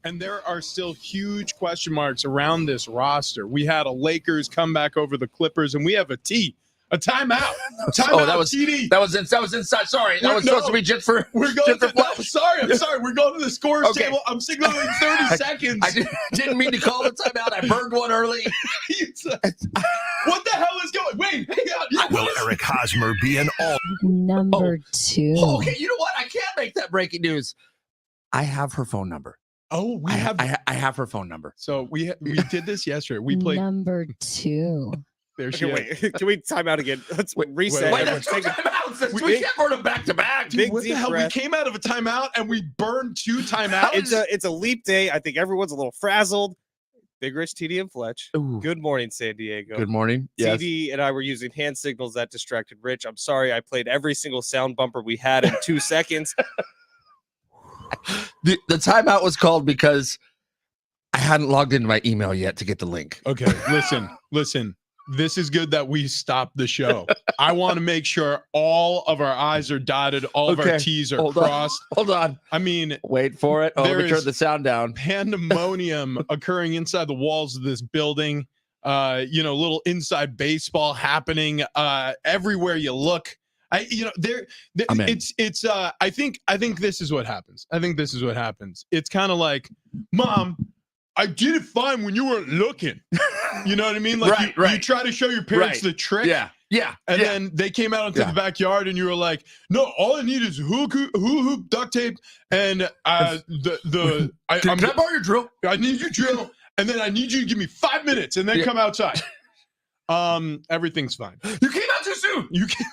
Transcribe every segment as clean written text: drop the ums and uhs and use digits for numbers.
And there are still huge question marks around this roster. We had a Lakers comeback over the Clippers, and we have a timeout. That was TD. That was inside. Sorry, that was supposed to be just for. We're going just to. for I'm sorry. We're going to the scores table. I'm signaling 30 seconds. I didn't mean to call the timeout. I burned one early. What the hell is going? Wait, hang on. Will Eric Hosmer be an all? Number 2. Okay, you know what? I can't make that breaking news. I have her phone number. Oh, I have her phone number. So we did this yesterday. We played number 2. There she is. Wait, can we time out again? Let's reset. Wait, that's two timeouts. We can't burn them back to back. Dude, what the hell? We came out of a timeout and we burned 2 timeouts. It's a leap day. I think everyone's a little frazzled. Big Rich, TD, and Fletch. Ooh. Good morning, San Diego. Good morning. Yes. TD and I were using hand signals that distracted Rich. I'm sorry. I played every single sound bumper we had in 2 seconds. The timeout was called because I hadn't logged into my email yet to get the link. Okay, listen. This is good that we stopped the show. I want to make sure all of our I's are dotted, all of our T's are crossed. Hold on. I mean, wait for it. Let me turn the sound down. Pandemonium occurring inside the walls of this building. Little inside baseball happening everywhere you look. I think this is what happens. It's kind of like, Mom, I did it fine when you weren't looking. You know what I mean? Like you try to show your parents the trick. Yeah. And then they came out into the backyard and you were like, no, all I need is hoop duct tape and Can I borrow your drill? I need your drill. And then I need you to give me 5 minutes and then come outside. Everything's fine. You came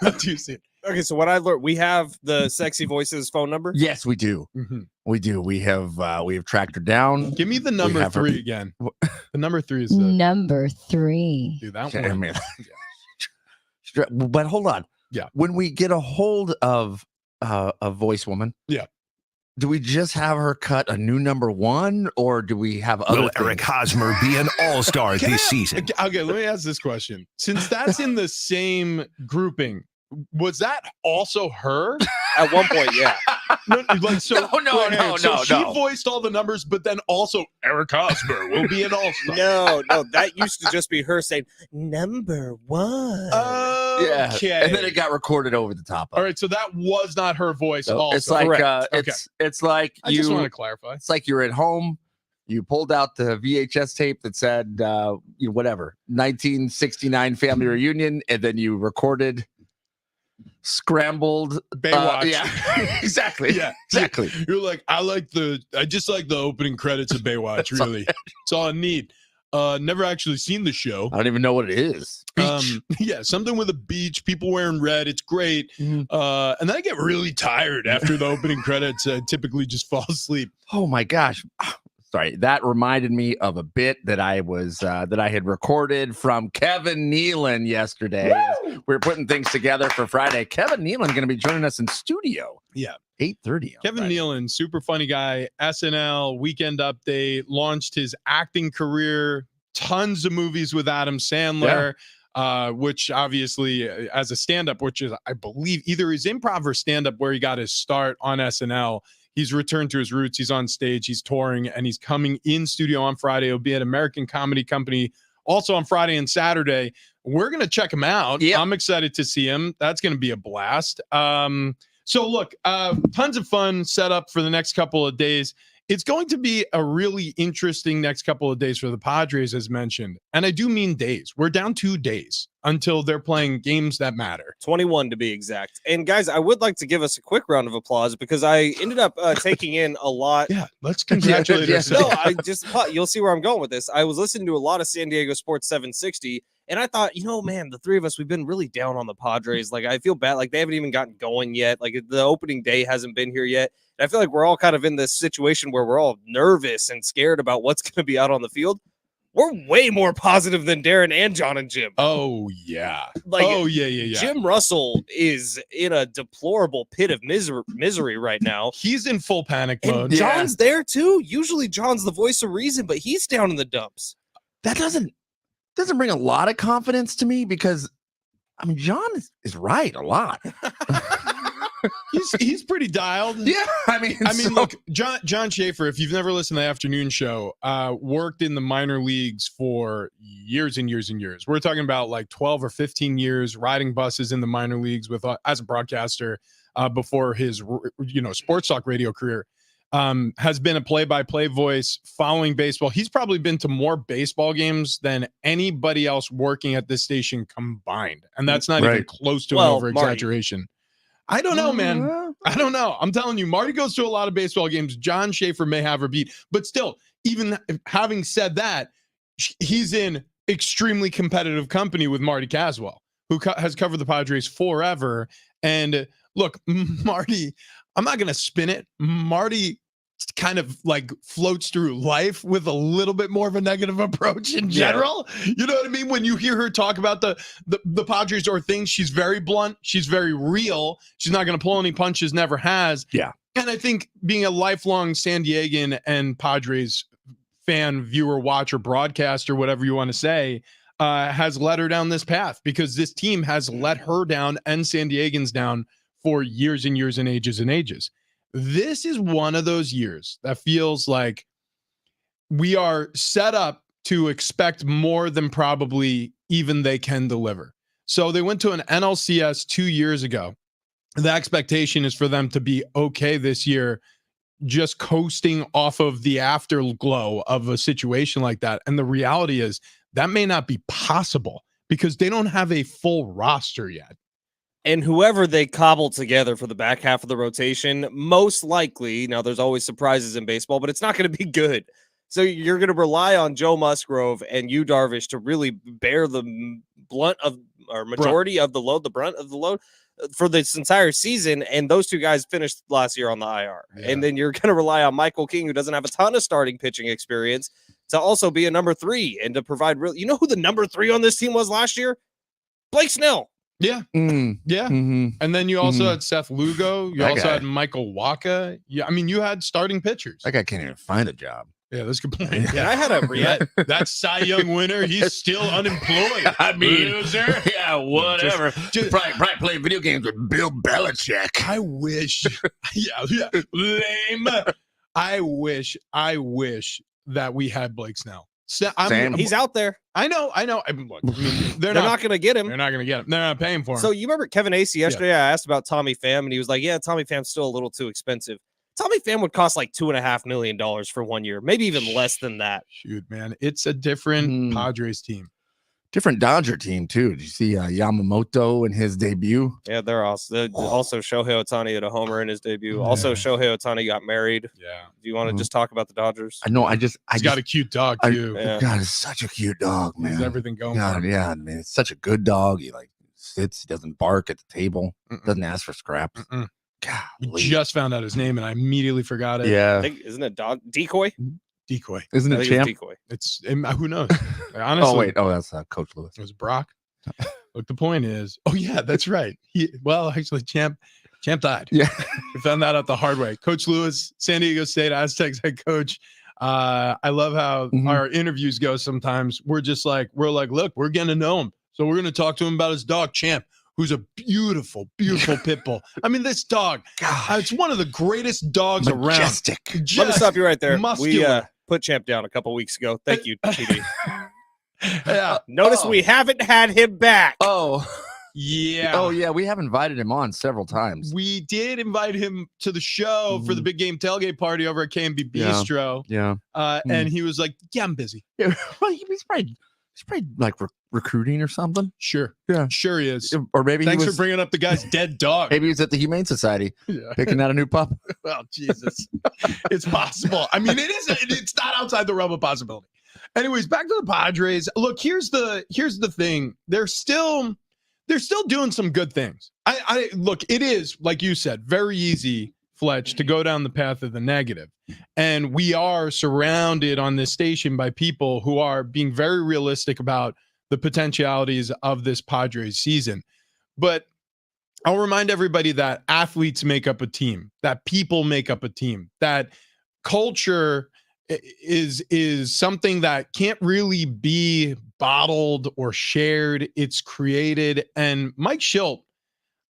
out too soon. Okay, so what I learned, we have the Sexy Voices phone number. Yes, we do. Mm-hmm. We do. We have tracked her down. Give me the number 3 again. The number 3 is number 3. Dude, that one. But hold on. Yeah. When we get a hold of a voice woman, do we just have her cut a new number 1, or do we have other? Will Eric Hosmer be an all-star this season? Okay, let me ask this question. Since that's in the same grouping, was that also her? At one point, yeah. No. She No. voiced all the numbers, but then also Eric Hosmer will be an all-star. No, that used to just be her saying number 1. Okay. And then it got recorded over the top of All right, so that was not her voice. So also. it's like Okay. it's like I just want to clarify. It's like you're at home. You pulled out the VHS tape that said 1969 family reunion, and then you recorded scrambled Baywatch. Exactly. Yeah, exactly. You're like, I just like the opening credits of Baywatch. Really, it's all I need. Never actually seen the show. I don't even know what it is. Something with a beach, people wearing red. It's great. Mm-hmm. And then I get really tired after the opening credits. I typically just fall asleep. Oh my gosh. Sorry, that reminded me of a bit that I had recorded from Kevin Nealon yesterday. We were putting things together for Friday. Kevin Nealon going to be joining us in studio. Yeah, 8:30. Kevin Nealon, super funny guy. SNL, Weekend Update, launched his acting career. Tons of movies with Adam Sandler. Which obviously as a stand-up, which is I believe either his improv or stand-up where he got his start on SNL. He's returned to his roots. He's on stage. He's touring, and he's coming in studio on Friday. He'll be at American Comedy Company also on Friday and Saturday. We're going to check him out. Yep. I'm excited to see him. That's going to be a blast. So look, tons of fun set up for the next couple of days. It's going to be a really interesting next couple of days for the Padres, as mentioned. And I do mean days. We're down 2 days until they're playing games that matter. 21 to be exact. And guys, I would like to give us a quick round of applause because I ended up taking in a lot. Yeah, let's congratulate ourselves. No, you'll see where I'm going with this. I was listening to a lot of San Diego Sports 760. And I thought, man, the three of us, we've been really down on the Padres. Like, I feel bad. Like, they haven't even gotten going yet. Like, the opening day hasn't been here yet. And I feel like we're all kind of in this situation where we're all nervous and scared about what's going to be out on the field. We're way more positive than Darren and John and Jim. Oh, yeah. Yeah. Jim Russell is in a deplorable pit of misery right now. He's in full panic mode. John's there, too. Usually John's the voice of reason, but he's down in the dumps. That doesn't bring a lot of confidence to me because, John is right a lot. he's pretty dialed. Yeah, I mean, Look, John Schaefer, if you've never listened to the afternoon show, worked in the minor leagues for years and years and years. We're talking about like 12 or 15 years riding buses in the minor leagues with as a broadcaster before his sports talk radio career. Has been a play-by-play voice following baseball. He's probably been to more baseball games than anybody else working at this station combined, and that's not even close to an over-exaggeration. I don't know, man. I don't know. I'm telling you, Marty goes to a lot of baseball games. John Schaefer may have her beat, but still, even having said that, he's in extremely competitive company with Marty Caswell, who has covered the Padres forever. And look, Marty, I'm not going to spin it. Marty kind of like floats through life with a little bit more of a negative approach in general. Yeah. You know what I mean? When you hear her talk about the Padres or things, she's very blunt. She's very real. She's not going to pull any punches, never has. Yeah. And I think being a lifelong San Diegan and Padres fan, viewer, watcher, broadcaster, whatever you want to say, has led her down this path, because this team has let her down and San Diegans down for years and years and ages and ages. This is one of those years that feels like we are set up to expect more than probably even they can deliver. So they went to an NLCS 2 years ago. The expectation is for them to be okay this year, just coasting off of the afterglow of a situation like that. And the reality is that may not be possible because they don't have a full roster yet. And whoever they cobble together for the back half of the rotation, most likely, now there's always surprises in baseball, but it's not going to be good. So you're going to rely on Joe Musgrove and Yu Darvish to really bear the majority of the load, the brunt of the load for this entire season. And those two guys finished last year on the IR. Yeah. And then you're going to rely on Michael King, who doesn't have a ton of starting pitching experience, to also be a number 3 and to provide real. You know who the number 3 on this team was last year? Blake Snell. Yeah. Yeah. Mm-hmm. And then you also had Seth Lugo. You also had Michael Wacha. Yeah. I mean, you had starting pitchers. That guy can't even find a job. Yeah, that's a good point. Yeah, I had a that Cy Young winner. He's still unemployed. I mean, loser. Yeah, whatever. Just probably play video games with Bill Belichick. I wish. Yeah, lame. I wish that we had Blake Snell. He's out there. I know. Look, they're not going to get him. They're not going to get him. They're not paying for him. So you remember Kevin Acee yesterday? I asked about Tommy Pham, and he was like, "Yeah, Tommy Pham's still a little too expensive." Tommy Pham would cost like $2.5 million for 1 year, maybe even less than that. Shoot, man, it's a different Padres team. Different Dodger team, too. Did you see Yamamoto in his debut? Yeah, they're also Shohei Ohtani had a homer in his debut. Yeah. Also, Shohei Ohtani got married. Yeah. Do you want to just talk about the Dodgers? I know. He's got a cute dog, too. God, it's such a cute dog, man. He's everything going on. Yeah, man. It's such a good dog. He sits, he doesn't bark at the table, doesn't ask for scraps. God, we just found out his name and I immediately forgot it. Yeah. Isn't it Decoy? Decoy. Isn't it Champ? Decoy. It's who knows? Honestly. That's Coach Lewis. It was Brock. Look, the point is, that's right. Actually, Champ died. Yeah. We found that out the hard way. Coach Lewis, San Diego State Aztecs head coach. I love how our interviews go sometimes. We're like, look, we're getting to know him. So we're going to talk to him about his dog, Champ, who's a beautiful, beautiful pit bull. I mean, this dog, it's one of the greatest dogs Majestic. around. Let me stop you right there. Muscular. We put Champ down a couple weeks ago. Thank you, TD. Yeah. Notice we haven't had him back. Yeah. We have invited him on several times. We did invite him to the show for the big game tailgate party over at KMB Bistro. Yeah. And he was like, "Yeah, I'm busy." Yeah. Well, he's probably like recruiting or something. Sure. Yeah. Sure he is. Or maybe thanks for bringing up the guy's dead dog. Maybe he was at the Humane Society picking out a new pup. Well, Jesus. It's possible. I mean, it's not outside the realm of possibility. Anyways, back to the Padres. Look, here's the thing. They're still doing some good things. I look, it is, like you said, very easy, Fletch, to go down the path of the negative. And we are surrounded on this station by people who are being very realistic about the potentialities of this Padres season. But I'll remind everybody that athletes make up a team, that people make up a team, that culture is something that can't really be bottled or shared. It's created. And Mike Schilt,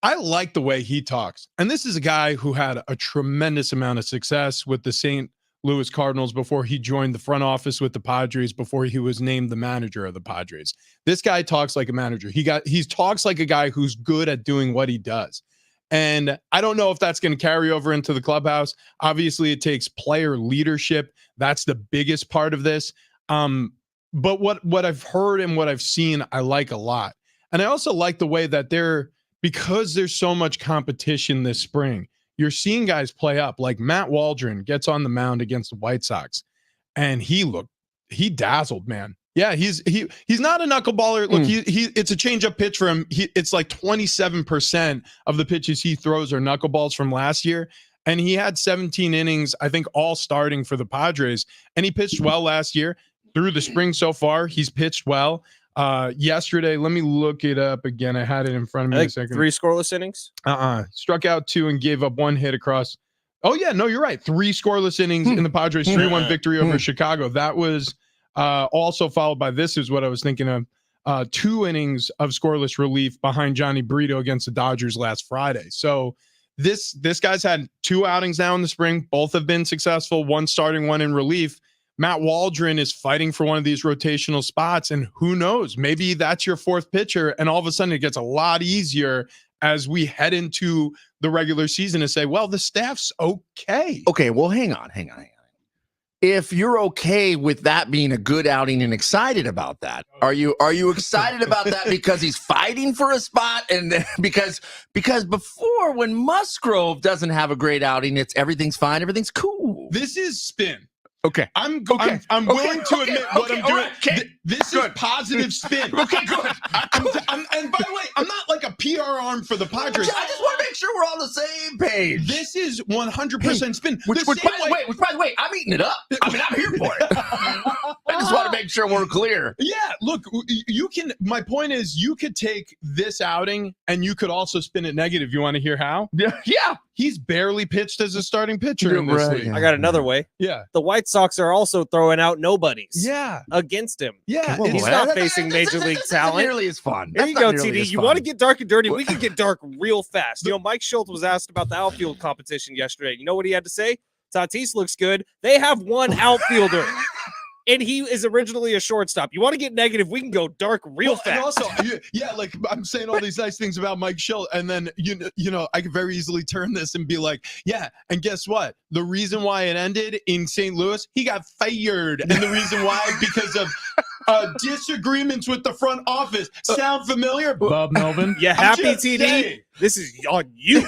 I like the way he talks. And this is a guy who had a tremendous amount of success with the St. Louis Cardinals before he joined the front office with the Padres, before he was named the manager of the Padres. This guy talks like a manager. He talks like a guy who's good at doing what he does. And I don't know if that's going to carry over into the clubhouse. Obviously, it takes player leadership. That's the biggest part of this. But what I've heard and what I've seen, I like a lot. And I also like the way that because there's so much competition this spring, you're seeing guys play up. Like Matt Waldron gets on the mound against the White Sox, and he dazzled, man. Yeah, he's not a knuckleballer. Look, it's a changeup pitch for him. It's like 27% of the pitches he throws are knuckleballs from last year. And he had 17 innings, I think, all starting for the Padres. And he pitched well last year. Through the spring so far, he's pitched well. Yesterday, let me look it up again. I had it in front of me a second. 3 scoreless innings? Struck out 2 and gave up 1 hit across. Oh, yeah, no, you're right. 3 scoreless innings in the Padres' 3-1 victory over Chicago. That was also followed by, this is what I was thinking of, 2 innings of scoreless relief behind Johnny Brito against the Dodgers last Friday. So this guy's had 2 outings now in the spring. Both have been successful, 1 starting, 1 in relief. Matt Waldron is fighting for one of these rotational spots, and who knows, maybe that's your 4th pitcher, and all of a sudden it gets a lot easier as we head into the regular season to say, well, the staff's okay. Okay, well, hang on. If you're okay with that being a good outing and excited about that, are you excited about that because he's fighting for a spot? And because before, when Musgrove doesn't have a great outing, it's everything's fine, everything's cool. This is spin. Okay. I'm willing to admit what I'm doing. Right, this is positive spin. Okay, good. And by the way, I'm not like a PR arm for the Padres. I just want to make sure we're on the same page. This is 100% spin. Which by the way, I'm eating it up. I mean, I'm here for it. I just want to make sure we're clear. Yeah, look, my point is, you could take this outing and you could also spin it negative. You want to hear how? Yeah. He's barely pitched as a starting pitcher in this league. I got another way. Yeah. The White Sox are also throwing out nobodies. Yeah. Against him. Yeah. He's not facing major league talent. Nearly as fun. There you go, TD. You want to get dark and dirty? We can get dark real fast. You know, Mike Schultz was asked about the outfield competition yesterday. You know what he had to say? Tatis looks good. They have 1 outfielder. And he is originally a shortstop. You want to get negative? We can go dark real fast. And also, yeah, like I'm saying all these nice things about Mike Schultz, and then you know, I could very easily turn this and be like, yeah, and guess what? The reason why it ended in St. Louis, he got fired, and the reason why, because of disagreements with the front office. Sound familiar, Bob Melvin? Yeah, happy TD. Saying. This is on you.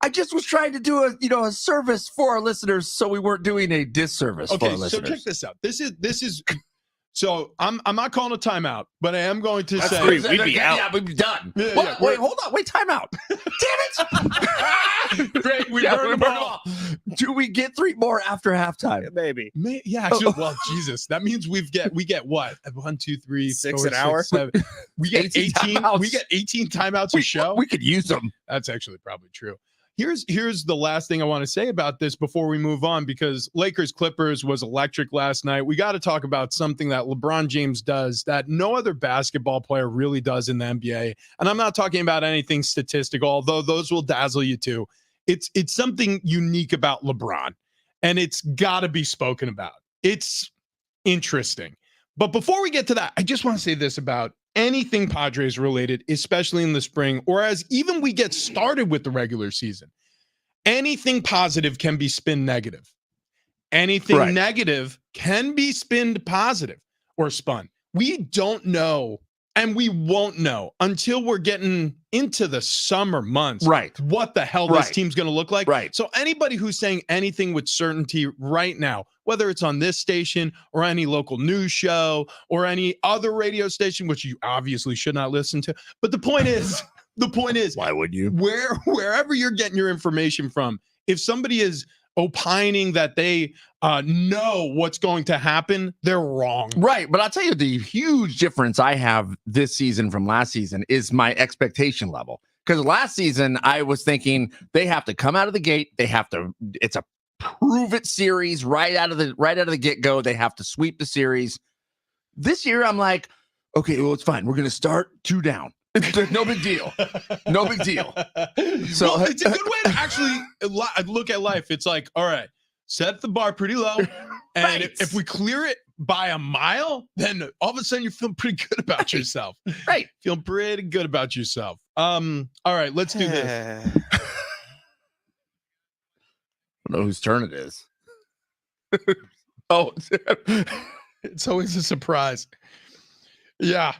I just was trying to do a service for our listeners, so we weren't doing a disservice for our listeners. So check this out. This is. So I'm not calling a timeout, but I am going to say we'd be out. Yeah, we'd be done. Yeah, wait, hold on. Wait, timeout. Damn it! Great, we Yeah, burned them all. Do we get 3 more after halftime? Maybe. Yeah, actually, well, Jesus, that means we get what? 1, 2, 3, 6 4, an hour. 7. We get 18. timeouts. We get 18 timeouts a show. We could use them. That's actually probably true. Here's the last thing I want to say about this before we move on, because Lakers Clippers was electric last night. We got to talk about something that LeBron James does that no other basketball player really does in the NBA. And I'm not talking about anything statistical, although those will dazzle you too. It's something unique about LeBron, and it's got to be spoken about. It's interesting. But before we get to that, I just want to say this about anything Padres related, especially in the spring, or as even we get started with the regular season. Anything positive can be spin negative. Anything negative can be spinned positive or spun. We don't know, and we won't know until we're getting into the summer months. Right. What the hell this team's going to look like. Right. So anybody who's saying anything with certainty right now, whether it's on this station or any local news show or any other radio station, which you obviously should not listen to. But the point is, why would you? Wherever you're getting your information from, if somebody is opining that they know what's going to happen, they're wrong. Right. But I'll tell you, the huge difference I have this season from last season is my expectation level. Because last season I was thinking they have to come out of the gate. It's a prove it series right out of the get-go. They have to sweep the series. This year I'm like, okay, well, it's fine. We're going to start 2 down. No big deal. No big deal. So it's a good way to actually look at life. It's like, all right, set the bar pretty low. And Right. if we clear it by a mile, then all of a sudden you're feeling pretty good about yourself. Right. Feeling pretty good about yourself. All right, let's do this. I don't know whose turn it is. Oh, it's always a surprise. Yeah.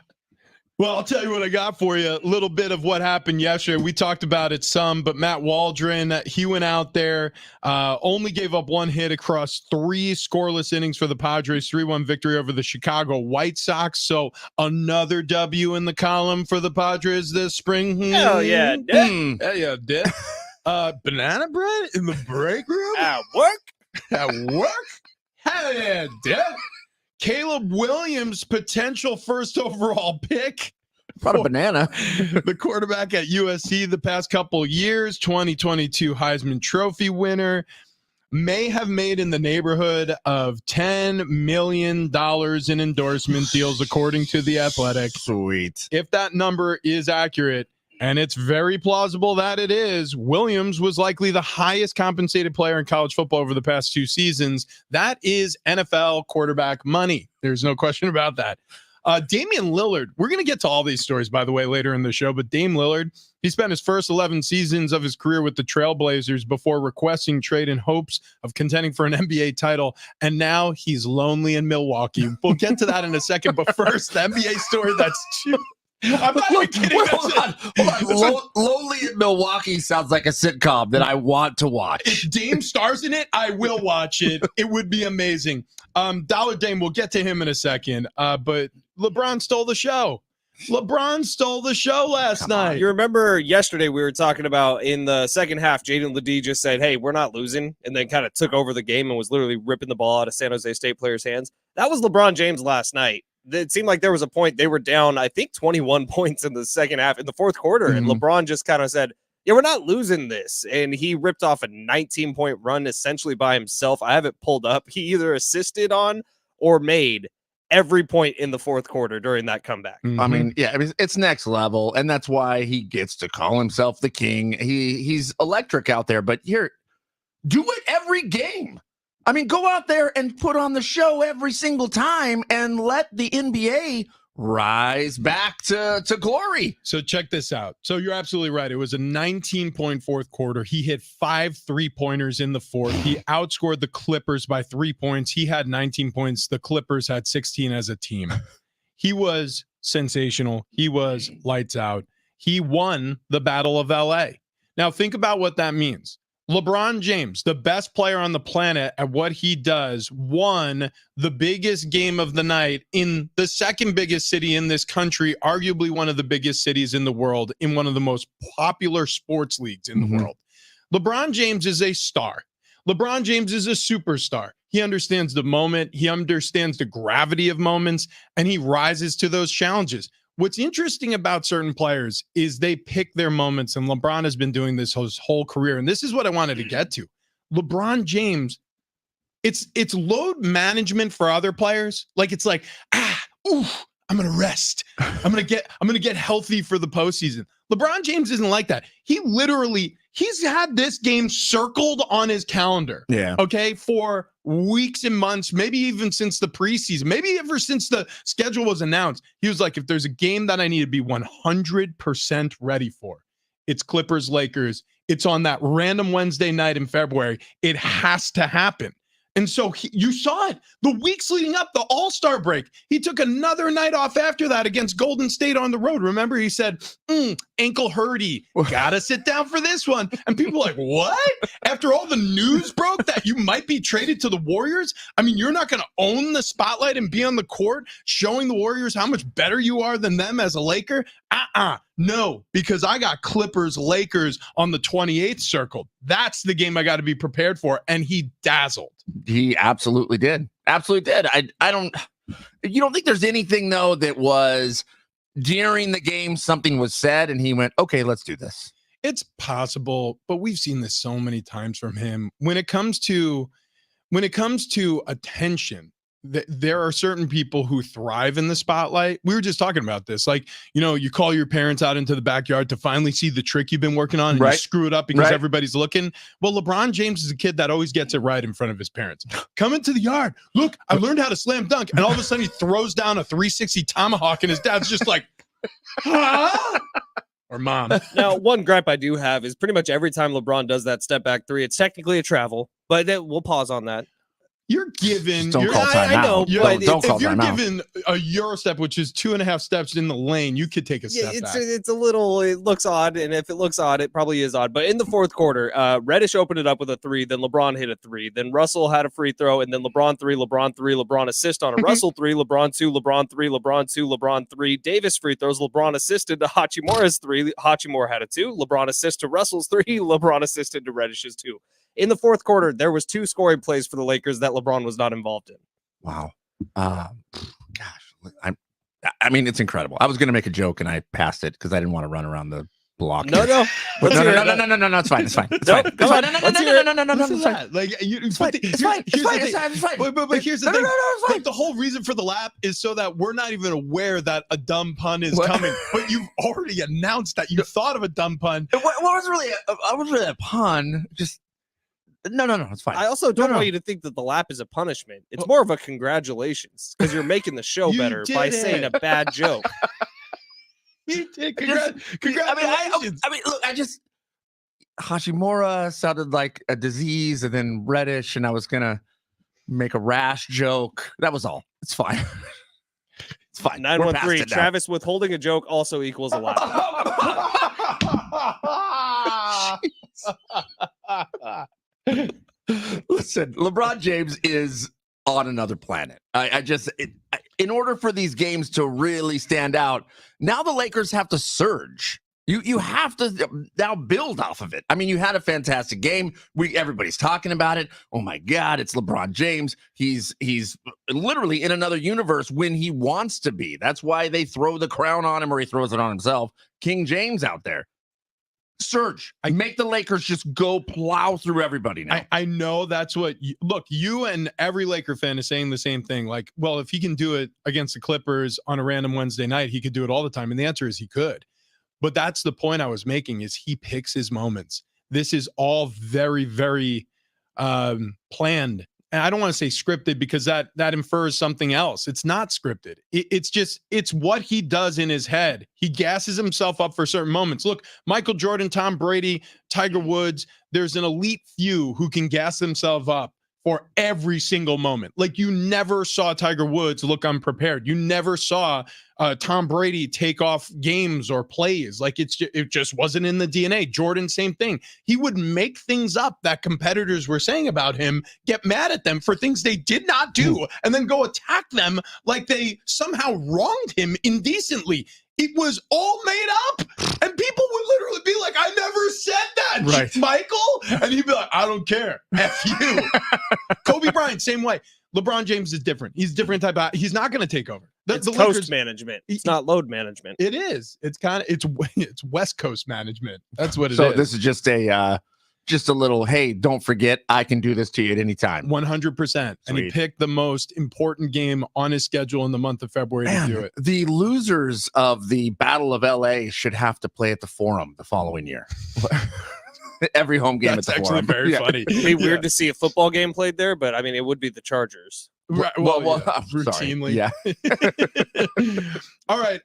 Well, I'll tell you what I got for you. A little bit of what happened yesterday. We talked about it some, but Matt Waldron, he went out there, only gave up one hit across 3 scoreless innings for the Padres, 3-1 victory over the Chicago White Sox. So another W in the column for the Padres this spring. Hell yeah, dude. Hell yeah, did. Banana bread in the break room? At work? At work? Hell yeah, did. Caleb Williams, potential first overall pick. Brought a banana. The quarterback at USC the past couple years, 2022 Heisman Trophy winner, may have made in the neighborhood of $10 million in endorsement deals, according to The Athletic. Sweet. If that number is accurate, and it's very plausible that it is, Williams was likely the highest compensated player in college football over the past 2 seasons. That is NFL quarterback money. There's no question about that. Damian Lillard, we're going to get to all these stories, by the way, later in the show, but Dame Lillard, he spent his first 11 seasons of his career with the Trailblazers before requesting trade in hopes of contending for an NBA title, and now he's lonely in Milwaukee. We'll get to that in a second, but first, the NBA story that's true. I'm not even kidding. Hold on. Lonely in Milwaukee sounds like a sitcom that I want to watch. If Dame stars in it, I will watch it. It would be amazing. Dollar Dame, we'll get to him in a second. But LeBron stole the show. LeBron stole the show last night. You remember yesterday we were talking about in the second half, Jaden Ledee just said, hey, we're not losing, and then kind of took over the game and was literally ripping the ball out of San Jose State players' hands. That was LeBron James last night. It seemed like there was a point they were down, I think, 21 points in the second half, in the fourth quarter, and LeBron just kind of said, yeah, we're not losing this. And he ripped off a 19-point run essentially by himself. I have it pulled up. He either assisted on or made every point in the fourth quarter during that comeback. I mean, yeah, it's next level, and that's why he gets to call himself the king. He's electric out there, but here, do it every game. I mean, go out there and put on the show every single time and let the NBA rise back to glory. So check this out. So you're absolutely right. It was a 19-point fourth quarter. He hit 5 3-pointers in the fourth. He outscored the Clippers by 3 points. He had 19 points. The Clippers had 16 as a team. He was sensational. He was lights out. He won the Battle of LA. Now think about what that means. LeBron James, the best player on the planet at what he does, won the biggest game of the night in the second biggest city in this country, arguably one of the biggest cities in the world, in one of the most popular sports leagues in the world. LeBron James is a star. LeBron James is a superstar. He understands the moment. He understands the gravity of moments, and he rises to those challenges. What's interesting about certain players is they pick their moments, and LeBron has been doing this his whole career. And this is what I wanted to get to. LeBron James, it's load management for other players. Like it's like, I'm gonna rest. I'm gonna get healthy for the postseason. LeBron James isn't like that. He's had this game circled on his calendar. Yeah. Okay, for weeks and months, maybe even since the preseason, maybe ever since the schedule was announced. He was like, if there's a game that I need to be 100% ready for, it's Clippers Lakers. It's on that random Wednesday night in February. It has to happen. And so you saw it the weeks leading up, the All-Star break. He took another night off after that against Golden State on the road. Remember, he said, ankle hurty, gotta sit down for this one. And people were like, what? After all the news broke that you might be traded to the Warriors? I mean, you're not going to own the spotlight and be on the court showing the Warriors how much better you are than them as a Laker? No, because I got Clippers Lakers on the 28th circle. That's the game I got to be prepared for. And he dazzled. He absolutely did. Absolutely did. You don't think there's anything though that was during the game, something was said and he went, okay, let's do this. It's possible, but we've seen this so many times from him. When it comes to attention, there are certain people who thrive in the spotlight. We were just talking about this. Like, you call your parents out into the backyard to finally see the trick you've been working on, and you screw it up because everybody's looking. Well, LeBron James is a kid that always gets it right in front of his parents. Come into the yard. Look, I learned how to slam dunk. And all of a sudden he throws down a 360 tomahawk and his dad's just like, huh? Or mom. Now, one gripe I do have is pretty much every time LeBron does that step back three, it's technically a travel, but we'll pause on that. You're given. Don't call timeout. I know. Don't call if you're timeout. given a Euro step, which is 2.5 steps in the lane, you could take a step back. It's a little. It looks odd, and if it looks odd, it probably is odd. But in the fourth quarter, Reddish opened it up with a three. Then LeBron hit a three. Then Russell had a free throw, and then LeBron three, LeBron assist on a Russell three, LeBron two, LeBron three, LeBron two, LeBron three. Davis free throws. LeBron assisted to Hachimura's three. Hachimura had a two. LeBron assist to Russell's three. LeBron assisted to Reddish's two. In the fourth quarter, there was 2 scoring plays for the Lakers that LeBron was not involved in. Wow. Gosh, I mean, it's incredible. I was going to make a joke and I passed it because I didn't want to run around the block. No. No. It's fine. It's fine. It's fine. Go ahead. No. It's fine. Like It's fine. It's fine. But here's the thing. Like, the whole reason for the lap is so that we're not even aware that a dumb pun is coming. But you've already announced that you thought of a dumb pun. What was really a pun? Just. No, it's fine. I also don't want you to think that the lap is a punishment. It's more of a congratulations because you're making the show better by saying a bad joke. You did. Congratulations. I mean, look, Hachimura sounded like a disease, and then Reddish, and I was gonna make a rash joke. That was all. It's fine. It's fine. 913. Travis withholding a joke also equals a lap. Listen, LeBron James is on another planet. In order for these games to really stand out, now the Lakers have to surge. You have to now build off of it. I mean, you had a fantastic game. Everybody's talking about it. Oh my God, it's LeBron James. He's literally in another universe when he wants to be. That's why they throw the crown on him, or he throws it on himself. King James out there. Surge. I make the Lakers just go plow through everybody now. I know that's what you and every Laker fan is saying the same thing. Like, well, if he can do it against the Clippers on a random Wednesday night, he could do it all the time. And the answer is he could. But that's the point I was making, is he picks his moments. This is all very, very planned. And I don't want to say scripted because that infers something else. It's not scripted. It's what he does in his head. He gasses himself up for certain moments. Look, Michael Jordan, Tom Brady, Tiger Woods, there's an elite few who can gas themselves up for every single moment. Like, you never saw Tiger Woods look unprepared. You never saw Tom Brady take off games or plays. Like, it just wasn't in the DNA. Jordan, same thing. He would make things up that competitors were saying about him, get mad at them for things they did not do, and then go attack them like they somehow wronged him indecently. It was all made up. And people would literally be like, I never said that, right, Michael. And he'd be like, I don't care. F you. Kobe Bryant, same way. LeBron James is different. He's different type of, he's not going to take over. It's the coast management. It's not load management. It is. It's West Coast management. That's what it is. So this is just a little, hey, don't forget, I can do this to you at any time. 100%. And he picked the most important game on his schedule in the month of February to do it. The losers of the Battle of LA should have to play at the Forum the following year. Every home game at the Forum. That's actually very funny. It'd be weird to see a football game played there, but I mean, it would be the Chargers. Right. Routinely. Yeah. All right.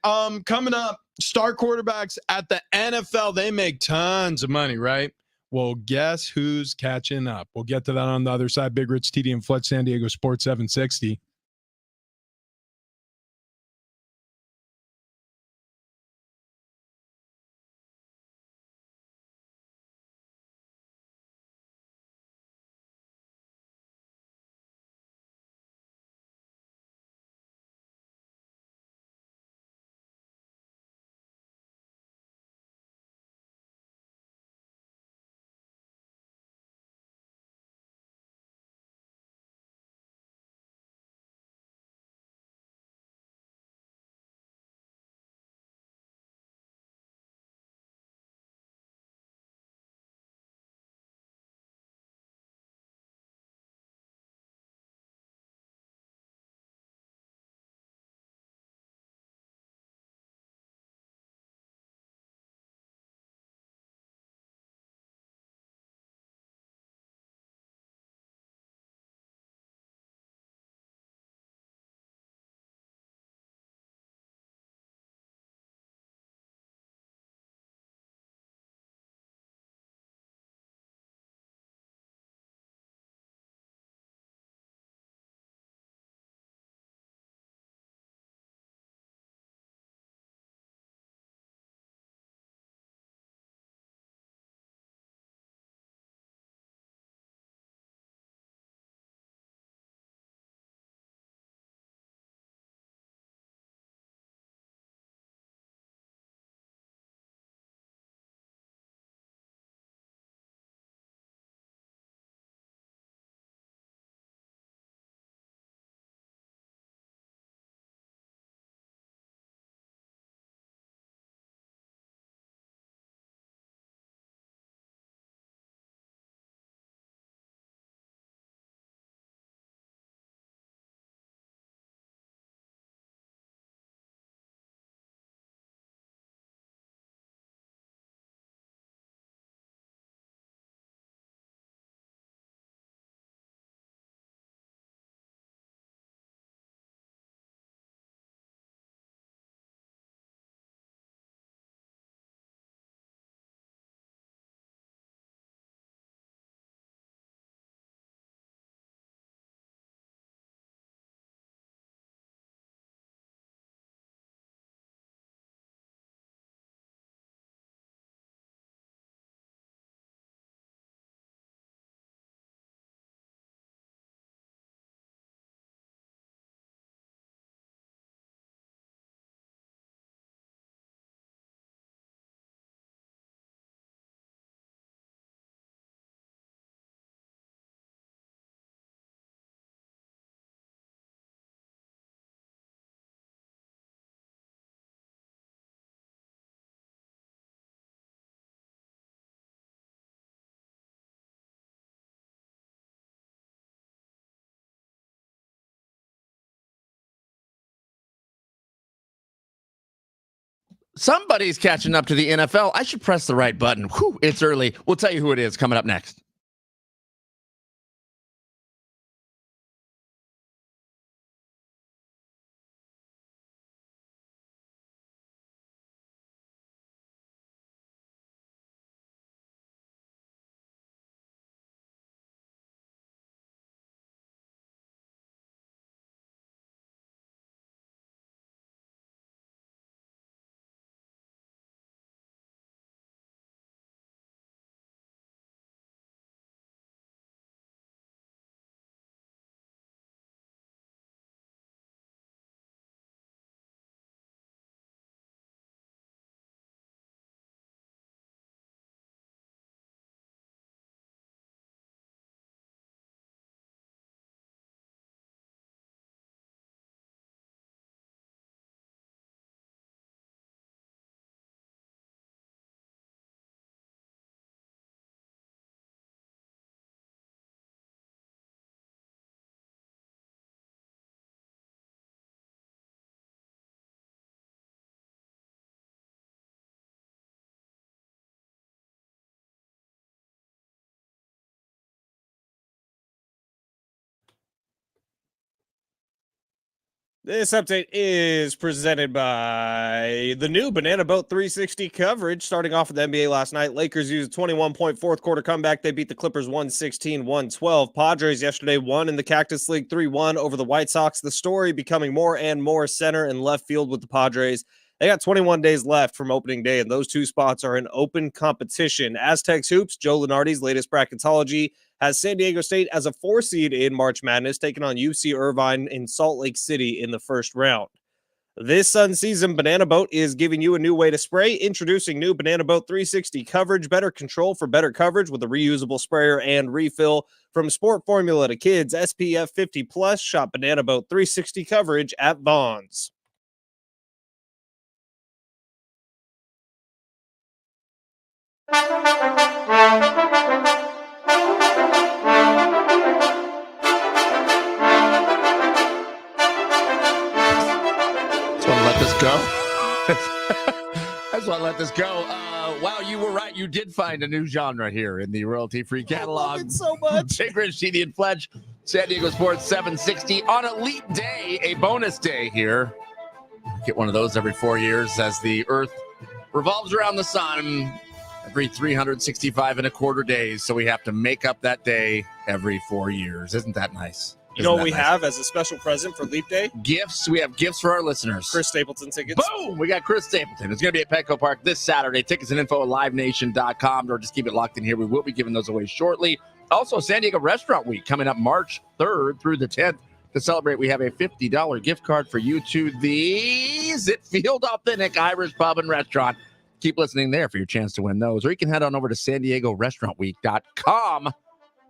Coming up, star quarterbacks at the NFL, they make tons of money, right? Well, guess who's catching up? We'll get to that on the other side. Big Rich, TD, and Fletch, San Diego Sports 760. somebody's catching up to the NFL. I should press the right button. Whew, it's early. We'll tell you who it is coming up next. This update is presented by the new Banana Boat 360 coverage. Starting off with the NBA last night, Lakers used a 21-point fourth quarter comeback. They beat the Clippers 116-112. Padres yesterday won in the Cactus League 3-1 over the White Sox. The story becoming more and more center and left field with the Padres. They got 21 days left from opening day, and those two spots are in open competition. Aztecs Hoops, Joe Lenardi's latest bracketology, has San Diego State as a 4 seed in March Madness, taking on UC Irvine in Salt Lake City in the first round. This sun season, Banana Boat is giving you a new way to spray. Introducing new Banana Boat 360 coverage, better control for better coverage with a reusable sprayer and refill. From sport formula to kids, SPF 50+, shop Banana Boat 360 coverage at Vons. Let this go. I just want to let this go. Wow, you were right. You did find a new genre here in the royalty-free catalog. I love it so much. Big Rich, CD, and Fletch, San Diego Sports 760 on Elite Day, a bonus day here. Get one of those every 4 years as the Earth revolves around the sun every 365 and a quarter days. So we have to make up that day every 4 years. Isn't that nice? You know what we have as a special present for Leap Day? Gifts. We have gifts for our listeners. Chris Stapleton tickets. Boom! We got Chris Stapleton. It's going to be at Petco Park this Saturday. Tickets and info at livenation.com, or just keep it locked in here. We will be giving those away shortly. Also, San Diego Restaurant Week coming up March 3rd through the 10th. To celebrate, we have a $50 gift card for you to the Zitfield Authentic Irish Pub and Restaurant. Keep listening there for your chance to win those. Or you can head on over to san diego restaurantweek.com.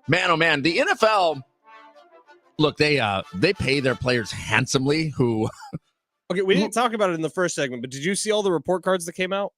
Man, oh man, the NFL... Look, they pay their players handsomely. Okay, we didn't talk about it in the first segment, but did you see all the report cards that came out?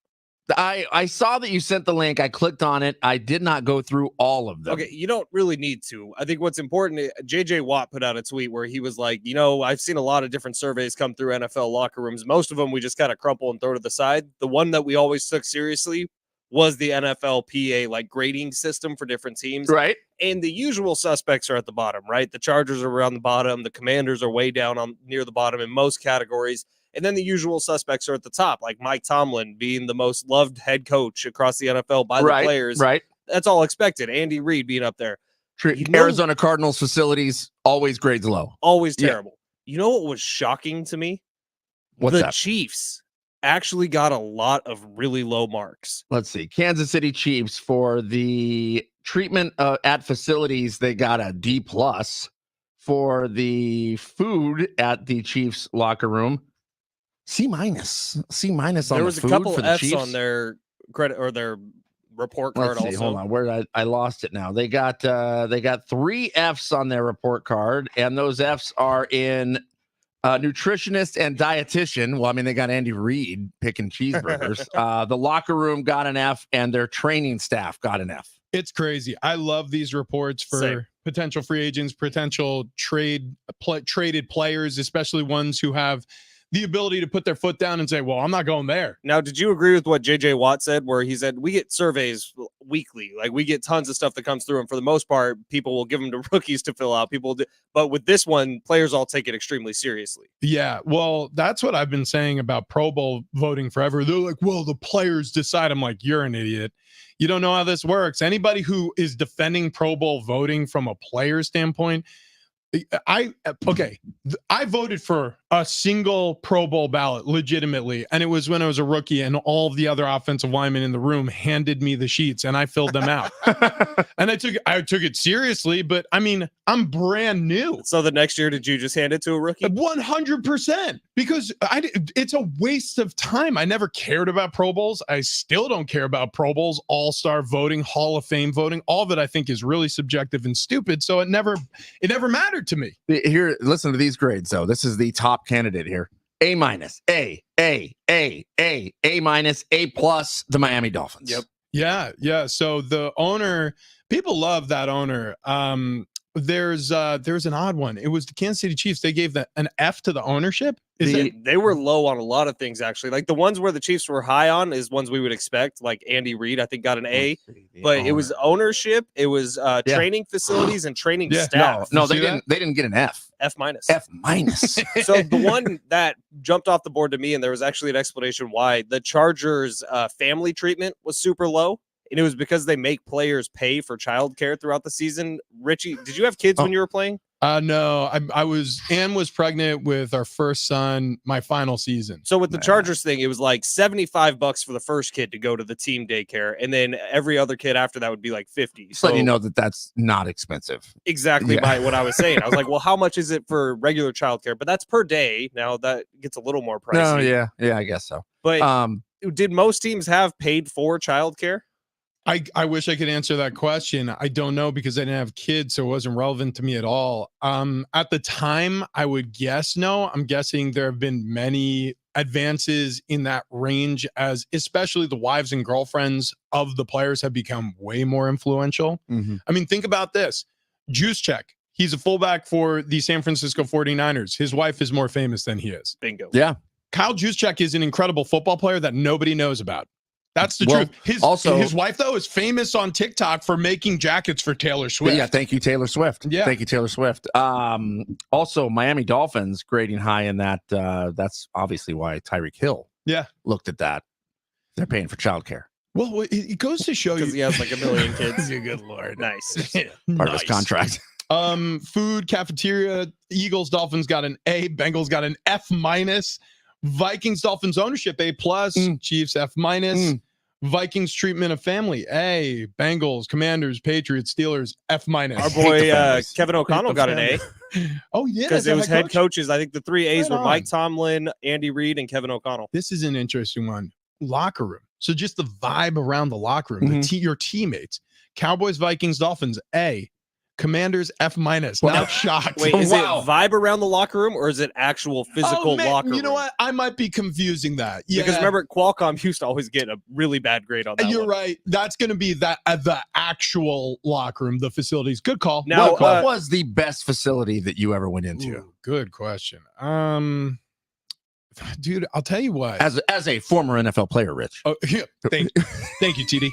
I saw that you sent the link. I clicked on it. I did not go through all of them. Okay, you don't really need to. I think what's important, JJ Watt put out a tweet where he was like, I've seen a lot of different surveys come through NFL locker rooms. Most of them we just kind of crumple and throw to the side. The one that we always took seriously was the NFLPA grading system for different teams. Right. And the usual suspects are at the bottom, right? The Chargers are around the bottom. The Commanders are way down near the bottom in most categories. And then the usual suspects are at the top, like Mike Tomlin being the most loved head coach across the NFL by the players. Right. That's all expected. Andy Reid being up there. Arizona Cardinals facilities, always grades low. Always terrible. Yeah. You know what was shocking to me? What's that? Chiefs actually got a lot of really low marks. Let's see. Kansas City Chiefs, for the treatment at facilities, they got a D+. For the food at the Chiefs locker room, C-. C- on there was the food a couple for the F's Chiefs on their credit or their report card. Let's see, also, hold on. Where did I lost it now? They got 3 F's on their report card, and those F's are in nutritionist and dietitian. Well, I mean, they got Andy Reid picking cheeseburgers. The locker room got an F, and their training staff got an F. It's crazy. I love these reports for potential free agents, potential traded players, especially ones who have the ability to put their foot down and say, well, I'm not going there. Now, did you agree with what JJ Watt said, where he said we get surveys weekly, like we get tons of stuff that comes through, and for the most part, people will give them to rookies to fill out. People do, but with this one, players all take it extremely seriously. Yeah, well, that's what I've been saying about Pro Bowl voting forever. They're like, well, the players decide. I'm like, you're an idiot. You don't know how this works. Anybody who is defending Pro Bowl voting from a player standpoint, I voted for a single Pro Bowl ballot legitimately, and it was when I was a rookie, and all of the other offensive linemen in the room handed me the sheets, and I filled them out. And I took it seriously, but I mean, I'm brand new. So the next year, did you just hand it to a rookie? 100%, because it's a waste of time. I never cared about Pro Bowls. I still don't care about Pro Bowls, All-Star voting, Hall of Fame voting. All of it I think is really subjective and stupid. So it never mattered to me. Here, listen to these grades though. This is the top candidate here. A-, A, A-, A+, the Miami Dolphins. Yep. Yeah. So the owner, people love that owner. There's an odd one. It was the Kansas City Chiefs. They gave an F to the ownership. They were low on a lot of things, actually. Like the ones where the Chiefs were high on is ones we would expect. Like Andy Reid, I think, got an A. But it was ownership, it was training facilities and training staff. No, they didn't get an F. F-. F-. So the one that jumped off the board to me, and there was actually an explanation why, the Chargers family treatment was super low. And it was because they make players pay for childcare throughout the season. Richie, did you have kids when you were playing? No, Ann was pregnant with our first son my final season. So with the Chargers thing, it was like $75 for the first kid to go to the team daycare, and then every other kid after that would be like $50. So you know that's not expensive. Exactly what I was saying. I was like, well, how much is it for regular childcare? But that's per day. Now that gets a little more pricey. No, yeah, I guess so. But did most teams have paid for childcare? I wish I could answer that question. I don't know because I didn't have kids, so it wasn't relevant to me at all. At the time, I would guess no. I'm guessing there have been many advances in that range, as especially the wives and girlfriends of the players have become way more influential. Mm-hmm. I mean, think about this. Juszczyk, he's a fullback for the San Francisco 49ers. His wife is more famous than he is. Bingo. Yeah. Kyle Juszczyk is an incredible football player that nobody knows about. That's the truth. His wife, though, is famous on TikTok for making jackets for Taylor Swift. Yeah, thank you, Taylor Swift. Yeah. Thank you, Taylor Swift. Also, Miami Dolphins grading high in that. That's obviously why Tyreek Hill looked at that. They're paying for childcare. Well, it goes to show you. Because he has like a million kids. Good Lord. Nice. Part of his contract. Food, cafeteria, Eagles, Dolphins got an A. Bengals got an F-. Vikings, Dolphins ownership, A+. Chiefs, F-. Vikings treatment of family, A. Bengals, Commanders, Patriots, Steelers, F-. Our boy Kevin O'Connell got an A. Oh, yeah. Because it was head coaches. I think the 3 A's Right were Mike Tomlin, Andy Reid, and Kevin O'Connell. This is an interesting one. Locker room. So just the vibe around the locker room, your teammates. Cowboys, Vikings, Dolphins, A. Commanders, F-. Not shocked. Wait, is it vibe around the locker room or is it actual physical locker room? You know what? I might be confusing that. Yeah. Because remember, Qualcomm used to always get a really bad grade on that. You're right. That's going to be the actual locker room, the facilities. Good call. Now, what was the best facility that you ever went into? Ooh, good question. Dude, I'll tell you what. As a former NFL player, Rich. Oh, yeah. Thank you, TD.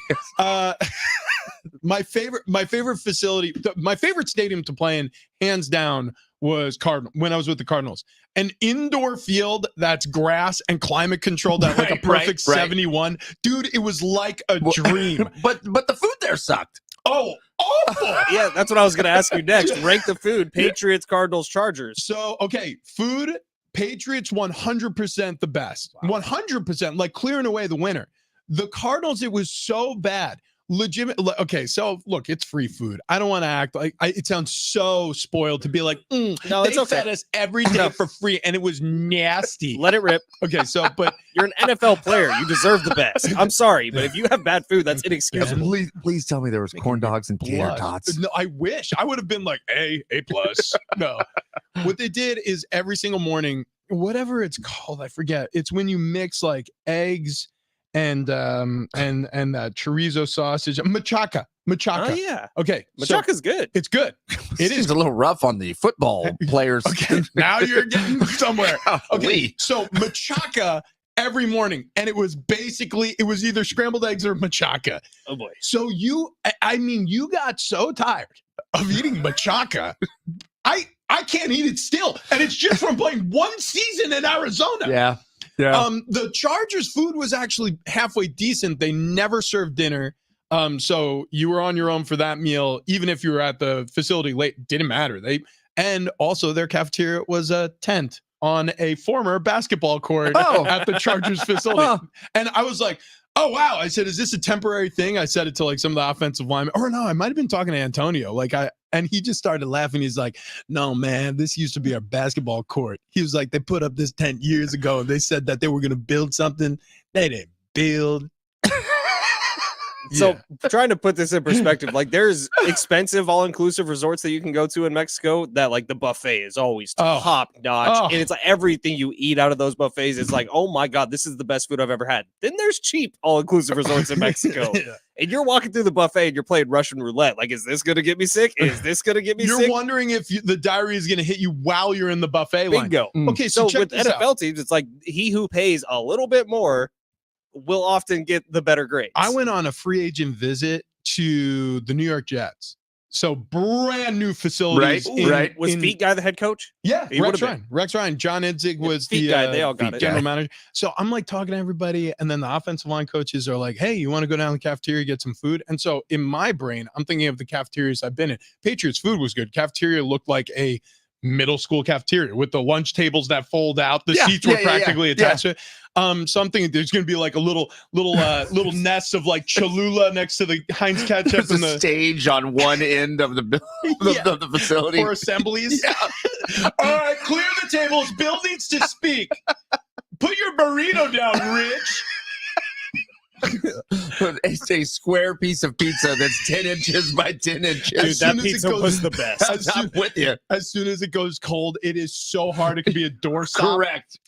My favorite facility, my favorite stadium to play in, hands down, was when I was with the Cardinals. An indoor field that's grass and climate controlled at like a perfect 71. Dude, it was like a dream. But the food there sucked. Oh, awful. Yeah, that's what I was going to ask you next. Rank the food. Patriots, Cardinals, Chargers. So, okay, food, Patriots 100% the best. 100%, like clearing away the winner. The Cardinals, it was so bad. Legitimate. Okay, so look, it's free food. I don't want to act like it sounds so spoiled to be like, no, they it's okay. fed us every day for free, and it was nasty. Let it rip. Okay, so but you're an NFL player. You deserve the best. I'm sorry, but if you have bad food, that's inexcusable. Please tell me there was corn dogs and tater tots. No, I wish I would have been like A+. No, what they did is every single morning, whatever it's called, I forget. It's when you mix like eggs and chorizo sausage, machaca. Oh yeah, Okay, so machaca's good. it's good. It is a little rough on the football players. Okay, now you're getting somewhere. Okay, Golly. so machaca every morning, and it was either scrambled eggs or machaca. Oh boy. So you got so tired of eating machaca. I can't eat it still, and it's just from playing one season in Arizona. Yeah. The Chargers' food was actually halfway decent. They never served dinner. So you were on your own for that meal, even if you were at the facility late. Didn't matter. And also their cafeteria was a tent on a former basketball court at the Chargers facility. And I was like, oh wow. I said, is this a temporary thing? I said it to like some of the offensive linemen. Or no, I might have been talking to Antonio. And he just started laughing. He's like, no, man, this used to be our basketball court. He was like, they put up this tent years ago and they said that they were going to build something. They didn't build. So trying to put this in perspective, like there's expensive all-inclusive resorts that you can go to in Mexico that like the buffet is always top notch. And it's like everything you eat out of those buffets, it's like, oh my God, this is the best food I've ever had. Then there's cheap all-inclusive resorts in Mexico. And you're walking through the buffet and you're playing Russian roulette. Like, is this going to get me sick? Is this going to get me sick? You're wondering if the diarrhea is going to hit you while you're in the buffet line. Bingo. Okay, so check with this NFL out. teams, it's like he who pays a little bit more will often get the better grades. I went on a free agent visit to the New York Jets. So brand new facilities. Right. Was Pete Guy the head coach? Yeah, He Rex would've Ryan. Rex Ryan. John Idzig was Pete the Guy. They all got it. general manager. So I'm like talking to everybody, and then the offensive line coaches are like, hey, you want to go down to the cafeteria, get some food? And so in my brain, I'm thinking of the cafeterias I've been in. Patriots food was good. Cafeteria looked like a middle school cafeteria with the lunch tables that fold out. The seats were practically attached to it. So I'm thinking there's going to be like a little nest of like Cholula next to the Heinz ketchup. There's and a stage on one end of the of the facility for assemblies. All right, clear the tables. Bill needs to speak. Put your burrito down, Rich. It's a square piece of pizza that's 10 inches by 10 inches. Dude, that pizza was the best. I'm with you. As soon as it goes cold, it is so hard. It could be a doorstop. Correct.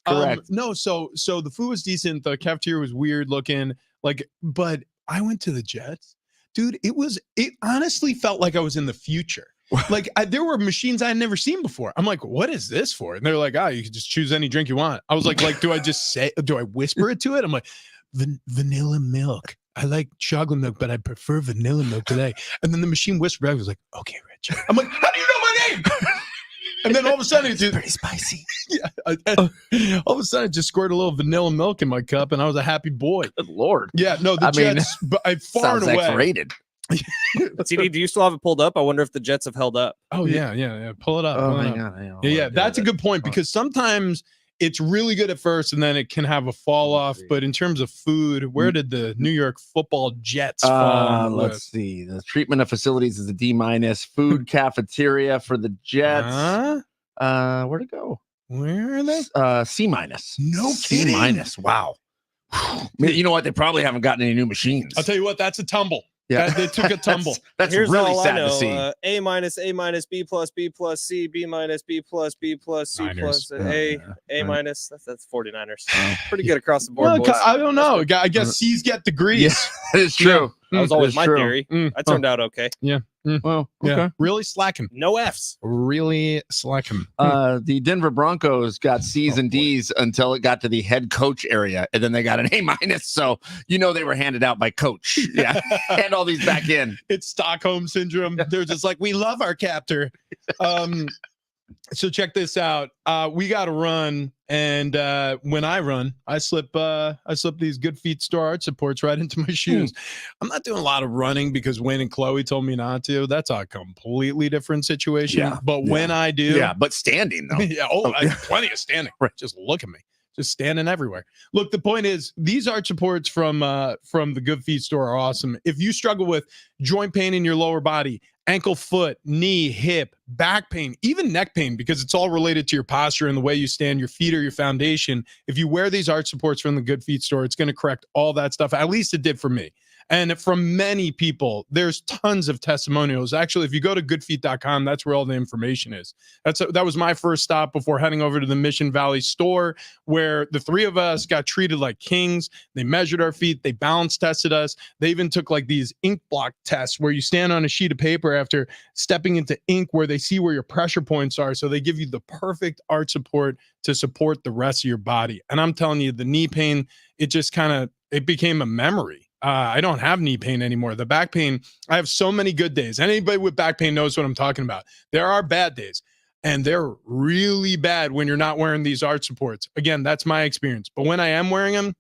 No, so the food was decent. The cafeteria was weird looking. But I went to the Jets, dude. It honestly felt like I was in the future. There were machines I had never seen before. I'm like, what is this for? And they're like, you can just choose any drink you want. I was like, do I whisper it to it? I'm like, vanilla milk. I like chocolate milk, but I prefer vanilla milk today. And then the machine whispered back, I was like, okay, Rich. I'm like, how do you know my name? And then all of a sudden it's pretty spicy. Yeah. All of a sudden it just squirted a little vanilla milk in my cup and I was a happy boy. Good Lord. Yeah, no, the Jets, but I far and away. X-rated. CD, do you still have it pulled up? I wonder if the Jets have held up. Oh yeah. Pull it up. Oh pull it my up. God. Yeah, that's a good point because sometimes it's really good at first and then it can have a fall off. But in terms of food, where did the New York Football Jets fall? Let's see. The treatment of facilities is a D-. Food cafeteria for the Jets. Where'd it go? Where are they? C-. No kidding. C-. Wow. You know what? They probably haven't gotten any new machines. I'll tell you what, that's a tumble. Yeah, they took a tumble. That's Here's really all sad I know. to see. A minus, B plus, B plus, C, B minus, B plus, C plus, A minus. That's 49ers. Pretty good across the board, boys. I don't know. I guess C's get degrees. Yeah, that is true. That was always my true. theory. I turned out okay. Well, okay. Yeah. Really slacking. No Fs. Really slacking. The Denver Broncos got C's and D's until it got to the head coach area, and then they got an A-. So they were handed out by coach. Yeah, and all these back in. It's Stockholm syndrome. They're just like, we love our captor. So check this out. We got to run, and when I run, I slip these Good Feet Store art supports right into my shoes. I'm not doing a lot of running because Wayne and Chloe told me not to. That's a completely different situation. Yeah. But when I do, but standing though. yeah. Oh, I have plenty of standing. Right. Just look at me. Just standing everywhere. Look, the point is these art supports from the Good Feet Store are awesome. If you struggle with joint pain in your lower body, ankle, foot, knee, hip, back pain, even neck pain, because it's all related to your posture and the way you stand, your feet or your foundation. If you wear these art supports from the Good Feet Store, it's going to correct all that stuff. At least it did for me. And from many people, there's tons of testimonials. Actually, if you go to goodfeet.com, that's where all the information is. That was my first stop before heading over to the Mission Valley store, where the three of us got treated like kings. They measured our feet, they balance tested us. They even took like these ink block tests where you stand on a sheet of paper after stepping into ink where they see where your pressure points are. So they give you the perfect arch support to support the rest of your body. And I'm telling you, the knee pain, it became a memory. I don't have knee pain anymore. The back pain, I have so many good days. Anybody with back pain knows what I'm talking about. There are bad days, and they're really bad when you're not wearing these arch supports. Again, that's my experience. But when I am wearing them,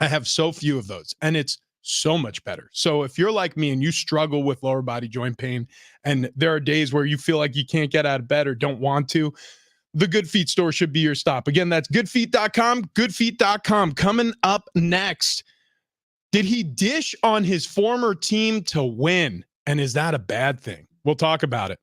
I have so few of those, and it's so much better. So if you're like me and you struggle with lower body joint pain, and there are days where you feel like you can't get out of bed or don't want to, the Good Feet store should be your stop. Again, that's goodfeet.com, goodfeet.com. Coming up next, did he dish on his former team to win? And is that a bad thing? We'll talk about it.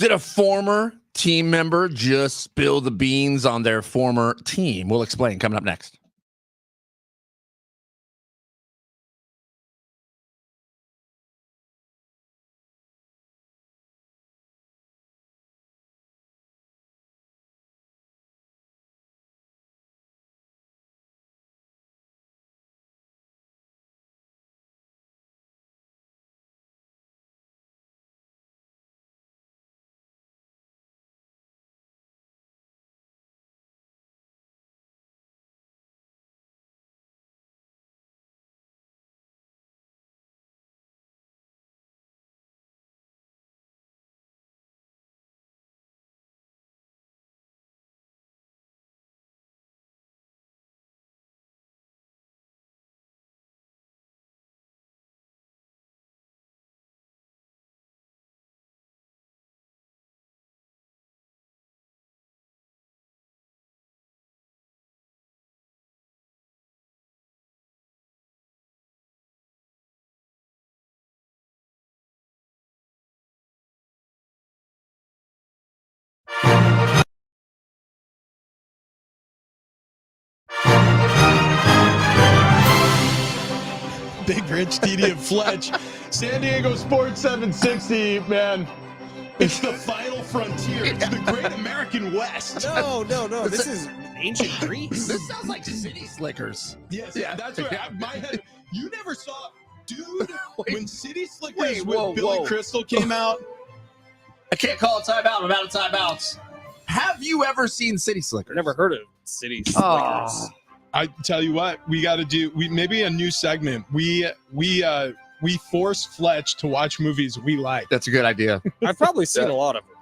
Did a former team member just spill the beans on their former team? We'll explain coming up next. Big Rich, TD, and Fletch. San Diego Sports 760, man. It's the final frontier. It's the great American West. No. This is ancient Greece. This sounds like City Slickers. Yes, yeah, that's what my head. You never saw, dude, when City Slickers Wait, with Billy Crystal came out. I can't call it timeout. I'm out of timeouts. Have you ever seen City Slickers? I've never heard of City Slickers. I tell you what, we got to do. Maybe a new segment. We force Fletch to watch movies we like. That's a good idea. I've probably seen a lot of them.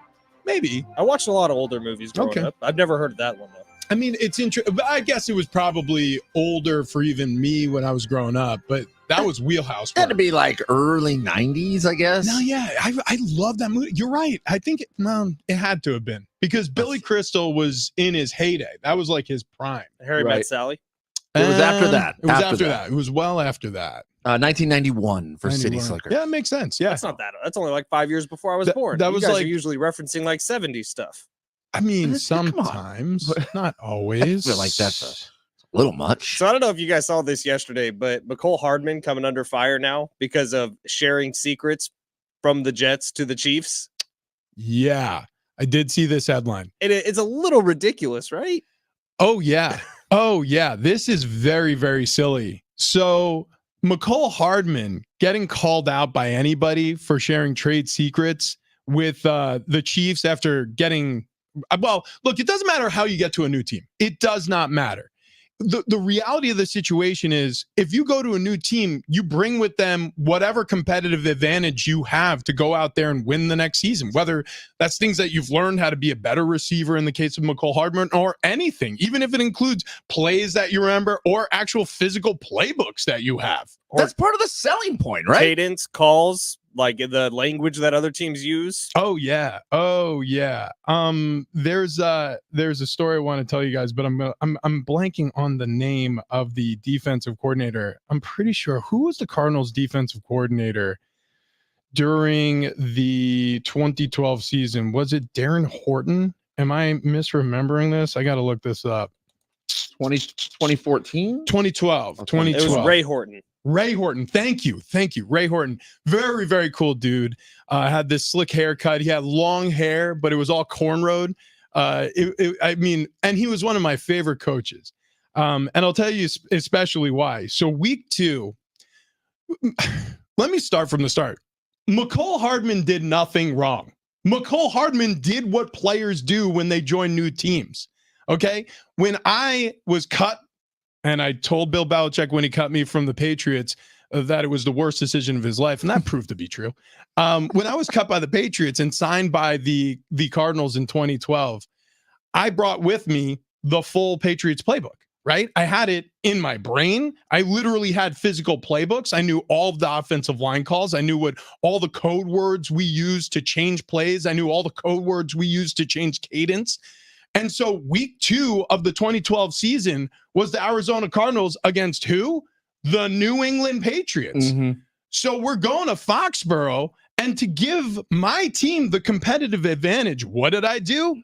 Maybe. I watched a lot of older movies growing up. I've never heard of that one though. I mean, it's interesting. But I guess it was probably older for even me when I was growing up. But that was wheelhouse. It had to be like early 90s, I guess. No, yeah, I love that movie. You're right. I think it had to have been because Billy Crystal was in his heyday. That was like his prime. Harry Met Sally. It was after that. It was after that. It was well after that. 1991 for 91. City Slickers. Yeah, it makes sense. Yeah, that's not that. That's only like 5 years before I was born. That was guys like are usually referencing like 70s stuff. I mean, sometimes, not always. I feel like that's a little much. So I don't know if you guys saw this yesterday, but McCole Hardman coming under fire now because of sharing secrets from the Jets to the Chiefs. Yeah, I did see this headline. It's a little ridiculous, right? Oh, yeah. Oh, yeah. This is very, very silly. So McCole Hardman getting called out by anybody for sharing trade secrets with the Chiefs after getting... Well, look, it doesn't matter how you get to a new team. It does not matter. The reality of the situation is if you go to a new team, you bring with them whatever competitive advantage you have to go out there and win the next season, whether that's things that you've learned how to be a better receiver in the case of McCole Hardman or anything, even if it includes plays that you remember or actual physical playbooks that you have. That's part of the selling point, right? Cadence, calls, like the language that other teams use. Oh yeah. There's a story I want to tell you guys, but I'm blanking on the name of the defensive coordinator. I'm pretty sure who was the Cardinals defensive coordinator during the 2012 season. Was it Darren Horton? Am I misremembering this? I got to look this up. 2014? 2012. It was Ray Horton. Ray Horton. Thank you. Ray Horton. Very, very cool dude. Had this slick haircut. He had long hair, but it was all cornrowed. And he was one of my favorite coaches. And I'll tell you especially why. So week 2, let me start from the start. McCole Hardman did nothing wrong. McCole Hardman did what players do when they join new teams. Okay. When I was cut, and I told Bill Belichick when he cut me from the Patriots that it was the worst decision of his life. And that proved to be true. When I was cut by the Patriots and signed by the Cardinals in 2012, I brought with me the full Patriots playbook, right? I had it in my brain. I literally had physical playbooks. I knew all of the offensive line calls. I knew what all the code words we used to change plays. I knew all the code words we used to change cadence. And so week 2 of the 2012 season was the Arizona Cardinals against who? The New England Patriots. Mm-hmm. So we're going to Foxborough And to give my team the competitive advantage, what did I do?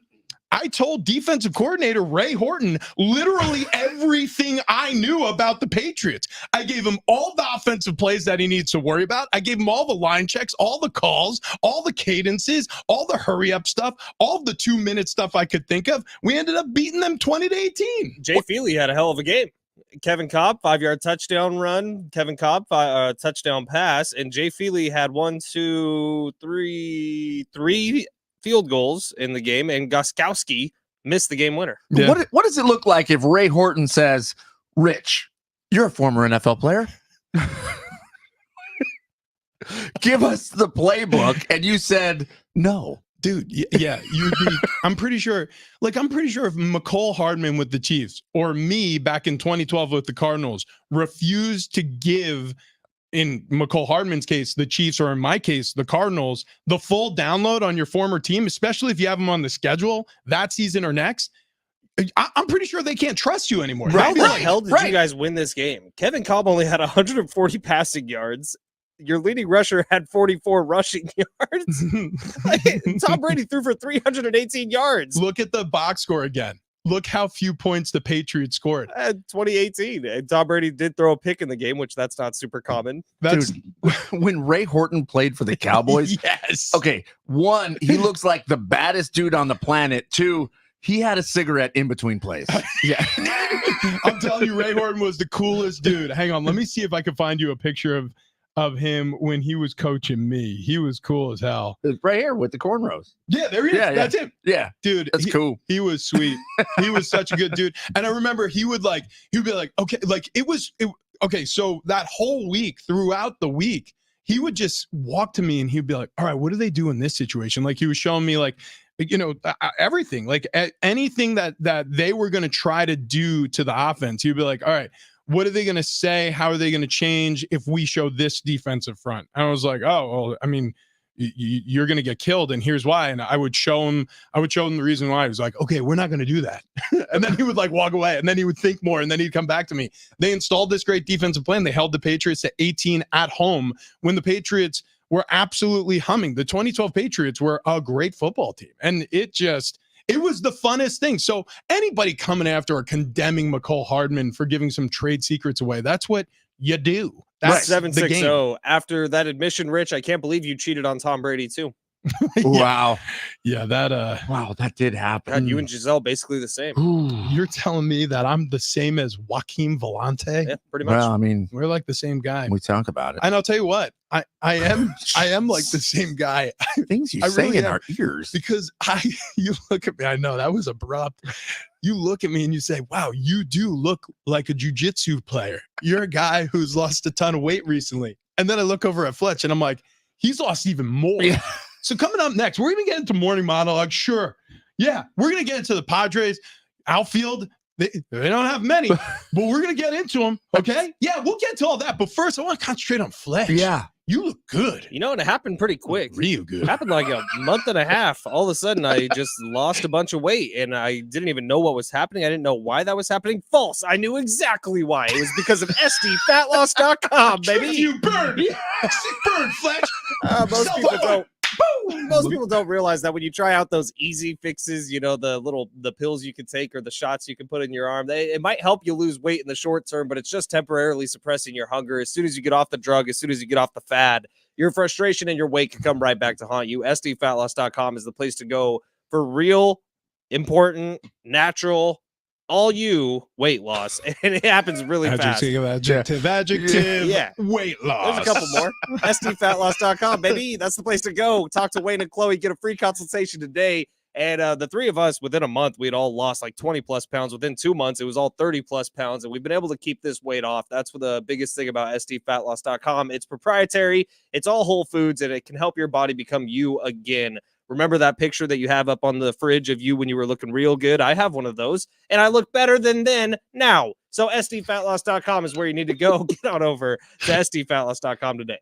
I told defensive coordinator Ray Horton literally everything I knew about the Patriots. I gave him all the offensive plays that he needs to worry about. I gave him all the line checks, all the calls, all the cadences, all the hurry up stuff, all the 2-minute stuff I could think of. We ended up beating them 20-18. Jay Feely had a hell of a game. Kevin Cobb, 5-yard touchdown run. Kevin Cobb, touchdown pass. And Jay Feely had 3 field goals in the game, and Gostkowski missed the game winner. Yeah. What does it look like if Ray Horton says, Rich, you're a former NFL player. Give us the playbook. And you said, no. Dude, yeah, you'd be. I'm pretty sure if McCole Hardman with the Chiefs or me back in 2012 with the Cardinals refused to give, in McCole Hardman's case, the Chiefs, or in my case, the Cardinals, the full download on your former team, especially if you have them on the schedule that season or next, I'm pretty sure they can't trust you anymore. How the Right, hell did you guys win this game? Kevin Cobb only had 140 passing yards. Your leading rusher had 44 rushing yards. Tom Brady threw for 318 yards. Look at the box score again. Look how few points the Patriots scored. 2018. And Tom Brady did throw a pick in the game, which that's not super common. That's Dude, when Ray Horton played for the Cowboys, yes. okay, 1, he looks like the baddest dude on the planet. 2, he had a cigarette in between plays. Yeah. I'm telling you, Ray Horton was the coolest dude. Hang on. Let me see if I can find you a picture of him when he was coaching me. He was cool as hell. It's right here with the cornrows. Yeah, there he is. Yeah, yeah. That's him. Yeah, Dude, that's cool. He was sweet. He was such a good dude. And I remember he would be like, okay, like okay, so that whole week, throughout the week, he would just walk to me and he'd be like, all right, what do they do in this situation? Like he was showing me everything, like anything that they were going to try to do to the offense. He'd be like, all right, what are they going to say? How are they going to change if we show this defensive front? And I was like, oh, well, I mean, you're going to get killed, and here's why. And I would show him the reason why. He was like, okay, we're not going to do that. And then he would walk away, and then he would think more, and then he'd come back to me. They installed this great defensive plan. They held the Patriots to 18 at home when the Patriots were absolutely humming. The 2012 Patriots were a great football team, and it was the funnest thing. So anybody coming after or condemning McCole Hardman for giving some trade secrets away, that's what you do. That's Right. the game. 7-6-0. After that admission, Rich, I can't believe you cheated on Tom Brady too. Wow. Yeah, Wow, that did happen. God, you and Giselle basically the same. You're telling me that I'm the same as Joaquin Vellante? Yeah, pretty much. Well, I mean, We're like the same guy. we talk about it. And I'll tell you what, I am like the same guy. Things you I say really in am. our ears. Because you look at me, I know that was abrupt. You look at me and you say, wow, you do look like a jiu-jitsu player. You're a guy who's lost a ton of weight recently. And then I look over at Fletch and I'm like, he's lost even more. Yeah. So coming up next, we're going to get into morning monologue. Sure. Yeah, we're going to get into the Padres outfield. They don't have many, but we're going to get into them. Okay. Yeah, we'll get to all that. But first, I want to concentrate on Fletch. Yeah. You look good. You know, and it happened pretty quick. Real It good. happened like a month and a half. All of a sudden, I just lost a bunch of weight, and I didn't even know what was happening. I didn't know why that was happening. False. I knew exactly why. It was because of SDFatLoss.com, baby. You burn. Burn, Fletch. Most people don't. Most people don't realize that when you try out those easy fixes, you know, the pills you can take or the shots you can put in your arm, it might help you lose weight in the short term, but it's just temporarily suppressing your hunger. As soon as you get off the drug, as soon as you get off the fad, your frustration and your weight can come right back to haunt you. SDFatLoss.com is the place to go for real, important, natural, all you weight loss, and it happens really fast. Adjective. Yeah. Weight loss. There's a couple more. SDFatLoss.com, baby. That's the place to go. Talk to Wayne and Chloe. Get a free consultation today. And the three of us, within a month, we'd all lost like 20 plus pounds. Within 2 months, it was all 30 plus pounds. And we've been able to keep this weight off. That's what the biggest thing about SDFatLoss.com. It's proprietary. It's all whole foods, and it can help your body become you again. Remember that picture that you have up on the fridge of you when you were looking real good? I have one of those, and I look better than then now. So SDFatLoss.com is where you need to go. Get on over to SDFatLoss.com today.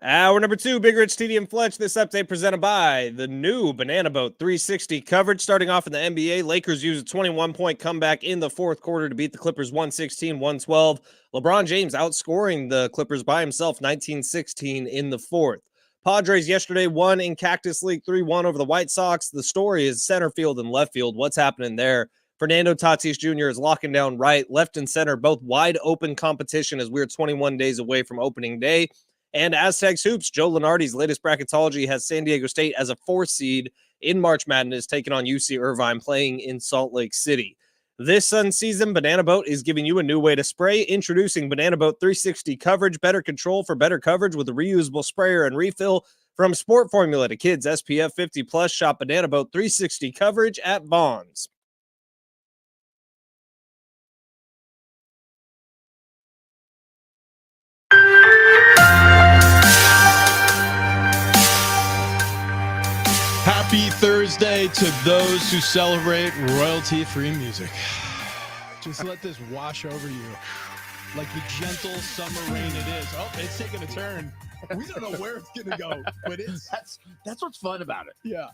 Hour number 2, Big Rich, TD, and Fletch. This update presented by the new Banana Boat 360 coverage. Starting off in the NBA, Lakers use a 21-point comeback in the fourth quarter to beat the Clippers 116-112. LeBron James outscoring the Clippers by himself 19-16 in the fourth. Padres yesterday won in Cactus League 3-1 over the White Sox. The story is center field and left field. What's happening there? Fernando Tatis Jr. is locking down right, left, and center, both wide open competition as we're 21 days away from opening day. And Aztecs Hoops, Joe Lenardi's latest bracketology has San Diego State as a 4th seed in March Madness, taking on UC Irvine, playing in Salt Lake City. This sun season, Banana Boat is giving you a new way to spray. Introducing Banana Boat 360 coverage, better control for better coverage with a reusable sprayer and refill. From sport formula to kids SPF 50+, shop Banana Boat 360 coverage at Vons. Happy Thursday to those who celebrate royalty-free music. Just let this wash over you like the gentle summer rain it is. Oh, it's taking a turn. We don't know where it's going to go, but That's what's fun about it. yeah.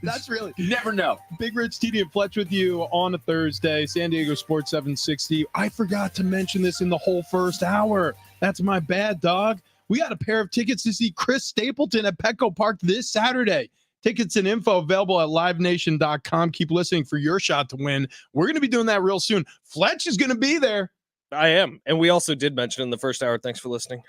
That's really You never know. Big Rich, TD, and Fletch with you on a Thursday. San Diego Sports 760. I forgot to mention this in the whole first hour. That's my bad, dog. We got a pair of tickets to see Chris Stapleton at Petco Park this Saturday. Tickets and info available at livenation.com. Keep listening for your shot to win. We're going to be doing that real soon. Fletch is going to be there. I am. And we also did mention in the first hour, thanks for listening.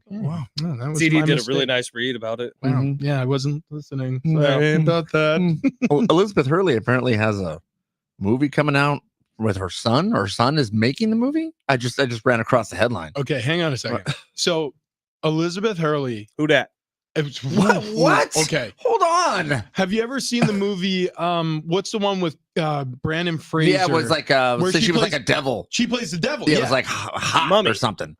Wow. No, that was TD my did mistake. a really nice read about it. Wow. Mhm. Yeah, I wasn't listening. No. Sorry about that. Well, Elizabeth Hurley apparently has a movie coming out with her son. Her son is making the movie. I just ran across the headline. Okay, hang on a second. So, Elizabeth Hurley. Who dat? What? Okay. Hold on. Have you ever seen the movie? What's the one with Brandon Fraser? Yeah, it was like Where so she she was like plays- a devil. She plays the devil. Yeah, it was like hot Mummy. or something.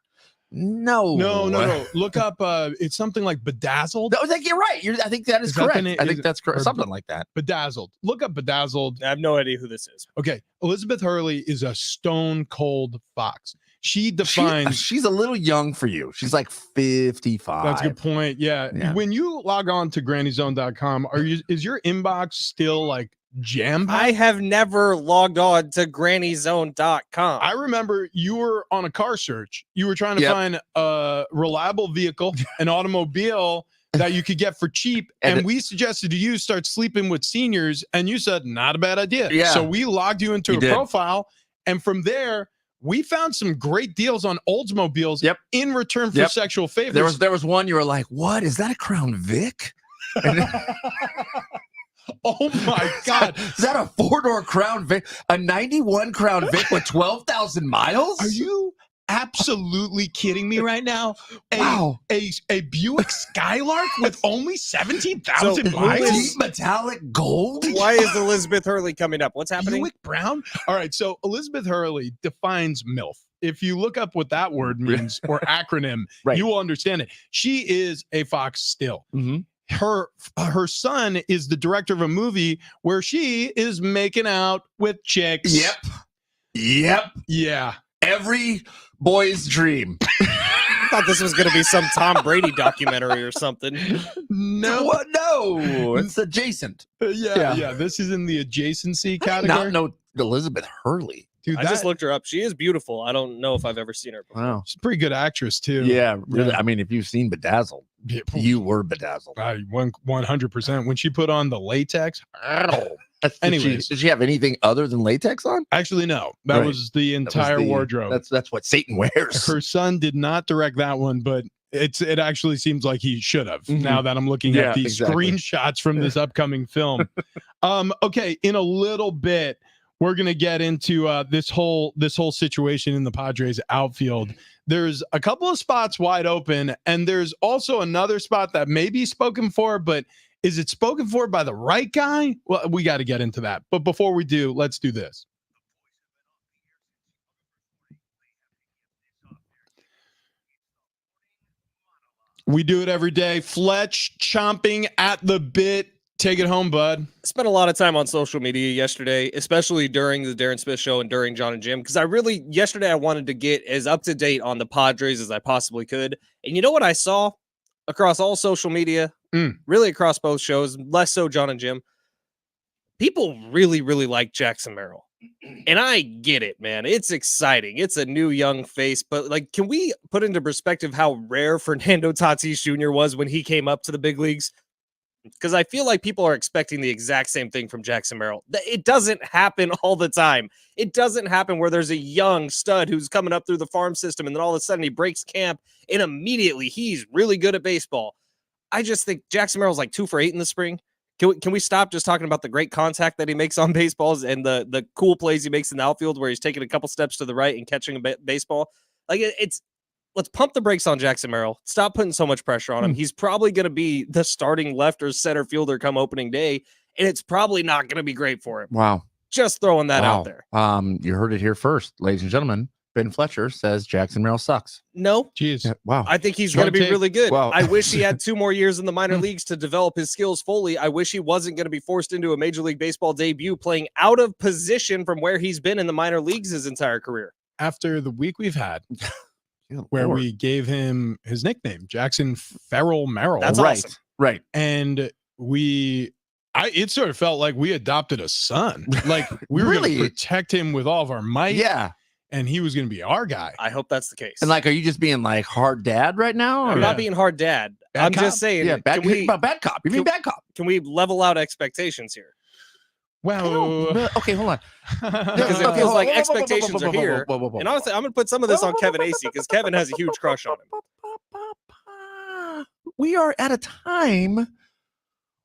No. No. Look up. It's something like Bedazzled. No, like, you're right. I think that is Is that the correct. name? I Is think it- that's correct. or- Something like that. Bedazzled. Look up Bedazzled. I have no idea who this is. Okay, Elizabeth Hurley is a stone cold fox. She defines. She's a little young for you. She's like 55. That's a good point. Yeah. Yeah. When you log on to grannyzone.com, is your inbox still like jam packed? I have never logged on to grannyzone.com. I remember you were on a car search. You were trying to Yep. find a reliable vehicle, an automobile that you could get for cheap. And And we suggested to you start sleeping with seniors. And you said, not a bad idea. Yeah. So we logged you into You a did. profile. And from there, we found some great deals on Oldsmobiles Yep. in return for Yep. sexual favors. There was one you were like, what? Is that a Crown Vic? Oh my God. Is that a 4-door Crown Vic? A 91 Crown Vic with 12,000 miles? Are you absolutely kidding me right now? Wow. A Buick Skylark with only 17,000 So, miles? Deep metallic gold? Why is Elizabeth Hurley coming up? What's happening? Buick Brown? All right, so Elizabeth Hurley defines MILF. If you look up what that word means or acronym, Right. you will understand it. She is a fox still. Mhm. Her son is the director of a movie where she is making out with chicks. Yep. Yeah. Every boy's dream. I thought this was going to be some Tom Brady documentary or something. No. What? No. It's adjacent. Yeah. Yeah. This is in the adjacency I did category. not know Elizabeth Hurley. Dude, I just looked her up. She is beautiful. I don't know if I've ever seen her before. Wow. she's a pretty good actress too. Yeah, really. Yeah. I mean, if you've seen Bedazzled, Yeah. you were bedazzled. 100%. When she put on the latex, Did Anyways. did she have anything other than latex on? actually, no, that Right. was the That was entire the- wardrobe. That's what Satan wears. Her son did not direct that one, but it actually seems like he should have. Mhm. Now that I'm looking Yeah, at these exactly. screenshots from this upcoming film. Okay, in a little bit, we're gonna get into this whole situation in the Padres outfield. There's a couple of spots wide open, and there's also another spot that may be spoken for, but is it spoken for by the right guy? Well, we got to get into that. But before we do, let's do this. We do it every day. Fletch chomping at the bit. Take it home, bud. I spent a lot of time on social media yesterday, especially during the Darren Smith show and during John and Jim, because yesterday I wanted to get as up to date on the Padres as I possibly could. And you know what I saw? across all social media, really across both shows, less so John and Jim. People really, really like Jackson Merrill. And I get it, man. It's exciting. It's a new young face, but like, can we put into perspective how rare Fernando Tatis Jr. was when he came up to the big leagues? Because I feel like people are expecting the exact same thing from Jackson Merrill. It doesn't happen all the time. It doesn't happen where there's a young stud who's coming up through the farm system and then all of a sudden he breaks camp and immediately he's really good at baseball. I just think Jackson Merrill's like 2 for 8 in the spring. Can we stop just talking about the great contact that he makes on baseballs and the cool plays he makes in the outfield where he's taking a couple steps to the right and catching a baseball? Like let's pump the brakes on Jackson Merrill. Stop putting so much pressure on him. He's probably going to be the starting left or center fielder come opening day, and it's probably not going to be great for him. Wow. Just throwing that out there. You heard it here first, ladies and gentlemen. Ben Fletcher says Jackson Merrill sucks. No. Jeez. Yeah, wow. I think he's going to be really good. Wow. I wish he had 2 more years in the minor leagues to develop his skills fully. I wish he wasn't going to be forced into a Major League Baseball debut playing out of position from where he's been in the minor leagues his entire career. After the week we've had, where we gave him his nickname, Jackson Farrell Merrill. That's right. awesome. Right. And it sort of felt like we adopted a son. Like we were going to protect him with all of our might. Yeah. And he was going to be our guy. I hope that's the case. And like, are you just being like hard dad right now? I'm not being hard dad. I'm just saying. Yeah, bad cop. You mean bad cop? Can we level out expectations here? Well, okay, hold on. Because it feels like expectations are here. And honestly, I'm going to put some of this on Kevin Acey because Kevin has a huge crush on him. We are at a time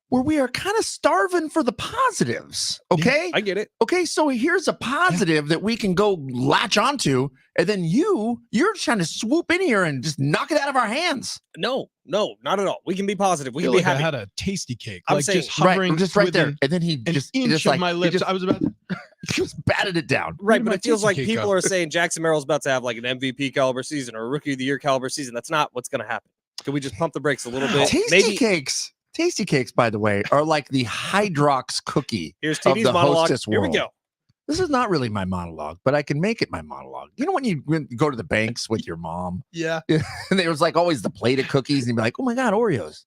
where we are kind of starving for the positives. Okay. Yeah, I get it. Okay. So here's a positive that we can go latch onto. And then you're trying to swoop in here and just knock it out of our hands. No, not at all. We can be positive. We can be be happy. I had a tasty cake. I'm like saying, just hovering just right there. within And then he an just inch of my lips. I was about to just batted it down. Right, but my it feels like tasty cake people up. are saying Jackson Merrill's about to have like an MVP caliber season or a Rookie of the Year caliber season. That's not what's going to happen. Can we just pump the brakes a little bit? Tasty cakes, by the way, are like the Hydrox cookie Here's of TD's the monologue. hostess Here world. we go. This is not really my monologue, but I can make it my monologue. You know when you go to the banks with your mom? Yeah. And there was like always the plate of cookies, and you'd be like, oh my God, Oreos.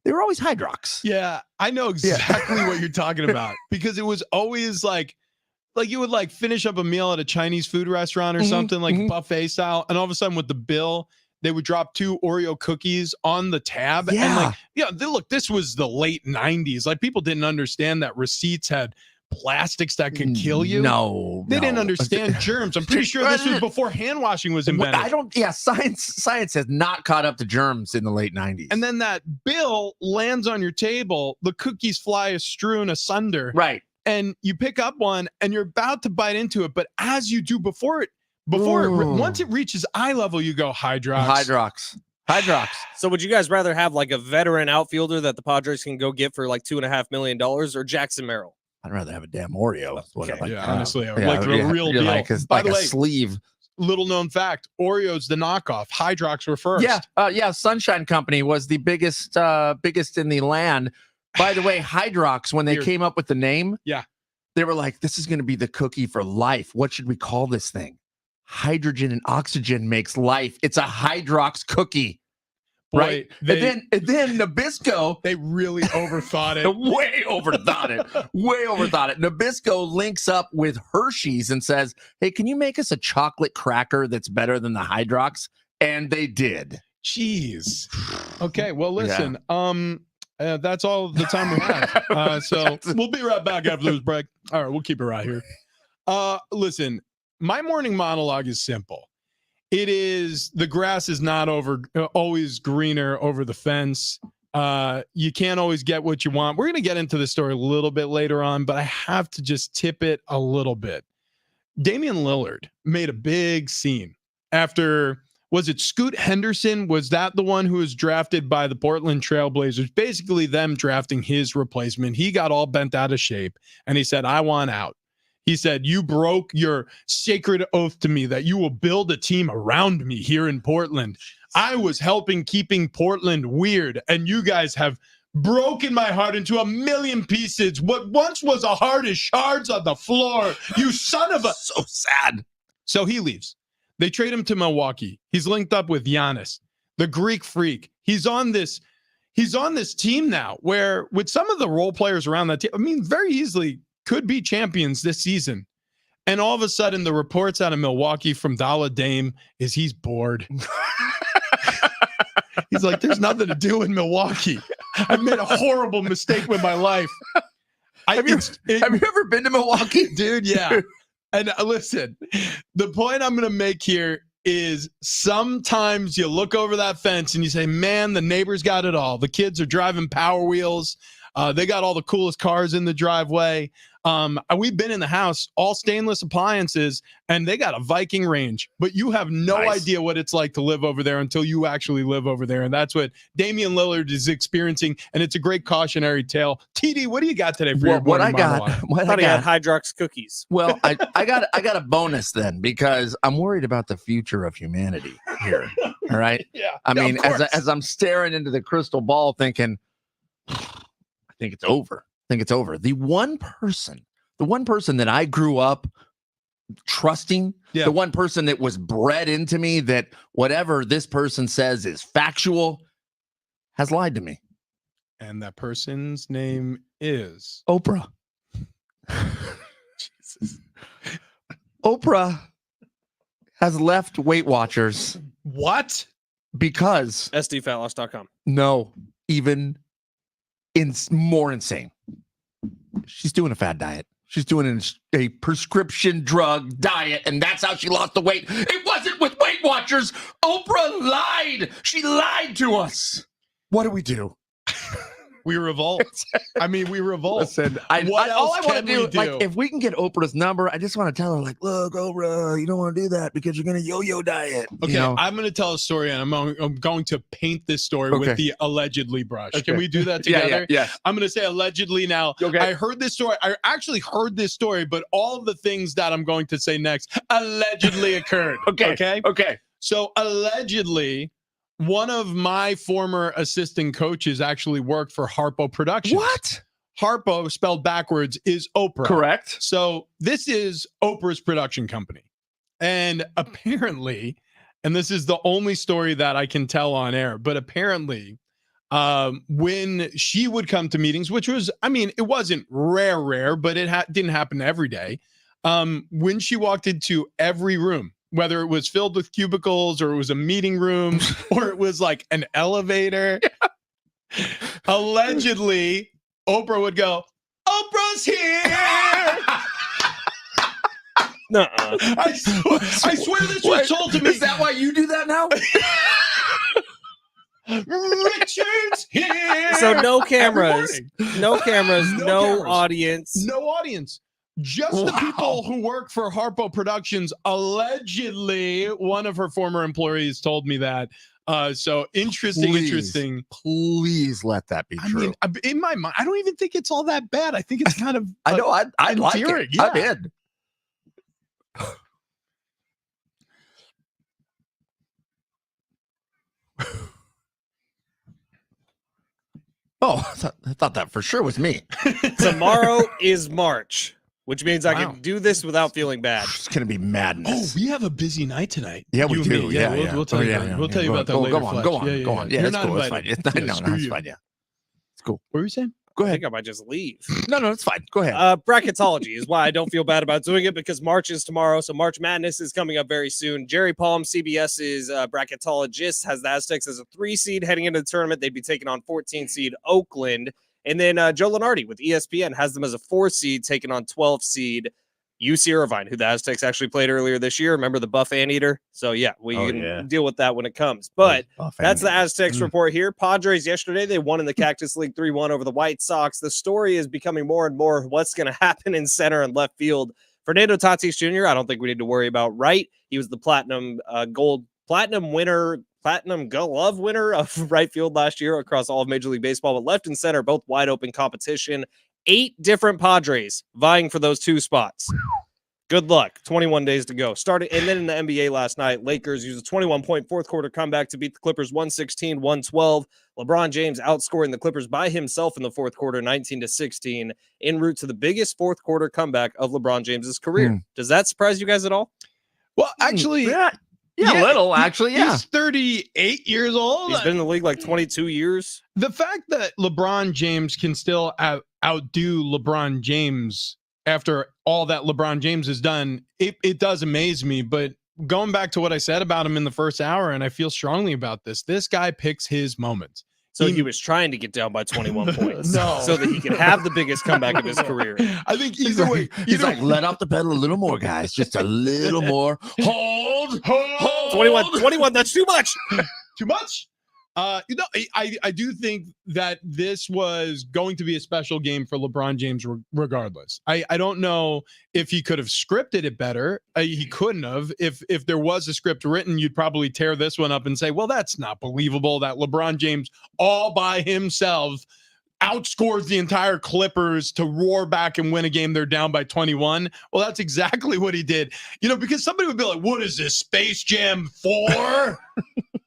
They were always Hydrox. Yeah, I know exactly what you're talking about because it was always like you would like finish up a meal at a Chinese food restaurant or something like buffet style, and all of a sudden with the bill, they would drop 2 Oreo cookies on the tab. Yeah. And like, look, this was the late 90s. Like people didn't understand that receipts had plastics that could kill you. They didn't understand germs. I'm pretty sure this was before hand washing was invented. Science has not caught up to germs in the late 90s. And then that bill lands on your table, the cookies fly strewn asunder. Right. And you pick up one and you're about to bite into it, but as you do once it reaches eye level, you go Hydrox. So would you guys rather have like a veteran outfielder that the Padres can go get for like $2.5 million or Jackson Merrill? I'd rather have a damn Oreo. That's what I like. Yeah, honestly, I would like the real deal. By the way, sleeve. Little known fact: Oreo's the knockoff. Hydrox were first. Yeah. Sunshine Company was the biggest in the land. By the way, Hydrox, when they came up with the name, they were like, "This is going to be the cookie for life. What should we call this thing? Hydrogen and oxygen makes life. It's a Hydrox cookie." Right. And then Nabisco, they really overthought it. Way overthought it. Nabisco links up with Hershey's and says, "Hey, can you make us a chocolate cracker that's better than the Hydrox?" And they did. Jeez. Okay. Well, listen. That's all the time we have. So we'll be right back after this break. All right, we'll keep it right here. Listen, my morning monologue is simple. It is the grass is not always greener over the fence. You can't always get what you want. We're going to get into this story a little bit later on, but I have to just tip it a little bit. Damian Lillard made a big scene after, was it Scoot Henderson? Was that the one who was drafted by the Portland Trailblazers? Basically them drafting his replacement. He got all bent out of shape and he said, "I want out." He said, "You broke your sacred oath to me that you will build a team around me here in Portland. I was helping keeping Portland weird, and you guys have broken my heart into a million pieces. What once was a heart is shards on the floor. You son of a..." So sad. So he leaves. They trade him to Milwaukee. He's linked up with Giannis. the Greek Freak. He's on this team now where with some of the role players around that team, I mean, very easily could be champions this season. And all of a sudden, the reports out of Milwaukee from Dalla Dame is he's bored. He's like, there's nothing to do in Milwaukee. I've made a horrible mistake with my life. Have you ever been to Milwaukee? Dude, yeah. And listen, the point I'm going to make here is sometimes you look over that fence and you say, man, the neighbors got it all. The kids are driving Power Wheels. They got all the coolest cars in the driveway. We've been in the house, all stainless appliances, and they got a Viking range, but you have no idea what it's like to live over there until you actually live over there. And that's what Damian Lillard is experiencing. And it's a great cautionary tale. TD, what do you got today for your morning monologue? I thought he had Hydrox cookies. Well, I got a bonus then, because I'm worried about the future of humanity here. All right. Yeah. I mean, as I'm staring into the crystal ball thinking, I think it's over. The one person that I grew up trusting, the one person that was bred into me that whatever this person says is factual, has lied to me. And that person's name is Oprah. Jesus. Oprah has left Weight Watchers. What? Because SDFatLoss.com. No, even more insane. She's doing a fad diet. She's doing a prescription drug diet, and that's how she lost the weight. It wasn't with Weight Watchers. Oprah lied. She lied to us. What do we do? We revolt. I mean, we revolt. Listen, all I want to do, like, if we can get Oprah's number, I just want to tell her, like, look, Oprah, you don't want to do that because you're going to yo-yo diet. Okay, you know? I'm going to tell a story, and I'm going to paint this story with the allegedly brush. Okay. Can we do that together? Yeah. I'm going to say allegedly now. Okay. I heard this story. I actually heard this story, but all of the things that I'm going to say next allegedly occurred. Okay. So allegedly, one of my former assistant coaches actually worked for Harpo Productions. What? Harpo, spelled backwards, is Oprah. Correct. So this is Oprah's production company. And apparently, and this is the only story that I can tell on air, but apparently when she would come to meetings, which was, I mean, it wasn't rare, but it didn't happen every day. When she walked into every room, whether it was filled with cubicles or it was a meeting room or it was like an elevator, allegedly, Oprah would go, Oprah's here. Nuh-uh. I swear this was told to me. Is that why you do that now? Richard's here. So no cameras, no cameras. Audience. No audience. Just the people who work for Harpo Productions. Allegedly, one of her former employees told me that. So interesting. Please let that be true. I mean, in my mind, I don't even think it's all that bad. I think it's kind of. I know. I'd like it. Yeah. I'm in. Oh, I thought that for sure was me. Tomorrow is March, which means I can do this without feeling bad. It's gonna be madness. Oh, we have a busy night tonight. Yeah, we do. Yeah, we'll tell you. We'll tell you about that later. Go on. Yeah, it's cool. It's fine. It's fine. Yeah, it's cool. What were you saying? Go I ahead. think I might just leave. No, it's fine. Go ahead. Bracketology is why I don't feel bad about doing it, because March is tomorrow. So March Madness is coming up very soon. Jerry Palm, CBS's bracketologist, has the Aztecs as a 3 seed heading into the tournament. They'd be taking on 14 seed Oakland. And then Joe Lenardi with ESPN has them as a 4 seed taking on 12 seed UC Irvine, who the Aztecs actually played earlier this year. Remember the buff anteater? So yeah, we can deal with that when it comes. But that's the Aztecs report here. Padres yesterday, they won in the Cactus League 3-1 over the White Sox. The story is becoming more and more what's going to happen in center and left field. Fernando Tatis Jr., I don't think we need to worry about. Right, he was the platinum glove winner of right field last year across all of Major League Baseball, but left and center, both wide open competition. 8 different Padres vying for those 2 spots. Good luck. 21 days to go. And then in the NBA last night, Lakers used a 21-point fourth quarter comeback to beat the Clippers 116-112. LeBron James outscoring the Clippers by himself in the fourth quarter, 19-16, en route to the biggest fourth quarter comeback of LeBron James's career. Does that surprise you guys at all? Well, actually, yeah, Yeah, a little, actually, yeah. He's 38 years old. He's been in the league like 22 years. The fact that LeBron James can still outdo LeBron James after all that LeBron James has done, it does amaze me. But going back to what I said about him in the first hour, and I feel strongly about this guy picks his moments. So he was trying to get down by 21 points No. so that he could have the biggest comeback of his career. I think either way, He's like, let off the pedal a little more, guys. Just a little more. Hold. 21, that's too much. Too much. I do think that this was going to be a special game for LeBron James regardless. I don't know if he could have scripted it better. He couldn't have. If there was a script written, you'd probably tear this one up and say, well, that's not believable that LeBron James all by himself outscores the entire Clippers to roar back and win a game they're down by 21. Well, that's exactly what he did. Because somebody would be like, what is this, Space Jam 4?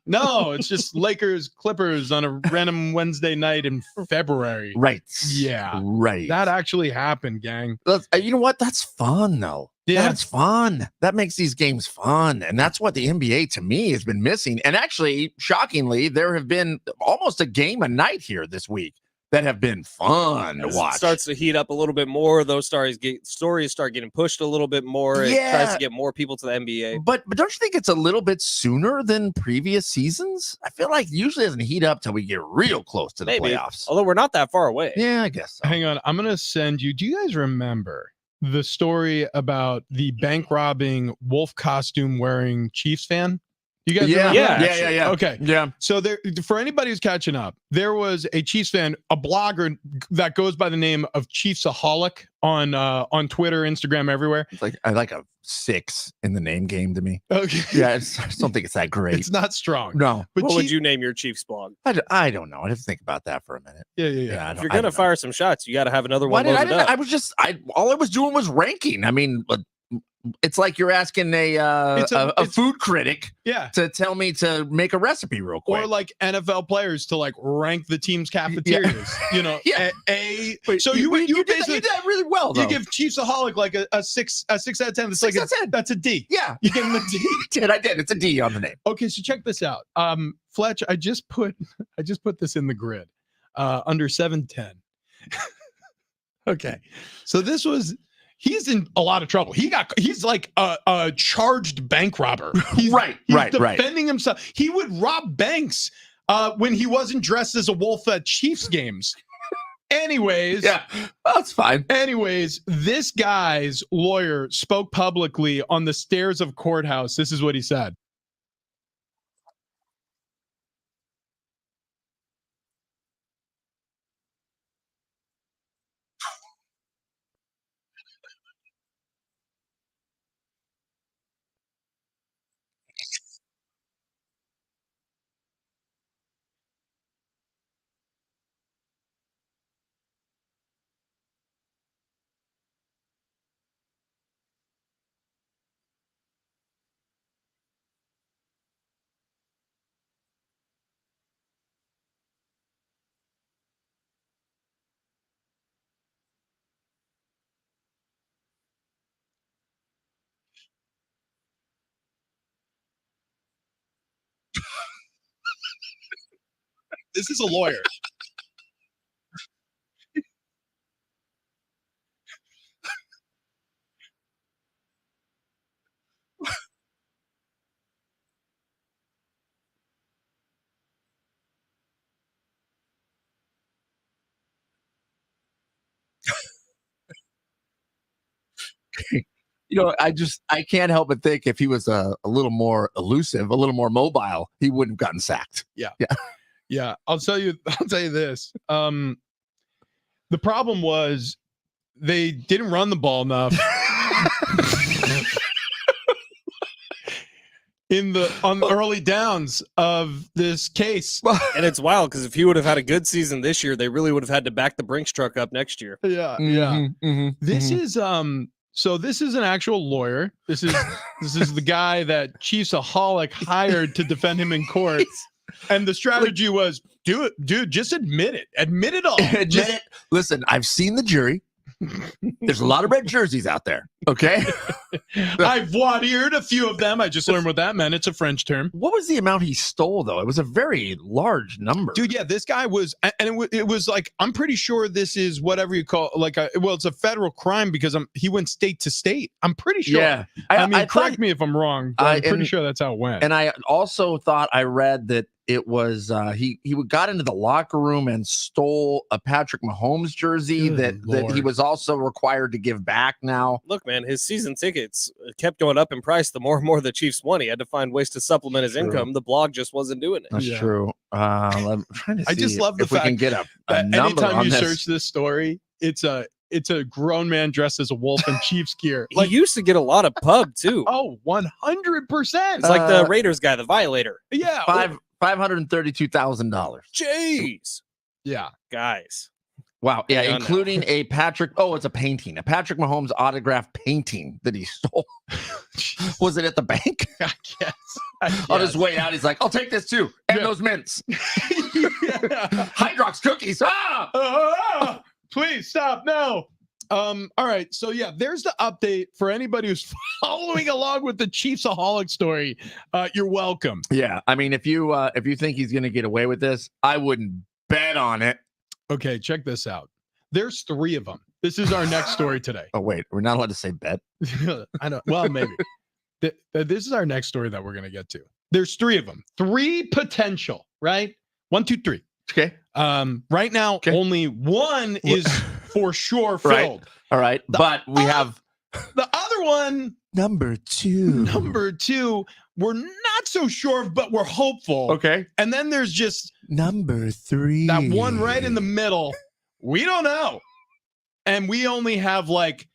No, it's just Lakers Clippers on a random Wednesday night in February. Right. Yeah. Right. That actually happened, gang. You know what? That's fun, though. Yeah. That's fun. That makes these games fun. And that's what the NBA, to me, has been missing. And actually, shockingly, there have been almost a game a night here this week that have been fun to As watch. it starts to heat up a little bit more. Those stories start getting pushed a little bit more. It tries to get more people to the NBA. But don't you think it's a little bit sooner than previous seasons? I feel like usually it doesn't heat up till we get real close to the Maybe. playoffs. Although we're not that far away. Yeah, I guess so. Hang on. I'm going to send you. Do you guys remember the story about the bank robbing wolf costume wearing Chiefs fan? You guys remember that? Yeah. Okay. Yeah. So there, for anybody who's catching up, there was a Chiefs fan, a blogger that goes by the name of Chiefsaholic on Twitter, Instagram, everywhere. It's like I like a 6 in the name game to me. Okay. Yeah, I just don't think it's that great. It's not strong. No. But What would you name your Chiefs blog? I don't know. I have to think about that for a minute. Yeah. If you're going to fire some shots, you got to have another Why one did loaded I? up. I was just all I was doing was ranking. I mean, it's like you're asking a food critic Yeah. to tell me to make a recipe real quick. Or like NFL players to like rank the team's cafeterias. Yeah. So you did basically that really well, though. you give Chiefsaholic like a 6 out of 10. That's like 6 out of 10. that's a D. Yeah, You give him a D. I did. It's a D on the name. Okay, so check this out. Fletch, I just put this in the grid. Under 710. Okay. So he's in a lot of trouble. He's like a charged bank robber. He's defending himself. He would rob banks when he wasn't dressed as a wolf at Chiefs games. Anyways, Yeah, well, that's fine. Anyways, this guy's lawyer spoke publicly on the stairs of courthouse. This is what he said. This is a lawyer. I can't help but think if he was a little more elusive, a little more mobile, he wouldn't have gotten sacked. Yeah. I'll tell you this. The problem was they didn't run the ball enough. on the early downs of this case. And it's wild because if he would have had a good season this year, they really would have had to back the Brinks truck up next year. Yeah. This is so this is an actual lawyer. This is the guy that Chiefsaholic hired to defend him in court. And the strategy was, do it, dude, just admit it. Admit it all. Admit it. Listen, I've seen the jury. There's a lot of red jerseys out there. Okay. I've voir-eared a few of them. I just learned what that meant. It's a French term. What was the amount he stole, though? It was a very large number. Dude, yeah, this guy was, and it was like, I'm pretty sure this is whatever you call, like, it's a federal crime because he went state to state. I'm pretty sure. Yeah. I mean, I correct thought- me if I'm wrong, but I'm pretty sure that's how it went. And I also thought I read that it was he got into the locker room and stole a Patrick Mahomes jersey Good that he Lord. was also required to give back now. Look, man, his season tickets kept going up in price the more and more the Chiefs won. He had to find ways to supplement his True. income. The blog just wasn't doing it. That's Yeah. true. I'm trying to see I just love the if we can fact get a that number anytime on you this. search this story, it's a grown man dressed as a wolf in Chiefs gear. He used to get a lot of pub too. Oh, 100%. It's like the Raiders guy, the Violator. Yeah. $532,000. Jeez, Yeah. guys. Wow. Yeah, Hang on including a Patrick. Oh, it's a painting. A Patrick Mahomes autograph painting that he stole. Was it at the bank? I guess. I'll just wait out. He's like, I'll take this too. And Yeah. those mints. Yeah. Hydrox cookies. Ah! Please stop. No. All right. So yeah, there's the update for anybody who's following along with the Chiefsaholic story. You're welcome. Yeah. I mean, if you think he's gonna get away with this, I wouldn't bet on it. Okay, check this out. There's 3 of them. This is our next story today. Oh, wait, we're not allowed to say bet. I know. Well, maybe. This is our next story that we're going to get to. There's 3 of them. 3 potential, right? 1, 2, 3. Okay. Right now, Okay. only 1 is for sure Right. filled. All right. But we have The other one, number 2. number 2, we're not so sure of, but we're hopeful. Okay. And then there's just Number 3. that one right in the middle. We don't know. And we only have like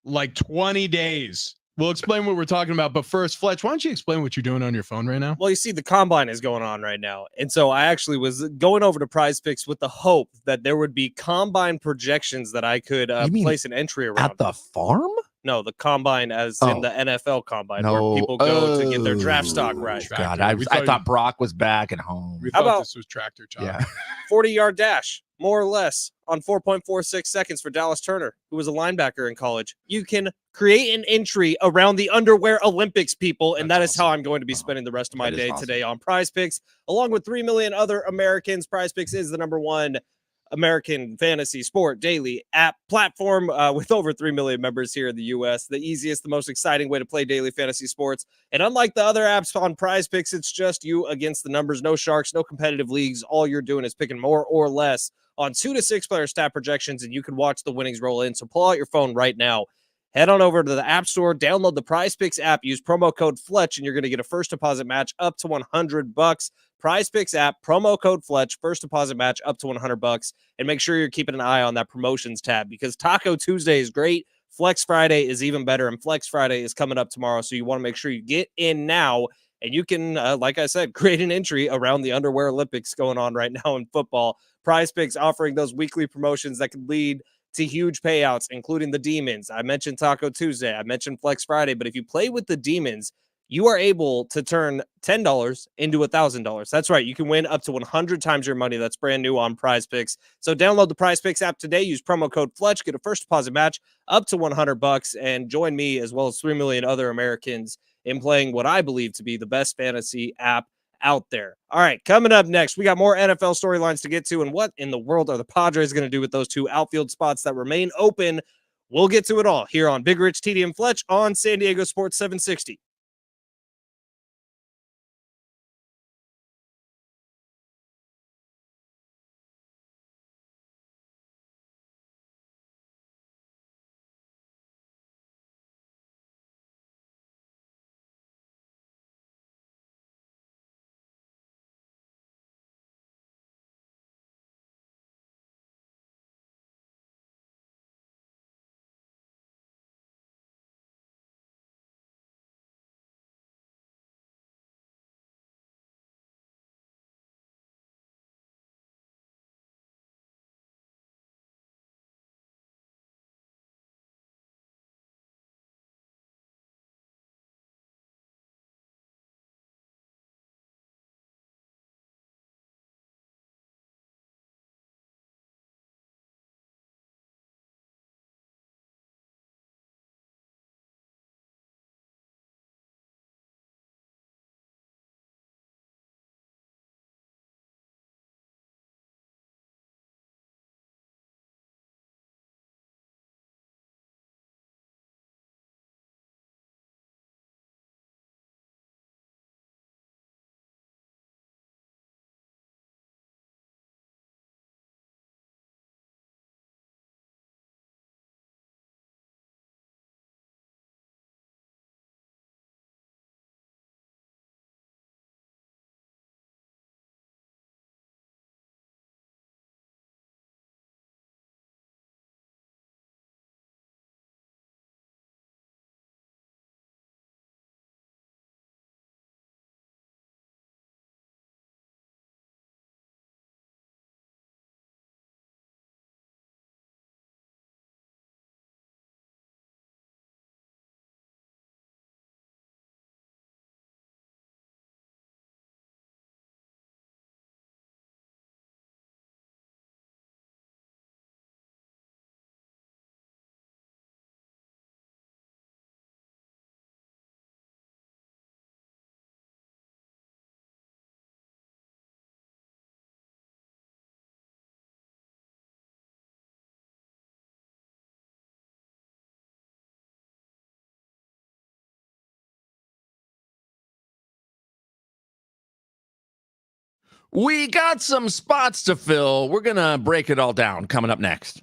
20 days. We'll explain what we're talking about. But first, Fletch, why don't you explain what you're doing on your phone right now? Well, you see, the combine is going on right now. And so I actually was going over to Prize Picks with the hope that there would be combine projections that I could You mean place an entry around. At the farm? No, the combine as Oh. in the NFL combine No. where people go to get their draft stock right. God, Tractor. I thought Brock was back at home. We How thought about- this was tractor talk. Yeah. 40-yard dash, more or less, on 4.46 seconds for Dallas Turner, who was a linebacker in college. You can create an entry around the underwear Olympics, people, and That's that is how awesome. I'm going to be spending the rest of my That is day awesome. today on Prize Picks, along with 3 million other Americans. Prize Picks is the #1 American fantasy sport daily app platform with over 3 million members here in the US. The easiest, the most exciting way to play daily fantasy sports. And unlike the other apps on Prize Picks, it's just you against the numbers. No sharks, no competitive leagues. All you're doing is picking more or less on 2 to 6 player stat projections, and you can watch the winnings roll in. So pull out your phone right now. Head on over to the App Store, download the Prize Picks app, use promo code Fletch, and you're going to get a first deposit match up to $100. Prize Picks app, promo code Fletch, first deposit match up to $100. And make sure you're keeping an eye on that promotions tab because Taco Tuesday is great. Flex Friday is even better, and Flex Friday is coming up tomorrow. So you want to make sure you get in now, and you can, like I said, create an entry around the underwear Olympics going on right now in football. Prize Picks offering those weekly promotions that could lead to huge payouts, including the Demons. I mentioned Taco Tuesday. I mentioned Flex Friday. But if you play with the Demons, you are able to turn $10 into $1,000. That's right. You can win up to 100 times your money. That's brand new on Prize Picks. So download the Prize Picks app today. Use promo code Fletch. Get a first deposit match up to $100, and join me as well as 3 million other Americans in playing what I believe to be the best fantasy app out there. All right, coming up next, we got more NFL storylines to get to, and what in the world are the Padres going to do with those 2 outfield spots that remain open? We'll get to it all here on Big Rich, TD, and Fletch on San Diego Sports 760. We got some spots to fill. We're going to break it all down coming up next.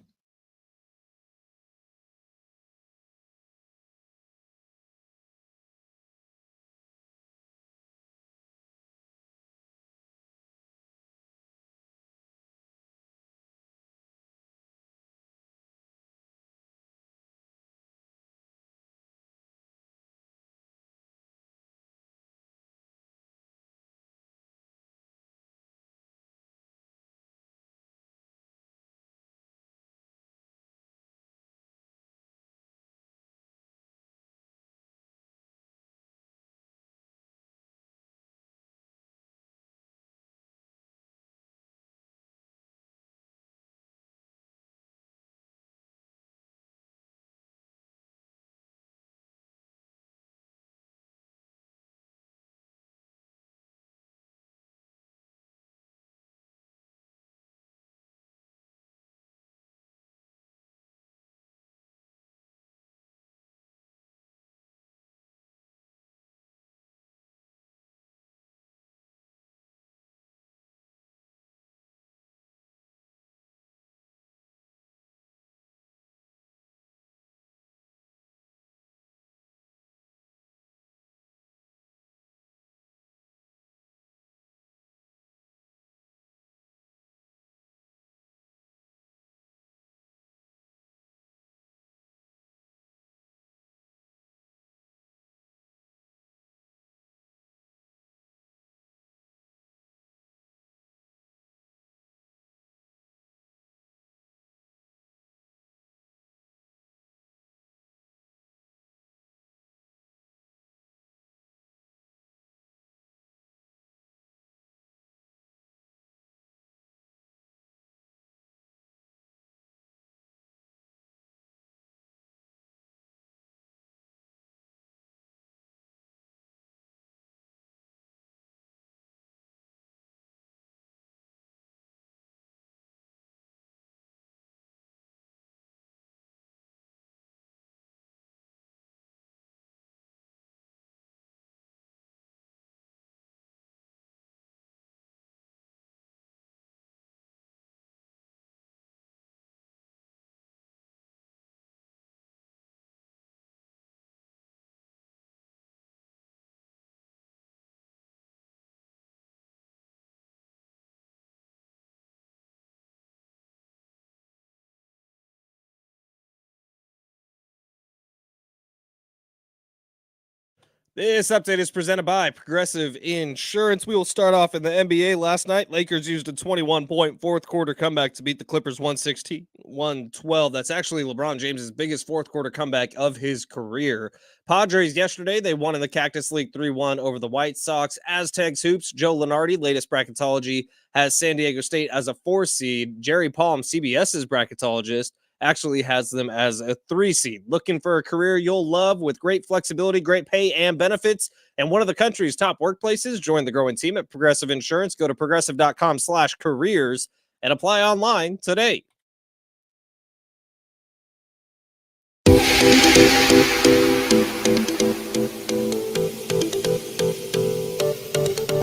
This update is presented by Progressive Insurance. We will start off in the NBA. Last night, Lakers used a 21-point fourth quarter comeback to beat the Clippers 116-112. That's actually LeBron James's biggest fourth quarter comeback of his career. Padres yesterday, they won in the Cactus League 3-1 over the White Sox. Aztecs Hoops, Joe Lenardi, latest bracketology, has San Diego State as a 4 seed. Jerry Palm, CBS's bracketologist, actually has them as a 3 seed. Looking for a career you'll love with great flexibility, great pay, and benefits, and one of the country's top workplaces? Join the growing team at Progressive Insurance. Go to progressive.com/careers and apply online today.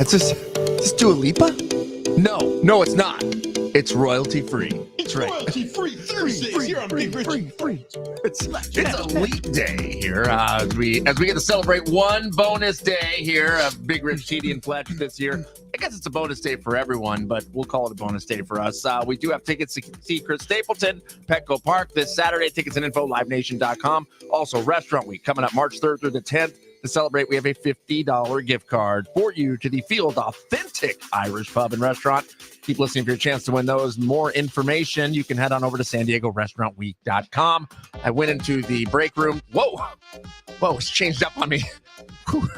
Is this Dua Lipa? No, it's not. It's royalty free. It's royalty free Thursdays here on Big Rich. It's a leap day here as we get to celebrate one bonus day here of Big Rich, TD, and Fletch this year. I guess it's a bonus day for everyone, but we'll call it a bonus day for us. We do have tickets to see Chris Stapleton, Petco Park this Saturday. Tickets and info, livenation.com. Also, Restaurant Week coming up March 3rd through the 10th. To celebrate, we have a $50 gift card for you to the Field Authentic Irish Pub and Restaurant. Keep listening for your chance to win those. More information, you can head on over to san diego restaurantweek.com. I went into the break room. Whoa, it's changed up on me.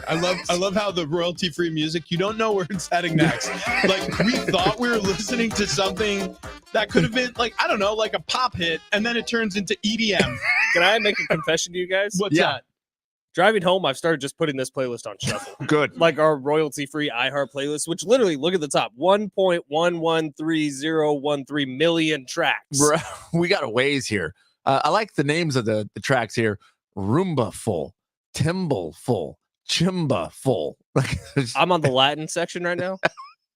I love how the royalty free music, you don't know where it's heading next. Like, we thought we were listening to something that could have been like, I don't know, like a pop hit, and then it turns into EDM. Can I make a confession to you guys? What's that? Driving home, I've started just putting this playlist on shuffle. Good. Like our royalty-free iHeart playlist, which literally, look at the top, 1.113013 million tracks. Bro, we got a ways here. I like the names of the tracks here. Roomba full, Timble full, Chimba full. I'm on the Latin section right now.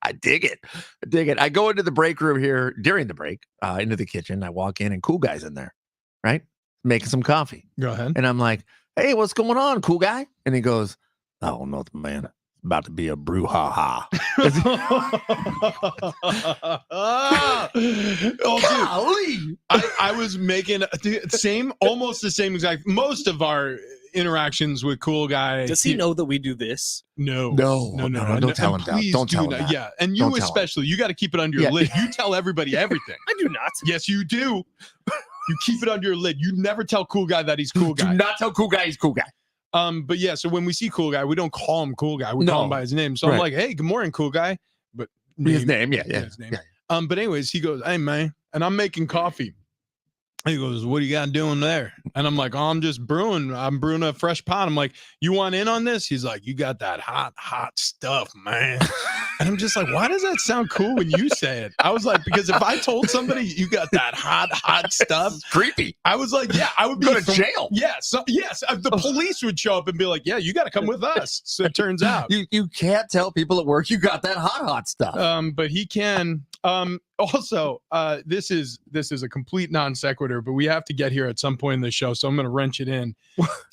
I dig it. I go into the break room here during the break, into the kitchen. I walk in and Cool Guy's in there, right? Making some coffee. Go ahead. And I'm like, hey, what's going on, Cool Guy? And he goes, oh, nothing, man. It's about to be a brouhaha. Oh, dude. I was making almost the same exact. Most of our interactions with Cool Guy. Does he know that we do this? No. Don't tell him that. Don't tell him that. Yeah, and you especially, you got to keep it under your lid. You tell everybody everything. I do not. Yes, you do. You keep it under your lid. You never tell Cool Guy that he's Cool Guy. Do not tell Cool Guy he's Cool Guy. But yeah, so when we see Cool Guy, we don't call him Cool Guy. We call him by his name. So I'm like, hey, good morning, Cool Guy. But his name, yeah. His name. Yeah. But anyways, he goes, hey man, and I'm making coffee. He goes, what do you got doing there? And I'm like, oh, I'm just brewing. I'm brewing a fresh pot. I'm like, you want in on this? He's like, you got that hot stuff, man. And I'm just like, why does that sound cool when you say it? I was like, because if I told somebody you got that hot stuff, it's creepy. I was like, yeah, I would be go to jail. Yeah, yes, the police would show up and be like, yeah, you got to come with us. So it turns out you can't tell people at work you got that hot stuff. But he can. Also, this is a complete non sequitur, but we have to get here at some point in the show, so I'm going to wrench it in.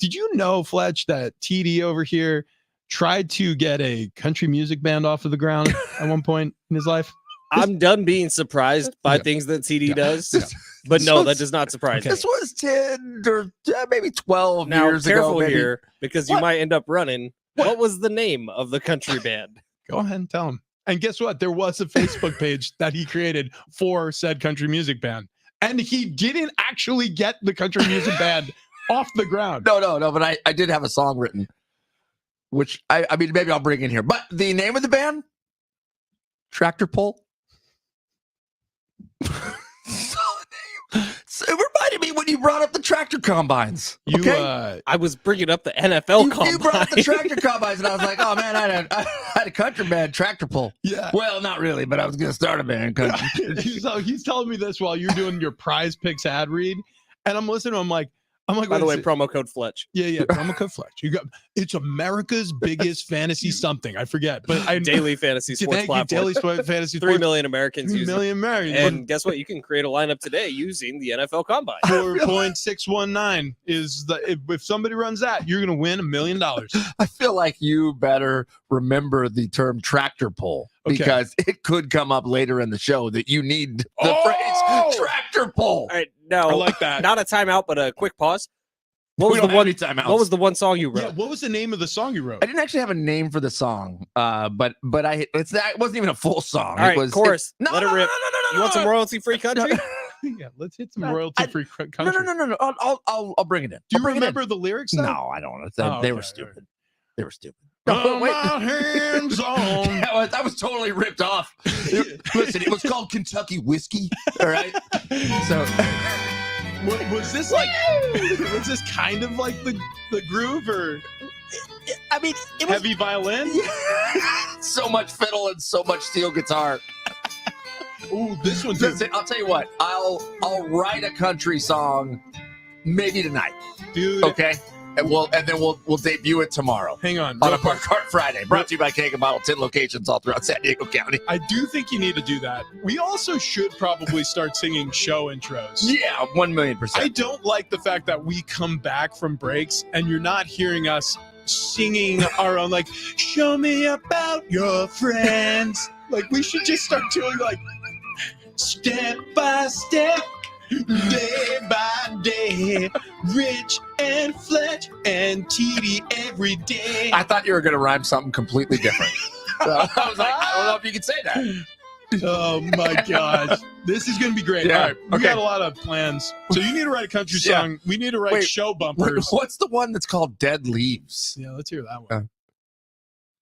Did you know, Fletch, that TD over here tried to get a country music band off of the ground at one point in his life? I'm done being surprised by things that TD does, but no, that does not surprise me. This was 10 or maybe 12 now, years ago. Careful here, because you might end up running. What was the name of the country band? Go ahead and tell him. And guess what? There was a Facebook page that he created for said country music band. And he didn't actually get the country music band off the ground. No, but I did have a song written, which I mean, maybe I'll bring in here. But the name of the band? Tractor Pull. So it reminded me when you brought up the tractor combines. Okay? I was bringing up the NFL combine. You brought up the tractor combines, and I was like, oh, man, I had a country band, Tractor Pull. Yeah. Well, not really, but I was going to start a band. So he's telling me this while you're doing your Prize Picks ad read, and I'm listening to him like, by the way, promo code Fletch. Yeah, promo code Fletch. It's America's biggest fantasy something. I forget, but daily fantasy sports platform. Daily fantasy 3 million Americans. 3 million Americans. And guess what? You can create a lineup today using the NFL Combine. 4.619 is if somebody runs that, you're going to win $1 million. I feel like you better remember the term tractor pull because it could come up later in the show that you need the phrase tractor pull. All right, now I like that. Not a timeout, but a quick pause. What was the one song you wrote? Yeah, what was the name of the song you wrote? I didn't actually have a name for the song, but it wasn't even a full song. All right, it was chorus. Let it rip. No, you want some royalty-free country? Yeah, let's hit some royalty-free country. No. I'll bring it in. Do you remember the lyrics? Though? No, I don't. They were stupid. Right. They were stupid. No, wait. My hands on. That was totally ripped off. Listen, it was called Kentucky Whiskey. All right. So. Was this like? Was this kind of like the groove, or? I mean, it was heavy violin. So much fiddle and so much steel guitar. Ooh, this one's. Listen, I'll tell you what. I'll write a country song, maybe tonight, dude. Okay, and then we'll debut it tomorrow. Hang on a Park Cart Friday. Brought to you by Keg and Bottle, 10 locations all throughout San Diego County. I do think you need to do that. We also should probably start singing show intros. Yeah, 1,000,000%. I don't like the fact that we come back from breaks and you're not hearing us singing our own, like, show me about your friends. Like, we should just start doing, like, step by step, day by day, Rich and Fletch and TD every day. I thought you were going to rhyme something completely different. So I was like, I don't know if you could say that. Oh my gosh, this is going to be great. Yeah. All right, we got a lot of plans. So you need to write a country song. We need to write show bumpers. What's the one that's called Dead Leaves? Yeah, let's hear that one.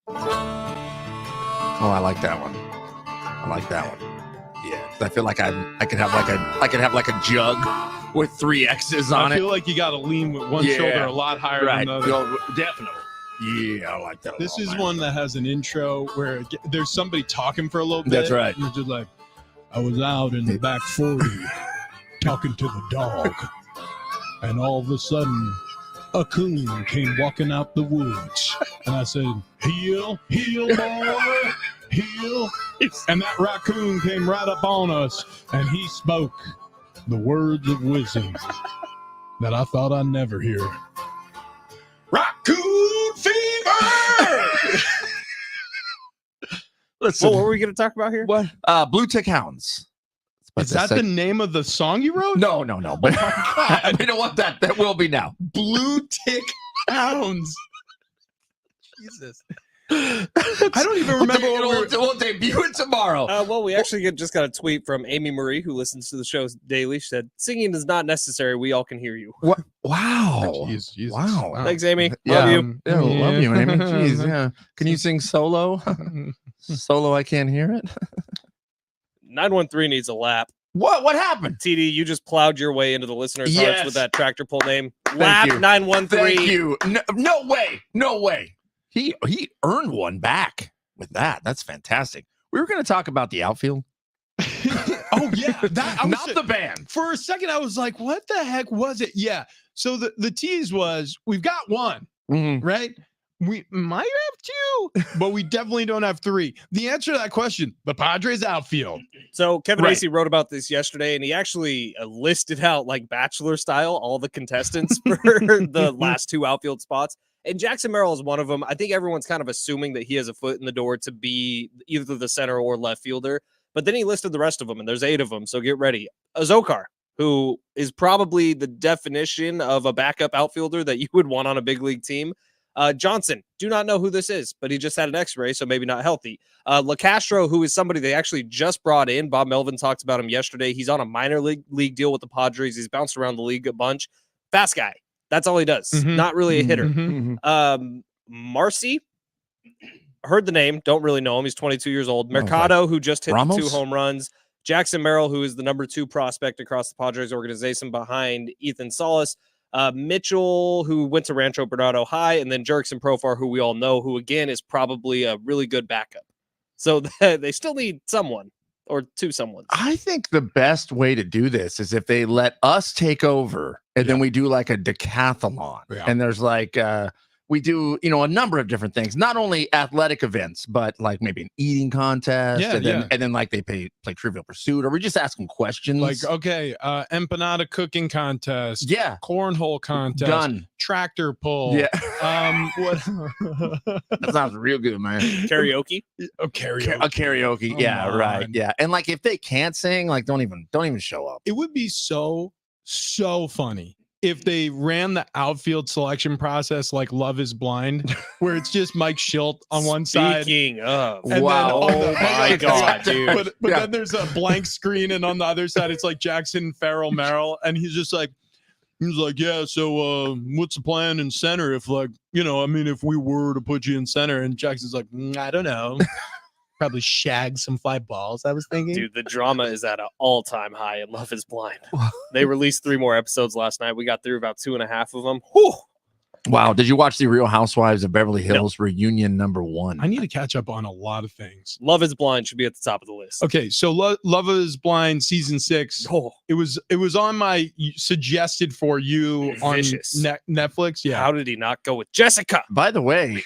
Oh, I like that one. Yeah, I feel like I could have like a jug with 3 X's on it. I feel like you got to lean with one shoulder a lot higher than the other. Definitely. Yeah, I like that. This is one that has an intro where there's somebody talking for a little bit. That's right. You're just like, I was out in the back 40 talking to the dog, and all of a sudden, a coon came walking out the woods, and I said, heel, heel, boy, heel, jungle, and that raccoon came right up on us, and he spoke the words of wisdom that I thought I'd never hear. Raccoon fever! Listen, What were we going to talk about here? what? Blue Tick Hounds. Is that the name of the song you wrote? No. But you know what? That will be now. Blue Tick Hounds. Jesus. I don't even remember what We'll debut it tomorrow. Well, we actually just got a tweet from Amy Marie, who listens to the show daily. She said, "Singing is not necessary. We all can hear you." What? Wow. Jesus. Wow. Thanks, Amy. Yeah. Love you. Yeah, love you, Amy. Jeez, yeah. Can you sing solo? Solo, I can't hear it. 913 needs a lap. What happened? TD, you just plowed your way into the listeners' hearts Yes. with that tractor pull name. Thank Lap you. 913. Thank you. No way. He earned one back with that. That's fantastic. We were going to talk about the outfield. Oh, yeah. That, I was Not the band. For a second, I was like, what the heck was it? Yeah. So the tease was, we've got one, right? We might have two, but we definitely don't have three. The answer to that question, the Padres outfield. So Kevin Right. Acey wrote about this yesterday, and he actually listed out, like Bachelor style, all the contestants for the last two outfield spots. And Jackson Merrill is one of them. I think everyone's kind of assuming that he has a foot in the door to be either the center or left fielder. But then he listed the rest of them, and there's 8 of them. So get ready. Azokar, who is probably the definition of a backup outfielder that you would want on a big league team. Johnson, do not know who this is, but he just had an x-ray, so maybe not healthy. LaCastro, who is somebody they actually just brought in. Bob Melvin talked about him yesterday. He's on a minor league deal with the Padres. He's bounced around the league a bunch. Fast guy. That's all he does. Mhm. Not really a hitter. Mhm. Marcy, heard the name, don't really know him. He's 22 years old. okay. Mercado, who just hit the Ramos? 2 home runs. Jackson Merrill, who is the number 2 prospect across the Padres organization behind Ethan Salas. Mitchell, who went to Rancho Bernardo High, and then Jerickson Profar, who we all know, who again is probably a really good backup. So they still need someone or 2 someones. I think the best way to do this is if they let us take over and then we do like a decathlon. Yeah. And there's like we do, a number of different things, not only athletic events, but like maybe an eating contest. Yeah, and then like they play Trivial Pursuit, or we just ask them questions. Like, okay, empanada cooking contest. yeah, Cornhole contest. gun. Tractor pull. Yeah. What? That sounds real good, man. Karaoke. Oh, karaoke. A karaoke. Come Yeah, right. on. Yeah. And like if they can't sing, like don't even show up. It would be so funny if they ran the outfield selection process like Love is Blind, where it's just Mike Schilt on one side. Speaking of, And Wow. then on Oh my God, dude. But Yeah. then there's a blank screen, and on the other side, it's like Jackson Farrell Merrill, and he's like, yeah, so what's the plan in center if if we were to put you in center? And Jackson's like, I don't know. Probably shag some fly balls, I was thinking. Dude, the drama is at an all-time high in Love is Blind. They released 3 more episodes last night. We got through about 2.5 of them. Whew. Wow. Did you watch the Real Housewives of Beverly Hills reunion #1? I need to catch up on a lot of things. Love is Blind should be at the top of the list. Okay, so Love is Blind season 6. Oh, It was on my suggested for you on Vicious. Netflix. Yeah. how did he not go with Jessica? By the way,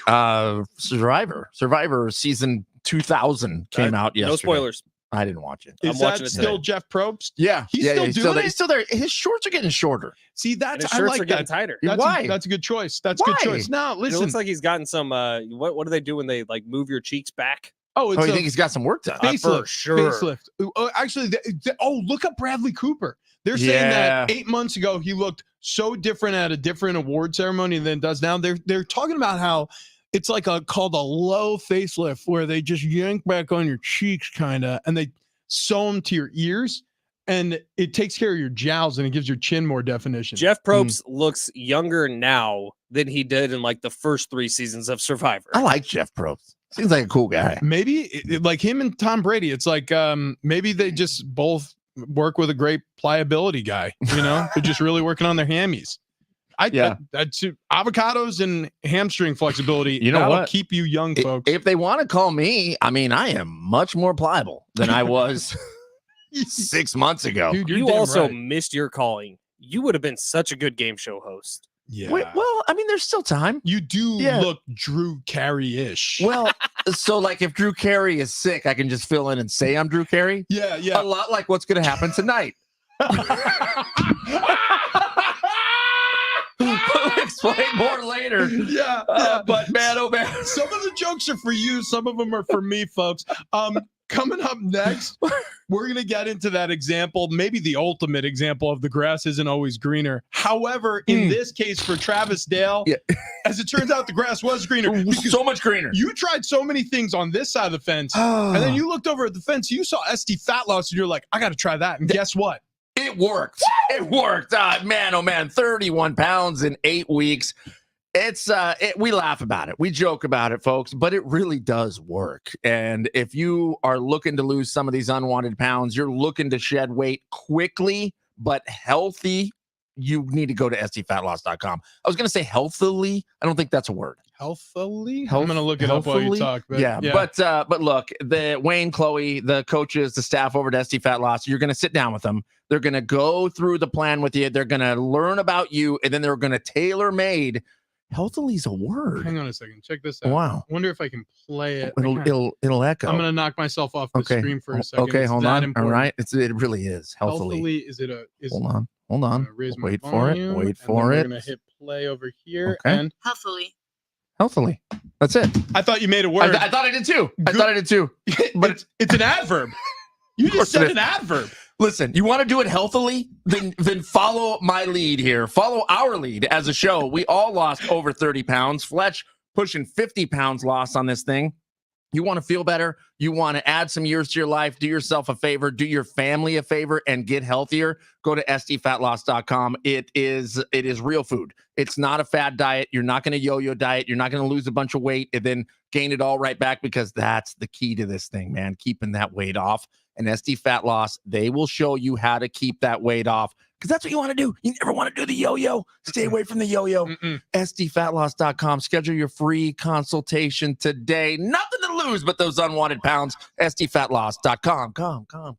Survivor season 2000 came out yesterday. No spoilers. I didn't watch it. I'm Is watching that it still today. Jeff Probst? Yeah, He's yeah, still he's doing there. it? He's still there. His shorts are getting shorter. See, And that's his I shirts like are getting that. tighter. Why? That's a good choice. That's a good Why? choice. Now, It listen. looks like he's gotten some. What do they do when they like move your cheeks back? Oh, it's Oh, you a think he's got some work done? facelift. For sure. Facelift. Actually, look up Bradley Cooper. They're saying Yeah. that 8 months ago he looked so different at a different award ceremony than does now. They're talking about how it's like called a low facelift, where they just yank back on your cheeks, kind of, and they sew them to your ears, and it takes care of your jowls and it gives your chin more definition. Jeff Probst looks younger now than he did in like the first 3 seasons of Survivor. I like Jeff Probst. Seems like a cool guy. Maybe like him and Tom Brady, it's like maybe they just both work with a great pliability guy. They're just really working on their hammies. That's avocados and hamstring flexibility. You know that'll what? keep you young, folks. If they want to call me, I mean, I am much more pliable than I was 6 months ago. Dude, you're You damn also right. missed your calling. You would have been such a good game show host. Yeah. Well, I mean, there's still time. You do Yeah. look Drew Carey-ish. Well, so like if Drew Carey is sick, I can just fill in and say I'm Drew Carey. yeah, A yeah. lot like what's going to happen tonight. We'll explain more later. Yeah, But man, oh man. Some of the jokes are for you. Some of them are for me, folks. Coming up next, we're going to get into that example, maybe the ultimate example of the grass isn't always greener. However, in this case for Travis Dale, as it turns out, the grass was greener. So much greener. You tried so many things on this side of the fence, and then you looked over at the fence, you saw SD Fat Loss, and you're like, I got to try that. And guess what? It worked. It worked. Man, oh man, 31 pounds in 8 weeks. It's we laugh about it. We joke about it, folks, but it really does work. And if you are looking to lose some of these unwanted pounds, you're looking to shed weight quickly but healthy, you need to go to sdfatloss.com. I was going to say healthily. I don't think that's a word. Healthily? I'm going to look it up while you talk. But yeah. But look, the Wayne, Chloe, the coaches, the staff over at SD Fat Loss, you're going to sit down with them. They're going to go through the plan with you. They're going to learn about you, and then they're going to tailor-made. Healthily is a word. Hang on a second. Check this out. Wow. I wonder if I can play it. It'll echo. I'm going to knock myself off the screen for a second. Okay, It's hold that on. important. All right. It really is. Healthily. Is it a... Hold on. Raise my Wait for it. volume, Wait and for then it. We're going to hit play over here. Okay. And Healthily. That's it. I thought you made a word. I thought I did too. But it's an adverb. You just said an adverb. Listen, you want to do it healthily? Then follow my lead here. Follow our lead as a show. We all lost over 30 pounds. Fletch pushing 50 pounds lost on this thing. You want to feel better? You want to add some years to your life? Do yourself a favor. Do your family a favor and get healthier. Go to sdfatloss.com. It is real food. It's not a fad diet. You're not going to yo-yo diet. You're not going to lose a bunch of weight and then gain it all right back, because that's the key to this thing, man. Keeping that weight off. And SD Fat Loss, they will show you how to keep that weight off, because that's what you want to do. You never want to do the yo-yo. Stay away from the yo-yo. SDfatloss.com. Schedule your free consultation today. Nothing to lose but those unwanted pounds. SDfatloss.com. Come.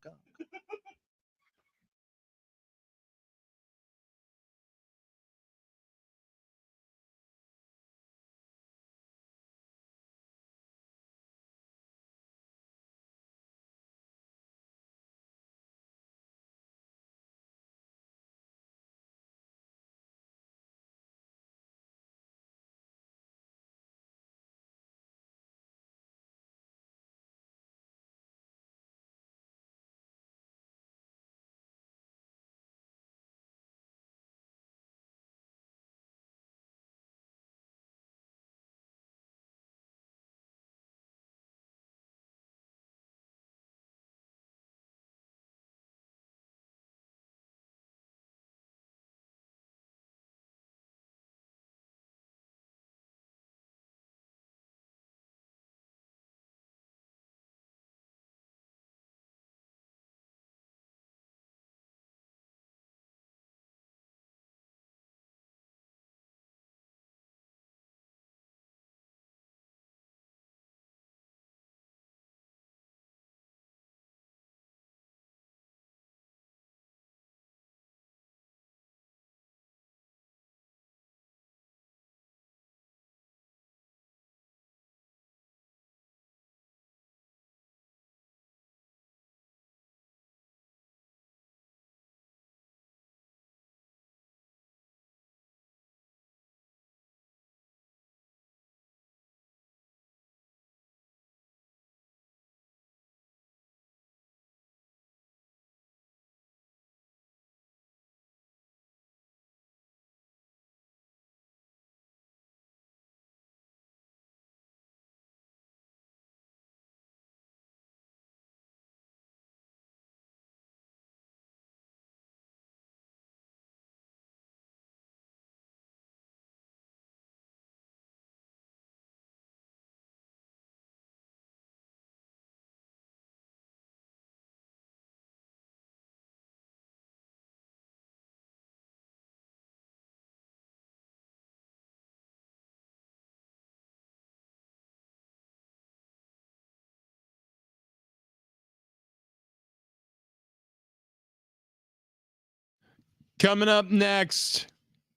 Coming up next,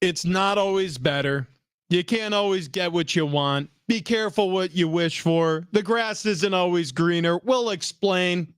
It's not always better. You can't always get what you want. Be careful what you wish for. The grass isn't always greener. We'll explain.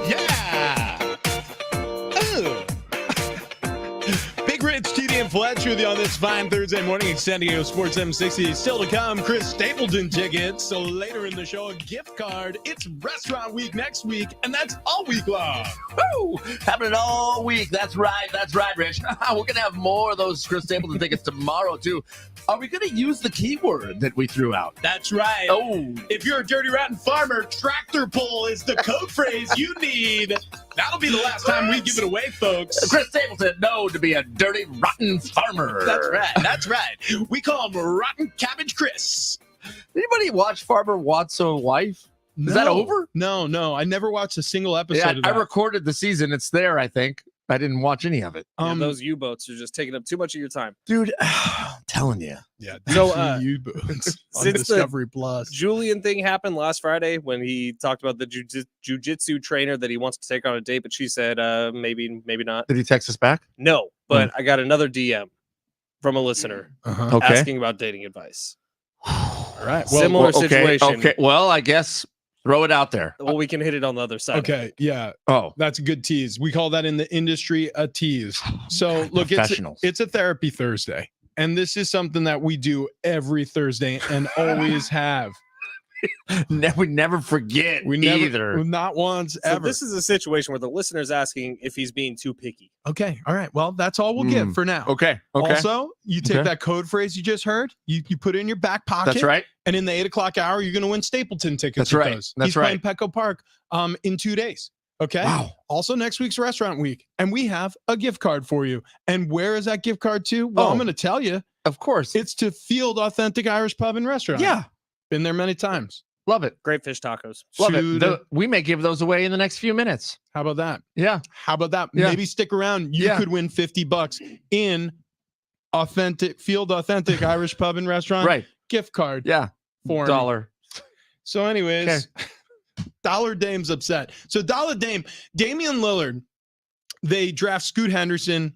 Yeah. Ugh. Big Rich, TD, and Fletch with you on this fine Thursday morning. San Diego Sports 760. Still to come, Chris Stapleton tickets. So later in the show, a gift card. It's restaurant week next week, and that's all week long. Woo! Happening all week. That's right, Rich. We're going to have more of those Chris Stapleton tickets tomorrow, too. Are we going to use the keyword that we threw out? That's right. Oh. If you're a dirty, rotten farmer, tractor pull is the code phrase you need. That'll be the last time we give it away, folks. Chris Stapleton, known to be a dirty, rotten farmer. That's right. We call him Rotten Cabbage Chris. Anybody watch Farmer Wants a Wife? Is that over? No. I never watched a single episode Yeah, of that. I recorded the season. It's there, I think. I didn't watch any of it. Those U-boats are just taking up too much of your time. Dude, I'm telling you. Yeah. So, U-boats on since Discovery Plus. Julian thing happened last Friday when he talked about the jujitsu trainer that he wants to take on a date, but she said maybe not. Did he text us back? No, but I got another DM from a listener Okay. asking about dating advice. All right. Similar situation. Okay. Well, I guess throw it out there. Well, we can hit it on the other side. Okay. Yeah. Oh, That's a good tease. We call that in the industry a tease. So look, professionals. it's a therapy Thursday. And this is something that we do every Thursday and always have. we never forget We never, either. not once So ever. this is a situation where the listener's asking if he's being too picky. Okay. All right. Well, that's all we'll give for now. Okay. Also, you take Okay. that code phrase you just heard, you put it in your back pocket. That's right. And in the 8 o'clock hour, you're going to win Stapleton tickets. That's with right. those. That's He's playing right. Petco Park in 2 days. Okay. Wow. Also, next week's restaurant week. And we have a gift card for you. And where is that gift card to? Well, Oh. I'm going to tell you. Of course. It's to Field Authentic Irish Pub and Restaurant. Yeah. Been there many times. Love it. Great fish tacos. Love Shoot. it. We may give those away in the next few minutes. How about that? Yeah. How about that? Yeah. Maybe stick around. You Yeah. could win $50 in Field Authentic Irish Pub and Restaurant Right. gift card Yeah. for $1. So, anyways, Dollar Dame's upset. So, Dollar Dame, Damian Lillard, they draft Scoot Henderson.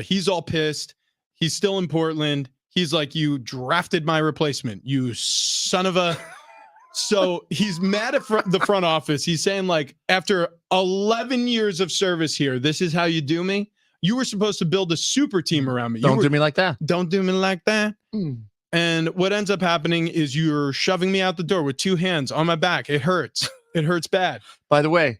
He's all pissed. He's still in Portland. He's like, you drafted my replacement, you son of a. So he's mad at the front office. He's saying, like, after 11 years of service here, this is how you do me. You were supposed to build a super team around me. Don't do me like that. Don't do me like that. And what ends up happening is you're shoving me out the door with 2 hands on my back. It hurts. It hurts bad. By the way,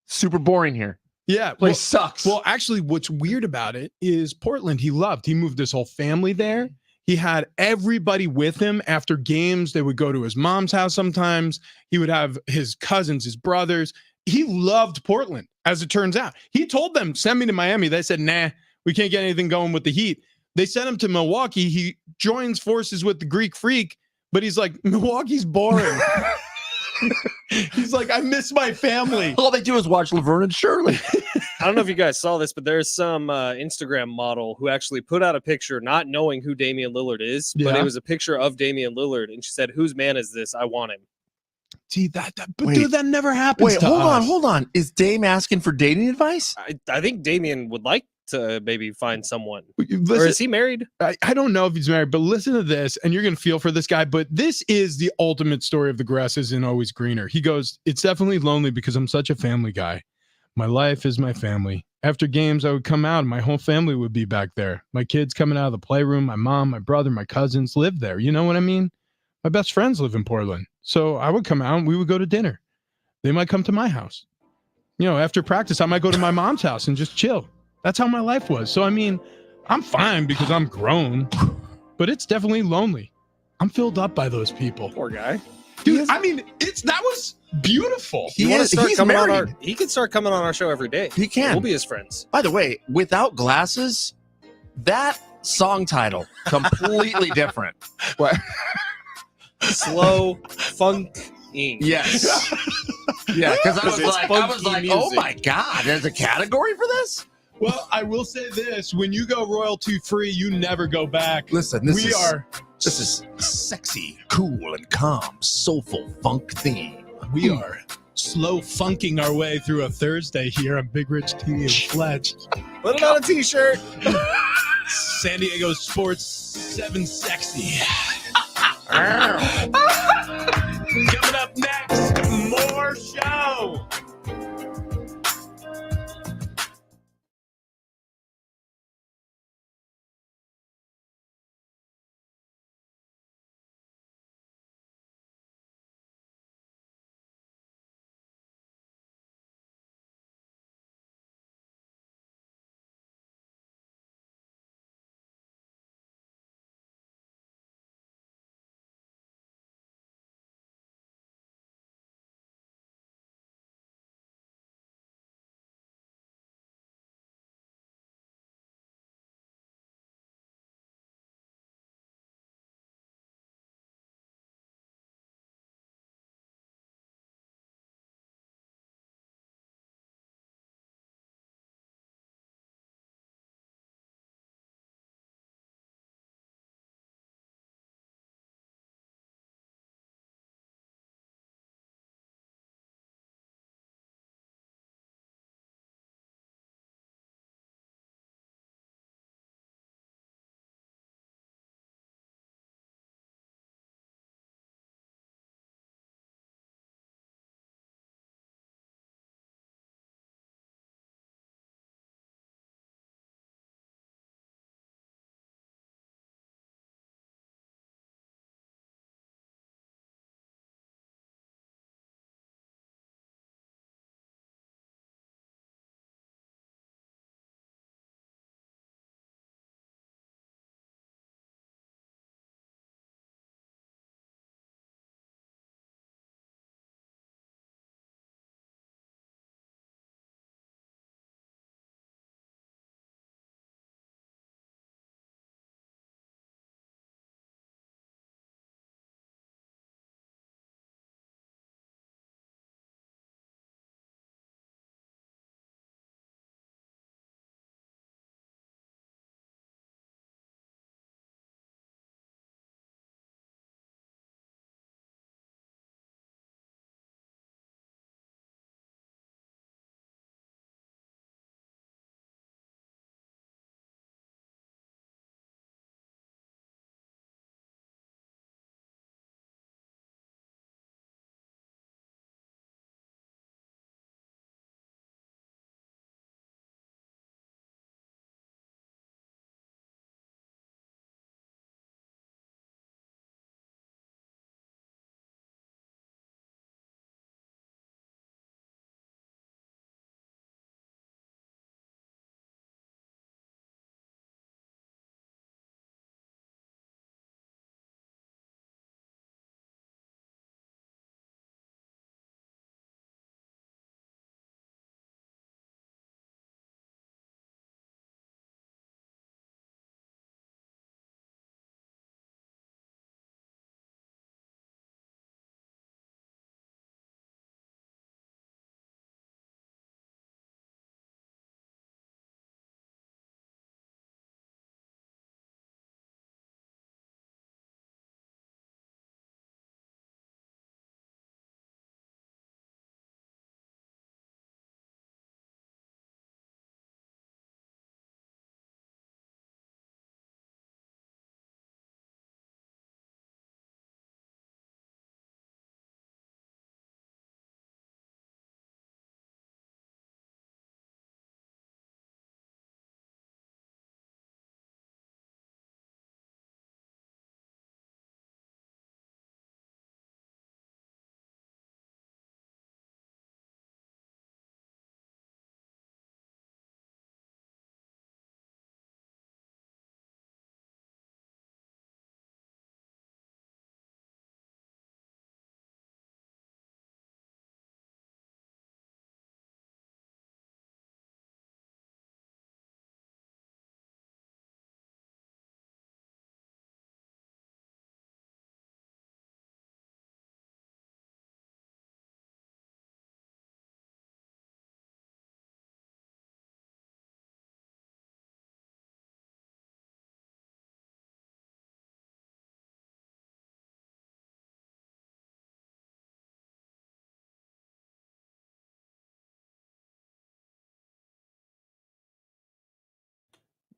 super boring here. Yeah. Place sucks. Well, actually, what's weird about it is Portland, he loved. He moved his whole family there. He had everybody with him after games. They would go to his mom's house sometimes. He would have his cousins, his brothers. He loved Portland, as it turns out. He told them, send me to Miami. They said, nah, we can't get anything going with the Heat. They sent him to Milwaukee. He joins forces with the Greek Freak, but he's like, Milwaukee's boring. He's like, I miss my family. All they do is watch Laverne and Shirley. I don't know if you guys saw this, but there's some Instagram model who actually put out a picture not knowing who Damian Lillard is, but it was a picture of Damian Lillard, and she said, whose man is this? I want him. See, but dude, that never happens to us. Hold on. Is Dame asking for dating advice? I think Damian would like to maybe find someone. Listen, or is he married? I don't know if he's married, but listen to this, and you're going to feel for this guy. But this is the ultimate story of the grass isn't always greener. He goes, it's definitely lonely because I'm such a family guy. My life is my family. After games, I would come out and my whole family would be back there. My kids coming out of the playroom, my mom, my brother, my cousins live there. You know what I mean? My best friends live in Portland. So I would come out and we would go to dinner. They might come to my house. You know, after practice, I might go to my mom's house and just chill. That's how my life was. So, I mean, I'm fine because I'm grown, but it's definitely lonely. I'm filled up by those people. Poor guy. Dude, I mean, that was beautiful. He could start coming on our show every day. He can. We'll be his friends. By the way, without glasses, that song title completely different. What? Slow funk. Yes. Yeah, because I was like, music. oh my God, there's a category for this? Well, I will say this. When you go royalty free, you never go back. Listen, This is sexy, cool, and calm, soulful funk theme. We are slow funking our way through a Thursday here on Big Rich T and Fletch. Put it on a t-shirt. San Diego Sports 7 Sexy. Coming up next, more show.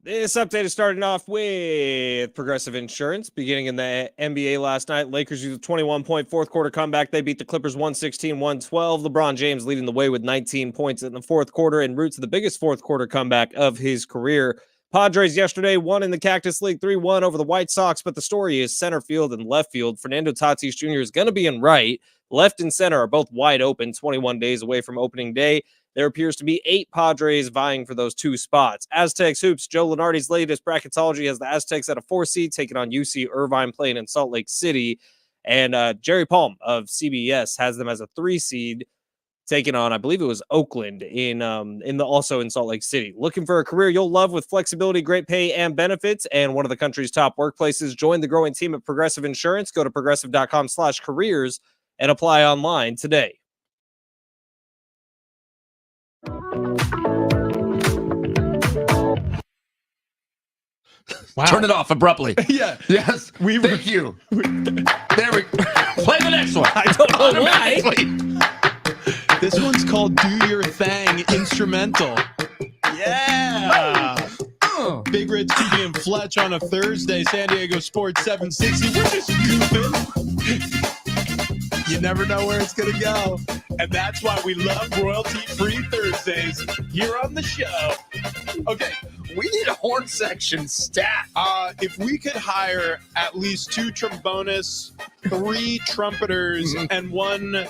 This update is starting off with Progressive Insurance. Beginning in the NBA last night, Lakers used a 21-point fourth quarter comeback. They beat the Clippers 116-112. LeBron James leading the way with 19 points in the fourth quarter en route to the biggest fourth quarter comeback of his career. Padres yesterday won in the Cactus League 3-1 over the White Sox, but the story is center field and left field. Fernando Tatis Jr. is going to be in right. Left and center are both wide open, 21 days away from opening day. There appears to be 8 Padres vying for those 2 spots. Aztecs Hoops, Joe Lunardi's latest bracketology has the Aztecs at a 4 seed, taking on UC Irvine playing in Salt Lake City. And Jerry Palm of CBS has them as a 3 seed, taking on, I believe it was Oakland also in Salt Lake City. Looking for a career you'll love with flexibility, great pay, and benefits, and one of the country's top workplaces. Join the growing team at Progressive Insurance. Go to progressive.com/careers and apply online today. Wow. Turn it off abruptly. Yeah. Yes. Thank you. There we play the next one. I don't know why. This one's called Do Your Thang Instrumental. Yeah. Big Red TV and Fletch on a Thursday. San Diego Sports 760. We're just goofing. You never know where it's going to go. And that's why we love royalty-free Thursdays here on the show. Okay. We need a horn section stat. If we could hire at least 2 trombonists, 3 trumpeters, and one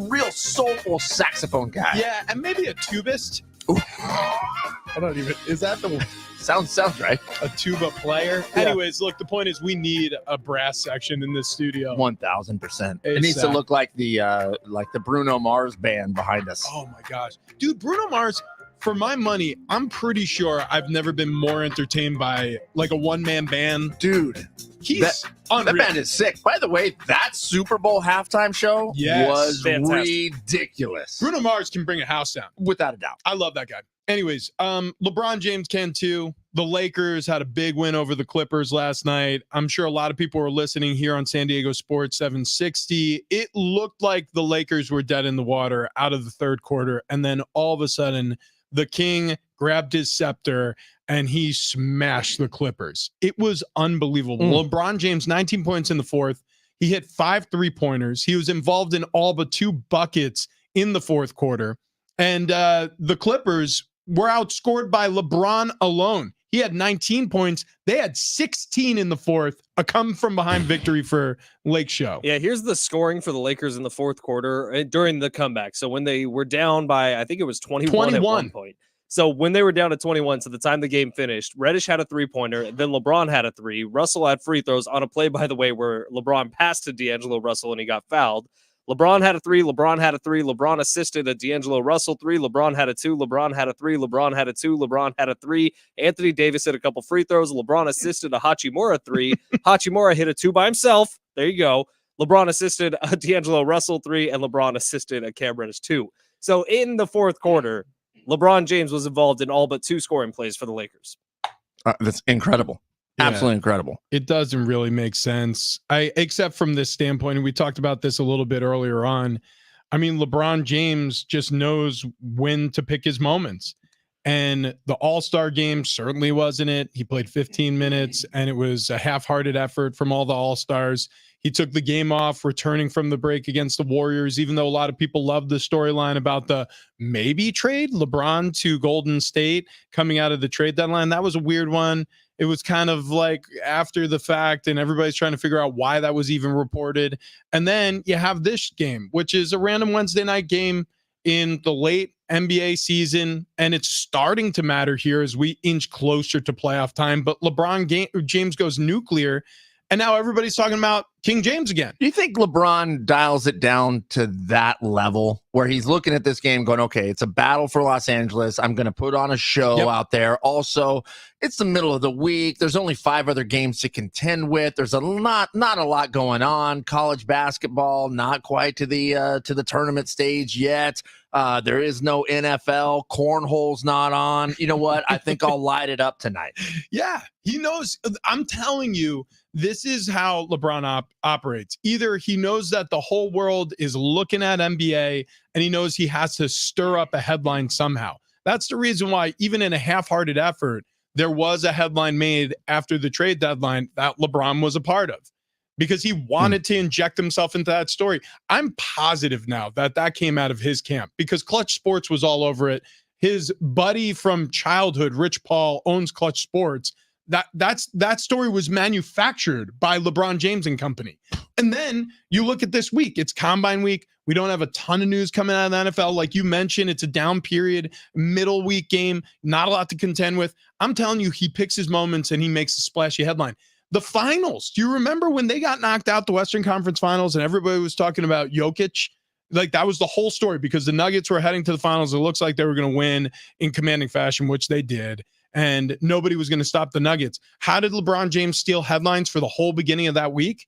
real soulful saxophone guy. Yeah, and maybe a tubist. I don't even. Is that the sounds right? A tuba player. Yeah. Anyways, look. The point is, we need a brass section in this studio. 1000%. It needs to look like the Bruno Mars band behind us. Oh my gosh, dude! Bruno Mars. For my money, I'm pretty sure I've never been more entertained by like a one-man band. Dude, he's that band is sick. By the way, that Super Bowl halftime show was fantastic. Ridiculous. Bruno Mars can bring a house down. Without a doubt. I love that guy. Anyways, LeBron James can too. The Lakers had a big win over the Clippers last night. I'm sure a lot of people were listening here on San Diego Sports 760. It looked like the Lakers were dead in the water out of the third quarter. And then all of a sudden, the king grabbed his scepter and he smashed the Clippers. It was unbelievable. LeBron James, 19 points in the fourth. He hit 5 3-pointers. He was involved in all but 2 buckets in the fourth quarter. And the Clippers were outscored by LeBron alone. He had 19 points. They had 16 in the fourth. A come-from-behind victory for Lake Show. Yeah, here's the scoring for the Lakers in the fourth quarter during the comeback. So when they were down by, I think it was 21 at one point. So when they were down to 21, so the time the game finished, Reddish had a 3-pointer, then LeBron had a 3. Russell had free throws on a play, by the way, where LeBron passed to D'Angelo Russell and he got fouled. LeBron had a 3, LeBron had a 3, LeBron assisted a D'Angelo Russell 3, LeBron had a 2, LeBron had a 3, LeBron had a 2, LeBron had a 3. Anthony Davis hit a couple free throws. LeBron assisted a Hachimura 3. Hachimura hit a 2 by himself. There you go. LeBron assisted a D'Angelo Russell 3, and LeBron assisted a Cam Reddish 2. So in the fourth quarter, LeBron James was involved in all but 2 scoring plays for the Lakers. That's incredible. Yeah, absolutely incredible. It doesn't really make sense. Except from this standpoint, and we talked about this a little bit earlier on. I mean, LeBron James just knows when to pick his moments. And the All-Star game certainly wasn't it. He played 15 minutes, and it was a half-hearted effort from all the All-Stars. He took the game off, returning from the break against the Warriors, even though a lot of people loved the storyline about the maybe trade LeBron to Golden State coming out of the trade deadline. That was a weird one. It was kind of like after the fact, and everybody's trying to figure out why that was even reported. And then you have this game, which is a random Wednesday night game in the late NBA season, and it's starting to matter here as we inch closer to playoff time. But James goes nuclear, and now everybody's talking about King James again. Do you think LeBron dials it down to that level where he's looking at this game going, okay, it's a battle for Los Angeles. I'm going to put on a show out there. Also, it's the middle of the week. There's only 5 other games to contend with. There's not a lot going on. College basketball, not quite to the tournament stage yet. There is no NFL. Cornhole's not on. You know what? I think I'll light it up tonight. Yeah, he knows. I'm telling you, this is how LeBron operates. Either he knows that the whole world is looking at NBA and he knows he has to stir up a headline somehow. That's the reason why, even in a half-hearted effort, there was a headline made after the trade deadline that LeBron was a part of because he wanted to inject himself into that story. I'm positive now that that came out of his camp because Clutch Sports was all over it. His buddy from childhood, Rich Paul, owns Clutch Sports. That story was manufactured by LeBron James and company. And then you look at this week, it's combine week. We don't have a ton of news coming out of the NFL. Like you mentioned, it's a down period, middle week game, not a lot to contend with. I'm telling you, he picks his moments and he makes a splashy headline. The finals, do you remember when they got knocked out the Western Conference Finals and everybody was talking about Jokic? Like that was the whole story because the Nuggets were heading to the finals. It looks like they were going to win in commanding fashion, which they did. And nobody was going to stop the Nuggets. How did LeBron James steal headlines for the whole beginning of that week?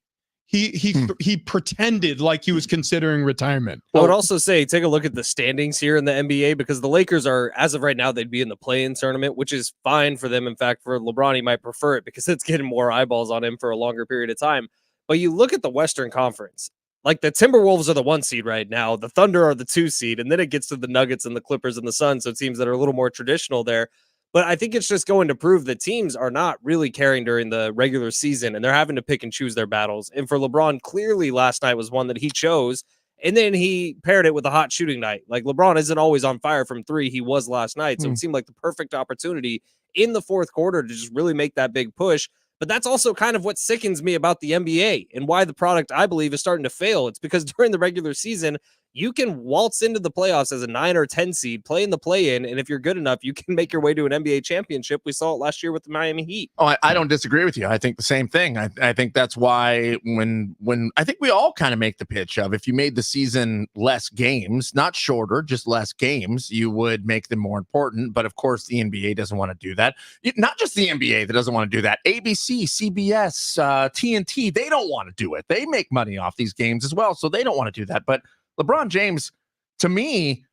He pretended like he was considering retirement. I would also say, take a look at the standings here in the NBA because the Lakers are, as of right now, they'd be in the play-in tournament, which is fine for them. In fact, for LeBron, he might prefer it because it's getting more eyeballs on him for a longer period of time. But you look at the Western Conference, like the Timberwolves are the 1 seed right now. The Thunder are the 2 seed, and then it gets to the Nuggets and the Clippers and the Suns. So teams that are a little more traditional there. But I think it's just going to prove that teams are not really caring during the regular season, and they're having to pick and choose their battles. And for LeBron, clearly last night was one that he chose, and then he paired it with a hot shooting night. Like LeBron isn't always on fire from 3. He was last night, so it seemed like the perfect opportunity in the fourth quarter to just really make that big push. But that's also kind of what sickens me about the NBA and why the product, I believe, is starting to fail. It's because during the regular season, you can waltz into the playoffs as a 9 or 10 seed, play in the play-in, and if you're good enough, you can make your way to an NBA championship. We saw it last year with the Miami Heat. Oh, I don't disagree with you. I think the same thing. I think that's why when I think we all kind of make the pitch of if you made the season less games, not shorter, just less games, you would make them more important. But of course, the NBA doesn't want to do that. Not just the NBA that doesn't want to do that. ABC, CBS, TNT, they don't want to do it. They make money off these games as well, so they don't want to do that. But LeBron James, to me,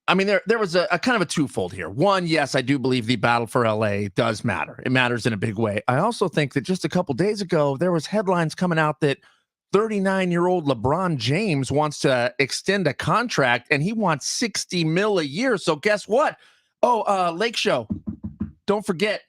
I mean, there was a kind of a twofold here. One, yes, I do believe the battle for LA does matter. It matters in a big way. I also think that just a couple days ago, there was headlines coming out that 39-year-old LeBron James wants to extend a contract and he wants $60 million a year. So guess what? Lake Show. Don't forget,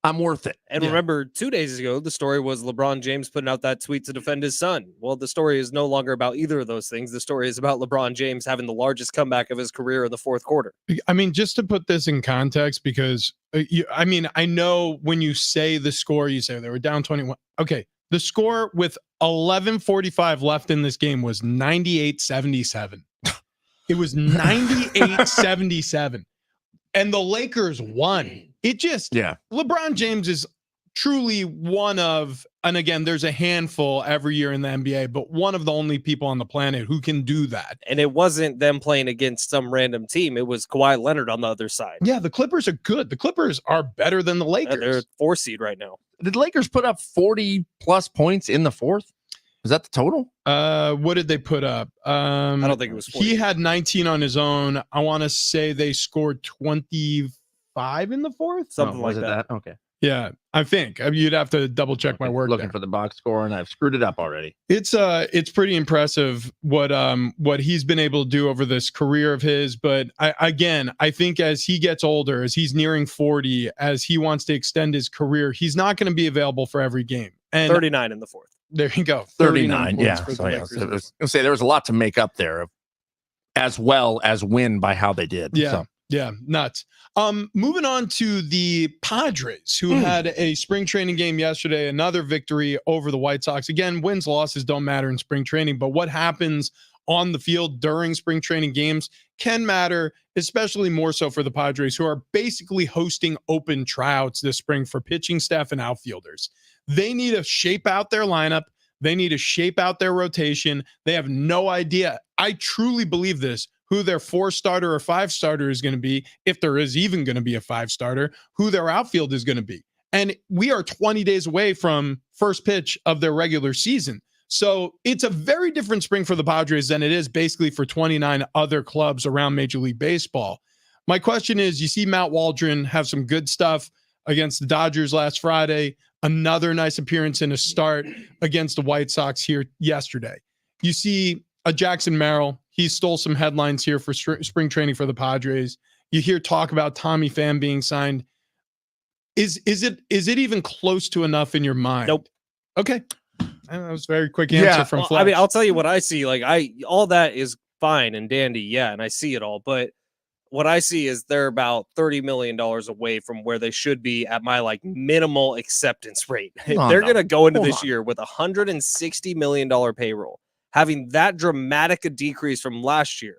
I'm worth it. And remember, 2 days ago, the story was LeBron James putting out that tweet to defend his son. Well, the story is no longer about either of those things. The story is about LeBron James having the largest comeback of his career in the fourth quarter. I mean, just to put this in context, because I know when you say the score, you say they were down 21. Okay, the score with 11:45 left in this game was 98-77. It was 98-77. And the Lakers won. It just, LeBron James is truly one of, and again, there's a handful every year in the NBA, but one of the only people on the planet who can do that. And it wasn't them playing against some random team. It was Kawhi Leonard on the other side. Yeah, the Clippers are good. The Clippers are better than the Lakers. They're 4 seed right now. Did the Lakers put up 40 plus points in the fourth? Is that the total? What did they put up? I don't think it was 40. He had 19 on his own. I want to say they scored 25 in the fourth. Something like that. Okay. Yeah, I think you'd have to double check my work. Looking for the box score, and I've screwed it up already. It's pretty impressive what he's been able to do over this career of his. But I think as he gets older, as he's nearing 40, as he wants to extend his career, he's not going to be available for every game. And 39 in the fourth. There you go. 39. Yeah. So I was going to say there was a lot to make up there, as well as win by how they did. Yeah. So. Yeah, nuts. Moving on to the Padres, who had a spring training game yesterday, another victory over the White Sox. Again, wins, losses don't matter in spring training, but what happens on the field during spring training games can matter, especially more so for the Padres, who are basically hosting open tryouts this spring for pitching staff and outfielders. They need to shape out their lineup. They need to shape out their rotation. They have no idea. I truly believe this. Who their 4-starter or 5-starter is going to be, if there is even going to be a 5-starter, who their outfield is going to be. And we are 20 days away from first pitch of their regular season. So it's a very different spring for the Padres than it is basically for 29 other clubs around Major League Baseball. My question is, you see Matt Waldron have some good stuff against the Dodgers last Friday, another nice appearance in a start against the White Sox here yesterday. You see a Jackson Merrill. He stole some headlines here for spring training for the Padres. You hear talk about Tommy Pham being signed. Is it even close to enough in your mind? Nope. Okay. That was a very quick answer from Well, Fletch. I mean, I'll tell you what I see. Like all that is fine and dandy, yeah, and I see it all. But what I see is they're about $30 million away from where they should be at my like minimal acceptance rate. They're gonna go into this year with $160 million payroll, having that dramatic a decrease from last year,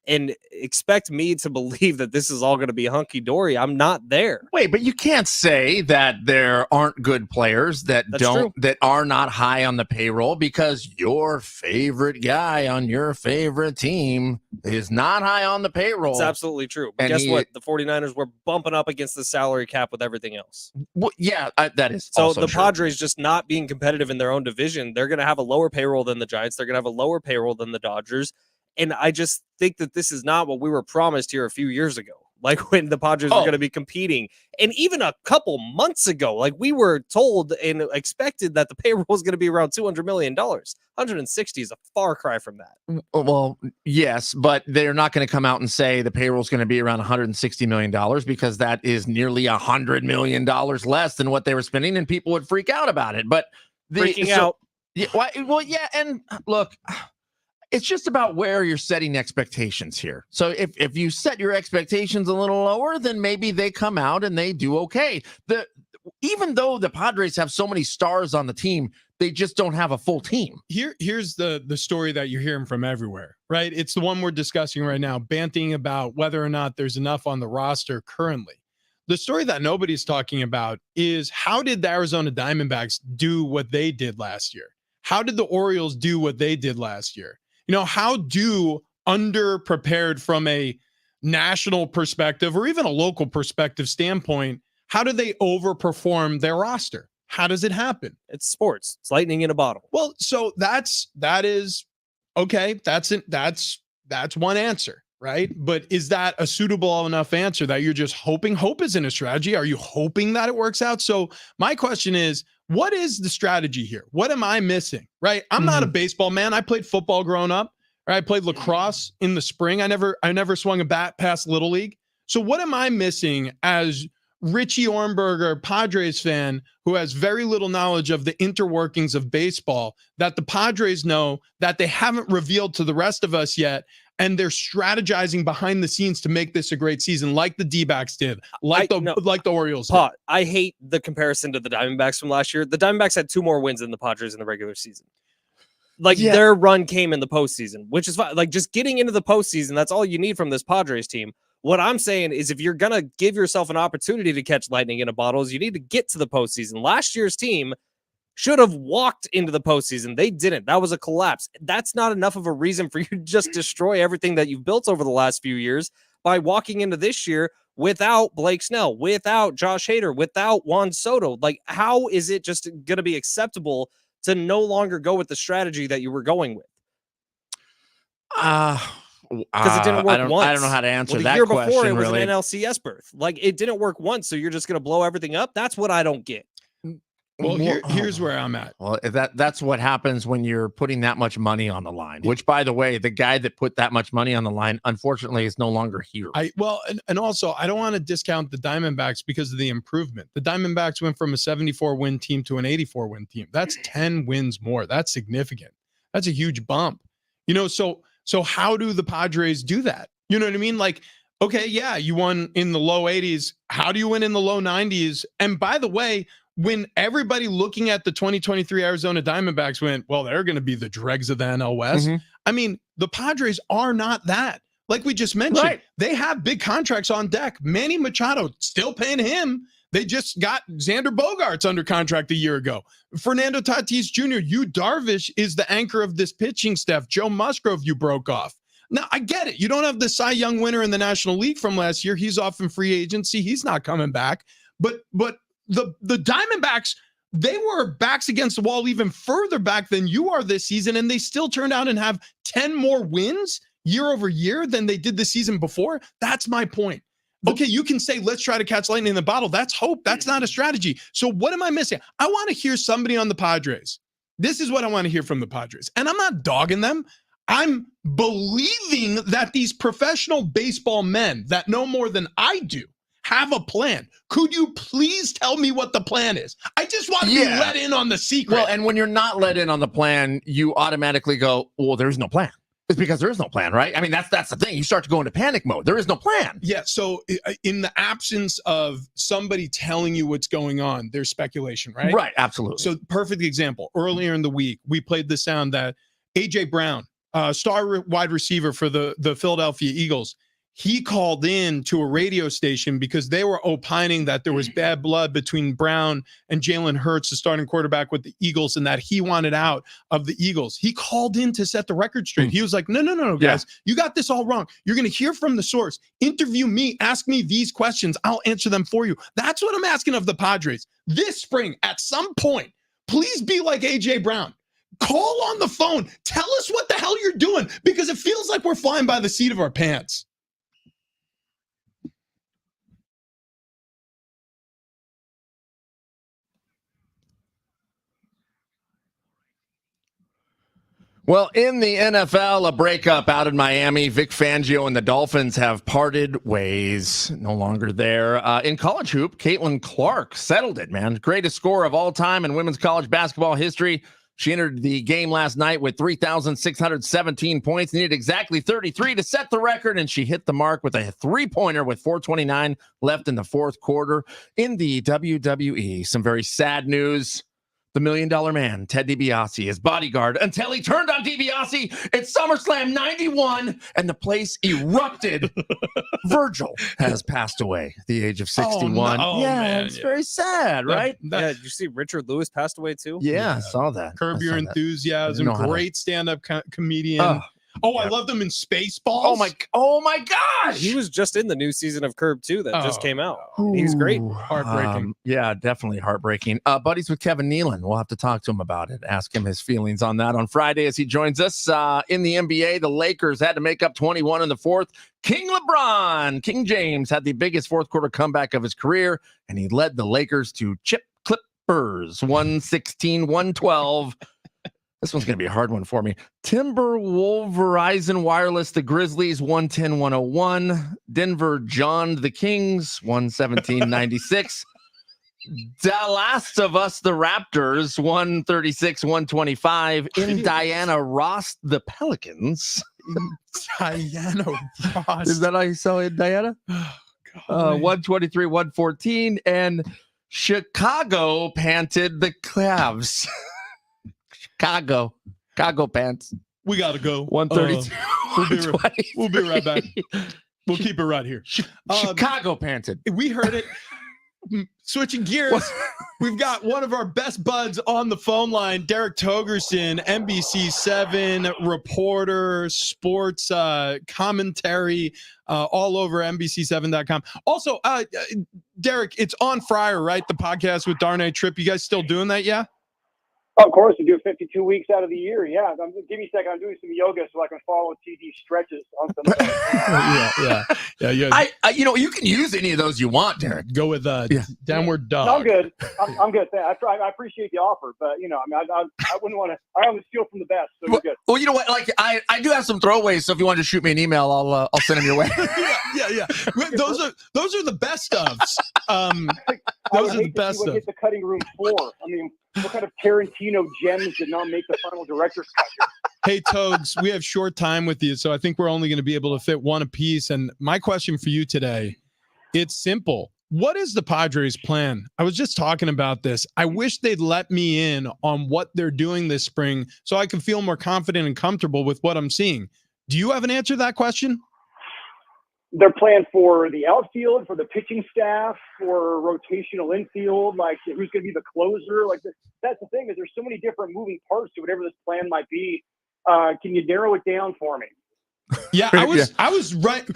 and expect me to believe that this is all going to be hunky dory. I'm not there. Wait, but you can't say that there aren't good players that that are not high on the payroll, because your favorite guy on your favorite team is not high on the payroll. It's absolutely true. But guess what? The 49ers were bumping up against the salary cap with everything else. Well, yeah, that is so also the true. Padres just not being competitive in their own division. They're going to have a lower payroll than the Giants. They're going to have a lower payroll than the Dodgers. And I just think that this is not what we were promised here a few years ago. Like when the Padres were going to be competing. And even a couple months ago, like we were told and expected that the payroll was going to be around $200 million. 160 is a far cry from that. Well, yes, but they're not going to come out and say the payroll is going to be around $160 million, because that is nearly $100 million less than what they were spending, and people would freak out about it. But freaking out. Yeah, well, yeah, and look, it's just about where you're setting expectations here. So if you set your expectations a little lower, then maybe they come out and they do okay. Even though the Padres have so many stars on the team, they just don't have a full team. Here's the story that you're hearing from everywhere, right? It's the one we're discussing right now, banting about whether or not there's enough on the roster currently. The story that nobody's talking about is, how did the Arizona Diamondbacks do what they did last year? How did the Orioles do what they did last year? You know, how do underprepared from a national perspective or even a local perspective standpoint, how do they overperform their roster? How does it happen? It's sports. It's lightning in a bottle. Well, so that is okay. That's one answer, right? But is that a suitable enough answer that you're just hoping? Hope isn't a strategy. Are you hoping that it works out? So my question is, what is the strategy here? What am I missing? Right? I'm not a baseball man. I played football growing up. Right? I played lacrosse in the spring. I never swung a bat past Little League. So what am I missing as Richie Ornberger, Padres fan, who has very little knowledge of the interworkings of baseball, that the Padres know that they haven't revealed to the rest of us yet, and they're strategizing behind the scenes to make this a great season, like the D-backs did, like the Orioles did. I hate the comparison to the Diamondbacks from last year. The Diamondbacks had 2 more wins than the Padres in the regular season. Their run came in the postseason, which is fine. Like, just getting into the postseason, that's all you need from this Padres team. What I'm saying is, if you're going to give yourself an opportunity to catch lightning in a bottle, you need to get to the postseason. Last year's team should have walked into the postseason. They didn't. That was a collapse. That's not enough of a reason for you to just destroy everything that you've built over the last few years by walking into this year without Blake Snell, without Josh Hader, without Juan Soto. Like, how is it just going to be acceptable to no longer go with the strategy that you were going with? Because it didn't work once. I don't know how to answer that year question. Before, it was really. an NLCS berth. Like, it didn't work once, so you're just going to blow everything up? That's what I don't get. Well, here's where I'm at. Well, that's what happens when you're putting that much money on the line, which, by the way, the guy that put that much money on the line, unfortunately, is no longer here. And also, I don't want to discount the Diamondbacks because of the improvement. The Diamondbacks went from a 74-win team to an 84-win team. That's 10 wins more. That's significant. That's a huge bump. You know, so how do the Padres do that? You know what I mean? Like, okay, yeah, you won in the low 80s. How do you win in the low 90s? And by the way, when everybody looking at the 2023 Arizona Diamondbacks went, well, they're going to be the dregs of the NL West. I mean, the Padres are not that. Like we just mentioned, they have big contracts on deck. Manny Machado, still paying him. They just got Xander Bogaerts under contract a year ago. Fernando Tatis Jr., Yu Darvish is the anchor of this pitching staff. Joe Musgrove, you broke off. Now, I get it. You don't have the Cy Young winner in the National League from last year. He's off in free agency. He's not coming back. But the Diamondbacks, they were backs against the wall even further back than you are this season, and they still turned out and have 10 more wins year over year than they did the season before. That's my point. Okay, you can say, let's try to catch lightning in the bottle. That's hope. That's not a strategy. So what am I missing? I want to hear somebody on the Padres. This is what I want to hear from the Padres. And I'm not dogging them. I'm believing that these professional baseball men that know more than I do have a plan. Could you please tell me what the plan is? I just want to be let in on the secret. Well, and when you're not let in on the plan, you automatically go, well, there's no plan. It's because there is no plan, right? I mean, that's the thing. You start to go into panic mode. There is no plan. Yeah. So in the absence of somebody telling you what's going on, there's speculation, right? Right. Absolutely. So perfect example. Earlier in the week, we played the sound that A.J. Brown, star wide receiver for the Philadelphia Eagles, he called in to a radio station because they were opining that there was bad blood between Brown and Jalen Hurts, the starting quarterback with the Eagles, and that he wanted out of the Eagles. He called in to set the record straight. He was like, no, guys, you got this all wrong. You're going to hear from the source. Interview me. Ask me these questions. I'll answer them for you. That's what I'm asking of the Padres. This spring, at some point, please be like A.J. Brown. Call on the phone. Tell us what the hell you're doing, because it feels like we're flying by the seat of our pants. Well, in the NFL, a breakup out in Miami. Vic Fangio and the Dolphins have parted ways. No longer there. In college hoop, Caitlin Clark settled it, man. Greatest scorer of all time in women's college basketball history. She entered the game last night with 3,617 points, needed exactly 33 to set the record, and she hit the mark with a three-pointer with 4:29 left in the fourth quarter. In the WWE, some very sad news. The $1 Million Man, Ted DiBiase, his bodyguard, until he turned on DiBiase at SummerSlam 91, and the place erupted. Virgil has passed away at the age of 61. Oh, yeah, man, it's very sad, right? Yeah, did you see Richard Lewis passed away too? Yeah, I saw that. Curb Your Enthusiasm, great stand-up comedian. I loved him in Spaceballs. Oh my gosh! He was just in the new season of Curb too that just came out. He was great. Heartbreaking. Yeah, definitely heartbreaking. Buddies with Kevin Nealon. We'll have to talk to him about it. Ask him his feelings on that on Friday as he joins us. In the NBA, the Lakers had to make up 21 in the fourth. King James had the biggest fourth quarter comeback of his career, and he led the Lakers to chip Clippers 116-112. This one's going to be a hard one for me. Timberwolves, Verizon Wireless, the Grizzlies, 110-101. Denver, John, the Kings, 117-96. The Last of Us, the Raptors, 136-125. In Diana Ross, the Pelicans. Diana Ross. Is that how you saw it, Diana? 123-114. And Chicago panted the Cavs. Chicago pants. We gotta go. 132. We'll be right back. We'll keep it right here. Chicago panted. We heard it. Switching gears, we've got one of our best buds on the phone line, Derek Togerson, NBC7 reporter, sports commentary, all over NBC7.com. Also, Derek, it's on Friar, right? The podcast with Darnay Tripp. You guys still doing that? Yeah. Of course, we do 52 weeks out of the year. Yeah, give me a second. I'm doing some yoga so I can follow TD stretches on some. Yeah. You can use any of those you want, Derek. Go with downward dog. No, I'm good. I'm good. I appreciate the offer, but I wouldn't want to. I only steal from the best, so you're good. Well, you know what? Like I do have some throwaways, so if you want to shoot me an email, I'll send them your way. yeah. Those are the best ofs. Those are the best of. Hit the cutting room floor. I mean, what kind of Tarantino gems did not make the final director's cut? Hey, Togs, we have short time with you, so I think we're only going to be able to fit one apiece. And my question for you today, it's simple. What is the Padres' plan? I was just talking about this. I wish they'd let me in on what they're doing this spring so I can feel more confident and comfortable with what I'm seeing. Do you have an answer to that question? Their plan for the outfield, for the pitching staff, for rotational infield, like who's going to be the closer. Like that's the thing is there's so many different moving parts to whatever this plan might be. Can you narrow it down for me? Yeah, I was right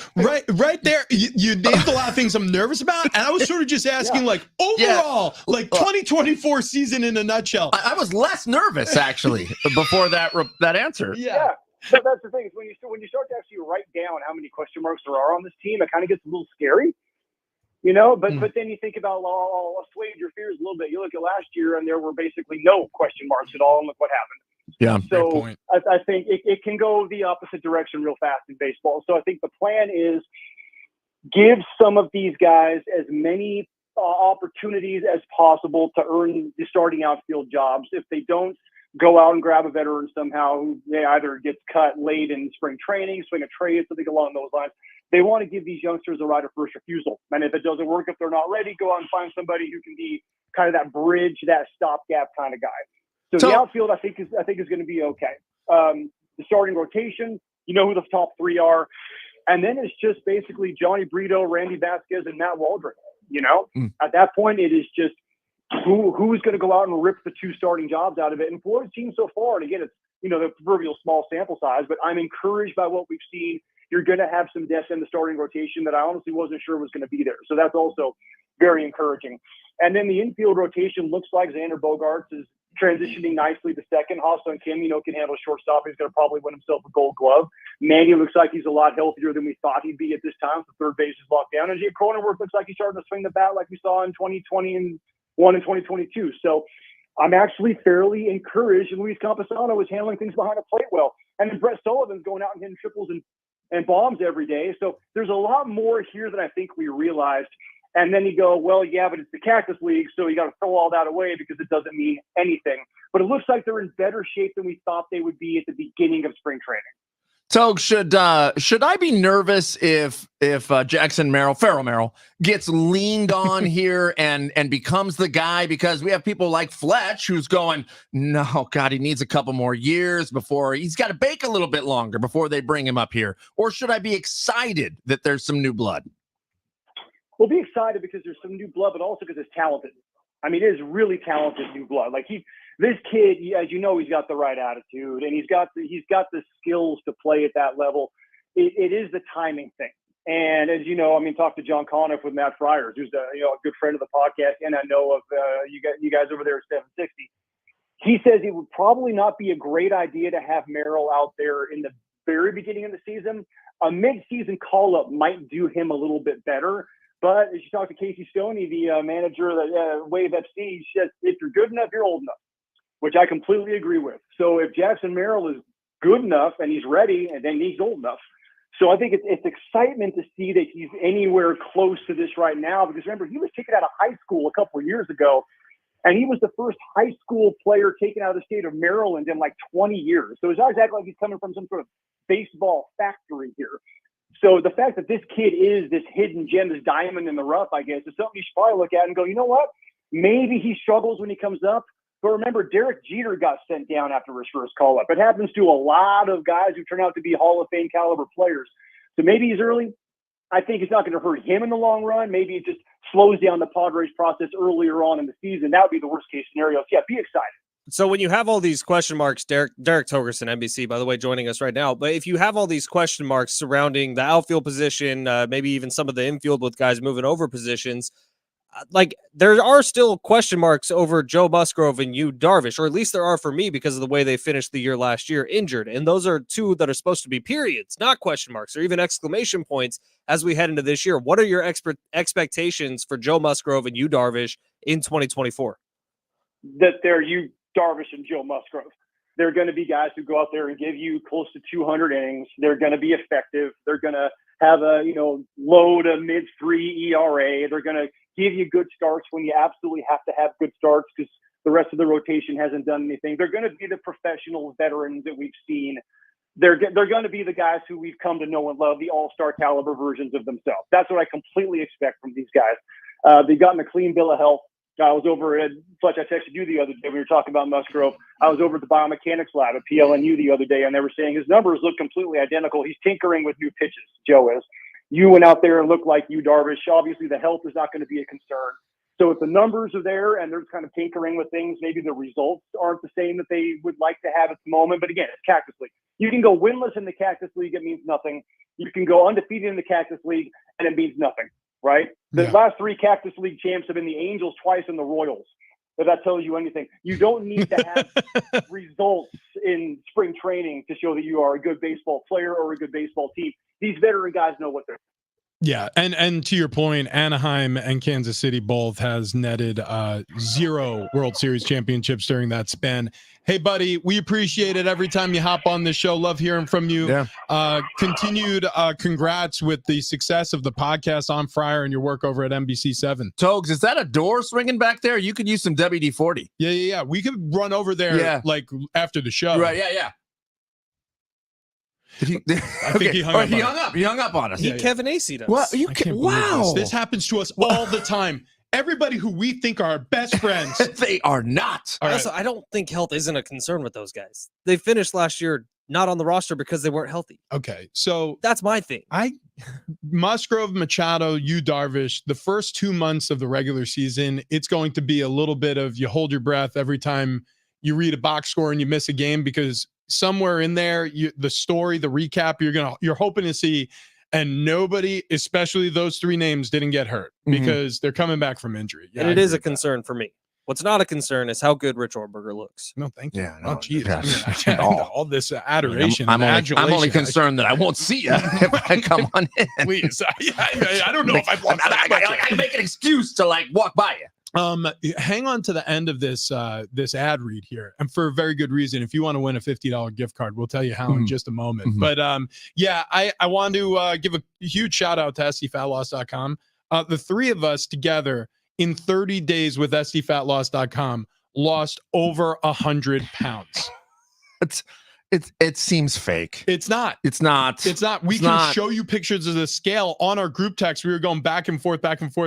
there. You named a lot of things I'm nervous about, and I was sort of just asking, like, overall, like 2024 season in a nutshell. I was less nervous actually before that answer. Yeah. So that's the thing is when you start to actually write down how many question marks there are on this team, it kind of gets a little scary, But then you think about, I'll assuage your fears a little bit. You look at last year, and there were basically no question marks at all, and look what happened. Yeah. So I think it can go the opposite direction real fast in baseball. So I think the plan is give some of these guys as many opportunities as possible to earn the starting outfield jobs. If they don't, go out and grab a veteran somehow who they either gets cut late in spring training, swing a trade, something along those lines. They want to give these youngsters a right of first refusal. And if it doesn't work, if they're not ready, go out and find somebody who can be kind of that bridge, that stopgap kind of guy. So the outfield, I think is going to be okay. The starting rotation, you know who the top three are. And then it's just basically Johnny Brito, Randy Vasquez, and Matt Waldron. At that point, it is just who's going to go out and rip the two starting jobs out of it. And Floyd's team so far, and again, it's the proverbial small sample size, but I'm encouraged by what we've seen. You're going to have some depth in the starting rotation that I honestly wasn't sure was going to be there. So that's also very encouraging. And then the infield rotation looks like Xander Bogaerts is transitioning nicely to second. Ha-Seong Kim, can handle shortstop. He's going to probably win himself a Gold Glove. Manny looks like he's a lot healthier than we thought he'd be at this time. So third base is locked down. And Jake Cronenworth looks like he's starting to swing the bat like we saw in 2020 and 2022. So I'm actually fairly encouraged. And Luis Campusano is handling things behind the plate well. And then Brett Sullivan's going out and hitting triples and bombs every day. So there's a lot more here than I think we realized. And then you go, well, yeah, but it's the Cactus League, so you got to throw all that away because it doesn't mean anything. But it looks like they're in better shape than we thought they would be at the beginning of spring training. So should I be nervous if Jackson Farrell Merrill gets leaned on here and becomes the guy, because we have people like Fletch who's going, no, God, he needs a couple more years before he's got to bake a little bit longer before they bring him up here? Or should I be excited that there's some new blood? We'll be excited because there's some new blood, but also because it's talented. I mean, it is really talented new blood. Like this kid, as you know, he's got the right attitude and he's got the skills to play at that level. It is the timing thing. And as you know, talk to John Conniff with Matt Friars, who's a good friend of the podcast, and I know of you guys over there at 760. He says it would probably not be a great idea to have Merrill out there in the very beginning of the season. A mid-season call-up might do him a little bit better. But as you talk to Casey Stoney, the manager of Wave FC, he says, if you're good enough, you're old enough, which I completely agree with. So if Jackson Merrill is good enough and he's ready, and then he's old enough. So I think it's excitement to see that he's anywhere close to this right now, because remember, he was taken out of high school a couple of years ago, and he was the first high school player taken out of the state of Maryland in like 20 years. So it's not exactly like he's coming from some sort of baseball factory here. So the fact that this kid is this hidden gem, this diamond in the rough, I guess, is something you should probably look at and go, you know what? Maybe he struggles when he comes up. But remember, Derek Jeter got sent down after his first call-up. It happens to a lot of guys who turn out to be Hall of Fame caliber players. So maybe he's early. I think it's not going to hurt him in the long run. Maybe it just slows down the Padres process earlier on in the season. That would be the worst-case scenario. So, yeah, be excited. So when you have all these question marks, Derek Togerson, NBC, by the way, joining us right now. But if you have all these question marks surrounding the outfield position, maybe even some of the infield with guys moving over positions, like there are still question marks over Joe Musgrove and Yu Darvish, or at least there are for me because of the way they finished the year last year injured. And those are two that are supposed to be periods, not question marks or even exclamation points as we head into this year. What are your expectations for Joe Musgrove and Yu Darvish in 2024? That they're Yu Darvish and Joe Musgrove. They're going to be guys who go out there and give you close to 200 innings. They're going to be effective. They're going to have a low to mid 3 ERA. They're going to give you good starts when you absolutely have to have good starts because the rest of the rotation hasn't done anything. They're going to be the professional veterans that we've seen. They're going to be the guys who we've come to know and love, the all-star caliber versions of themselves. That's what I completely expect from these guys. They've gotten a clean bill of health. I was over at Fletch. I texted you the other day. We were talking about Musgrove. I was over at the biomechanics lab at PLNU the other day, and they were saying his numbers look completely identical. He's tinkering with new pitches. Joe is. You went out there and looked like Yu Darvish. Obviously, the health is not going to be a concern. So if the numbers are there and they're kind of tinkering with things, maybe the results aren't the same that they would like to have at the moment. But again, it's Cactus League. You can go winless in the Cactus League. It means nothing. You can go undefeated in the Cactus League, and it means nothing. Right? The last three Cactus League champs have been the Angels twice and the Royals. If that tells you anything, you don't need to have results in spring training to show that you are a good baseball player or a good baseball team. These veteran guys know what they're doing. Yeah, and to your point, Anaheim and Kansas City both has netted 0 World Series championships during that span. Hey, buddy, we appreciate it every time you hop on this show. Love hearing from you. Yeah. Continued congrats with the success of the podcast on Fryer and your work over at NBC7. Togs, is that a door swinging back there? You could use some WD-40. Yeah. We could run over there like after the show. Right, yeah. Did he, I think he hung up. He hung up. He hung up on us. He Kevin Acey'd us. What? I can't believe this happens to us all the time. Everybody who we think are our best friends. They are not. All right. Also, I don't think health isn't a concern with those guys. They finished last year not on the roster because they weren't healthy. Okay, so That's my thing. Musgrove, Machado, Yu Darvish, the first 2 months of the regular season, it's going to be a little bit of you hold your breath every time you read a box score and you miss a game, because somewhere in there, the story, the recap, you're hoping to see. And nobody, especially those three names, didn't get hurt because they're coming back from injury. Yeah, and it is a concern for me. What's not a concern is how good Rich Orberger looks. No, thank you. Yeah, Oh, geez. yes. All this adoration. I'm and only concerned that I won't see you if I come on in. Please. I don't know if I've lost that much. I make an excuse to walk by you. Hang on to the end of this this ad read here, and for a very good reason. If you want to win a $50 gift card, we'll tell you how in just a moment. But I want to give a huge shout out to SDFatLoss.com. The three of us together in 30 days with SDFatLoss.com lost over 100 pounds. It seems fake. It's not. It's not. We can show you pictures of the scale on our group text. We were going back and forth,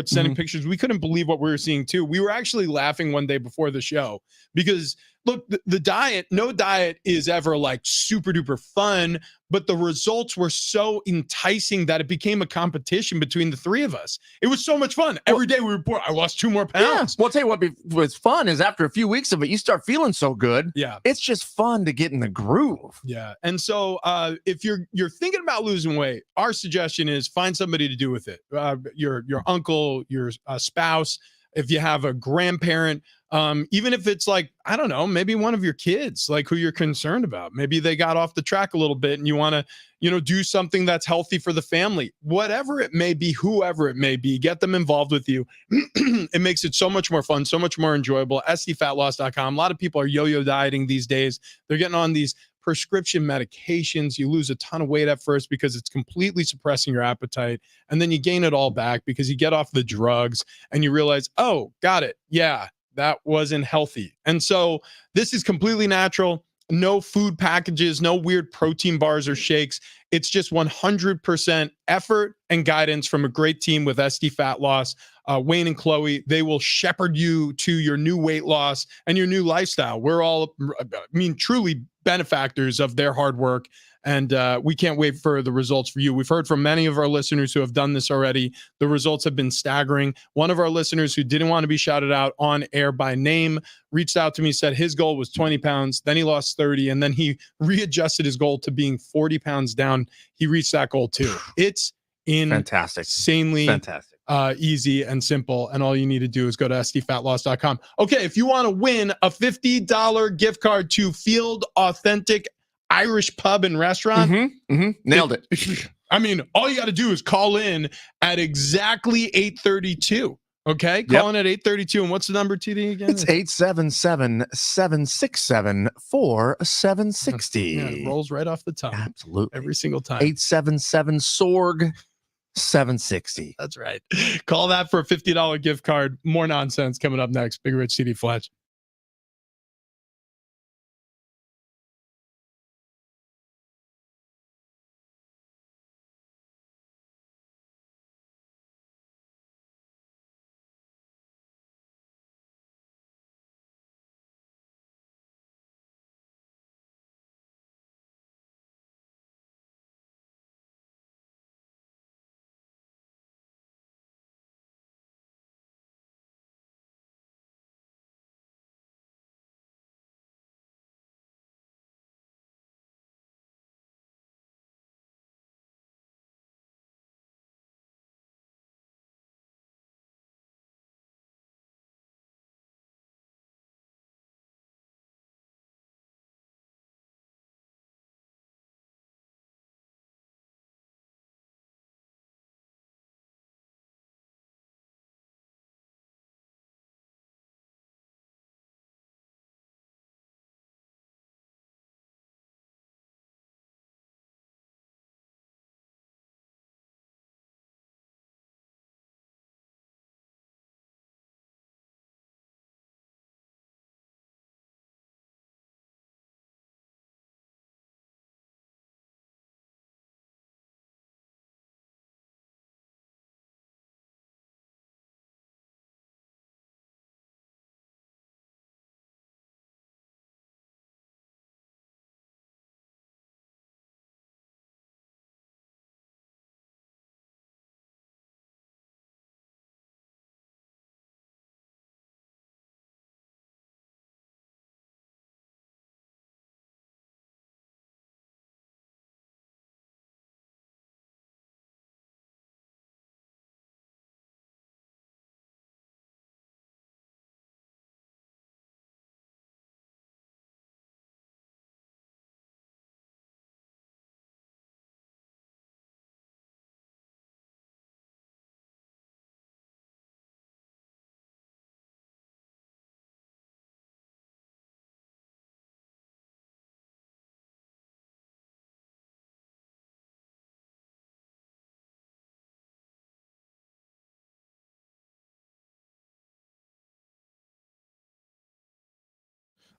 sending pictures. We couldn't believe what we were seeing too. We were actually laughing one day before the show because look, the diet, no diet is ever like super duper fun, but the results were so enticing that it became a competition between the three of us. It was so much fun. Every day we report, I lost 2 more pounds. Well, I'll tell you what was fun is after a few weeks of it, you start feeling so good. Yeah. It's just fun to get in the groove. Yeah. And so if you're thinking about losing weight, our suggestion is find somebody to do with it. Your uncle, your spouse, if you have a grandparent, even if it's like, I don't know, maybe one of your kids, like who you're concerned about. Maybe they got off the track a little bit and you want to, do something that's healthy for the family. Whatever it may be, whoever it may be, get them involved with you. It makes it so much more fun, so much more enjoyable. SDFatLoss.com. A lot of people are yo-yo dieting these days. They're getting on these prescription medications. You lose a ton of weight at first because it's completely suppressing your appetite. And then you gain it all back because you get off the drugs and you realize, oh, got it. Yeah, that wasn't healthy. And so this is completely natural. No food packages, no weird protein bars or shakes. It's just 100% effort and guidance from a great team with SD Fat Loss. Wayne and Chloe, they will shepherd you to your new weight loss and your new lifestyle. We're all, truly benefactors of their hard work. And we can't wait for the results for you. We've heard from many of our listeners who have done this already. The results have been staggering. One of our listeners who didn't want to be shouted out on air by name reached out to me, said his goal was 20 pounds. Then he lost 30. And then he readjusted his goal to being 40 pounds down. He reached that goal too. It's insanely fantastic. Easy and simple. And all you need to do is go to SDFatLoss.com. Okay, if you want to win a $50 gift card to Field Authentic Irish Pub and Restaurant. Nailed it. All you got to do is call in at exactly 8:32. Okay, call in at 8:32. And what's the number, TD again? It's 877-767-4760. Yeah, it rolls right off the tongue. Absolutely. Every single time. 877-SORG-760. That's right. Call that for a $50 gift card. More nonsense coming up next. Big Rich, TD Fletch.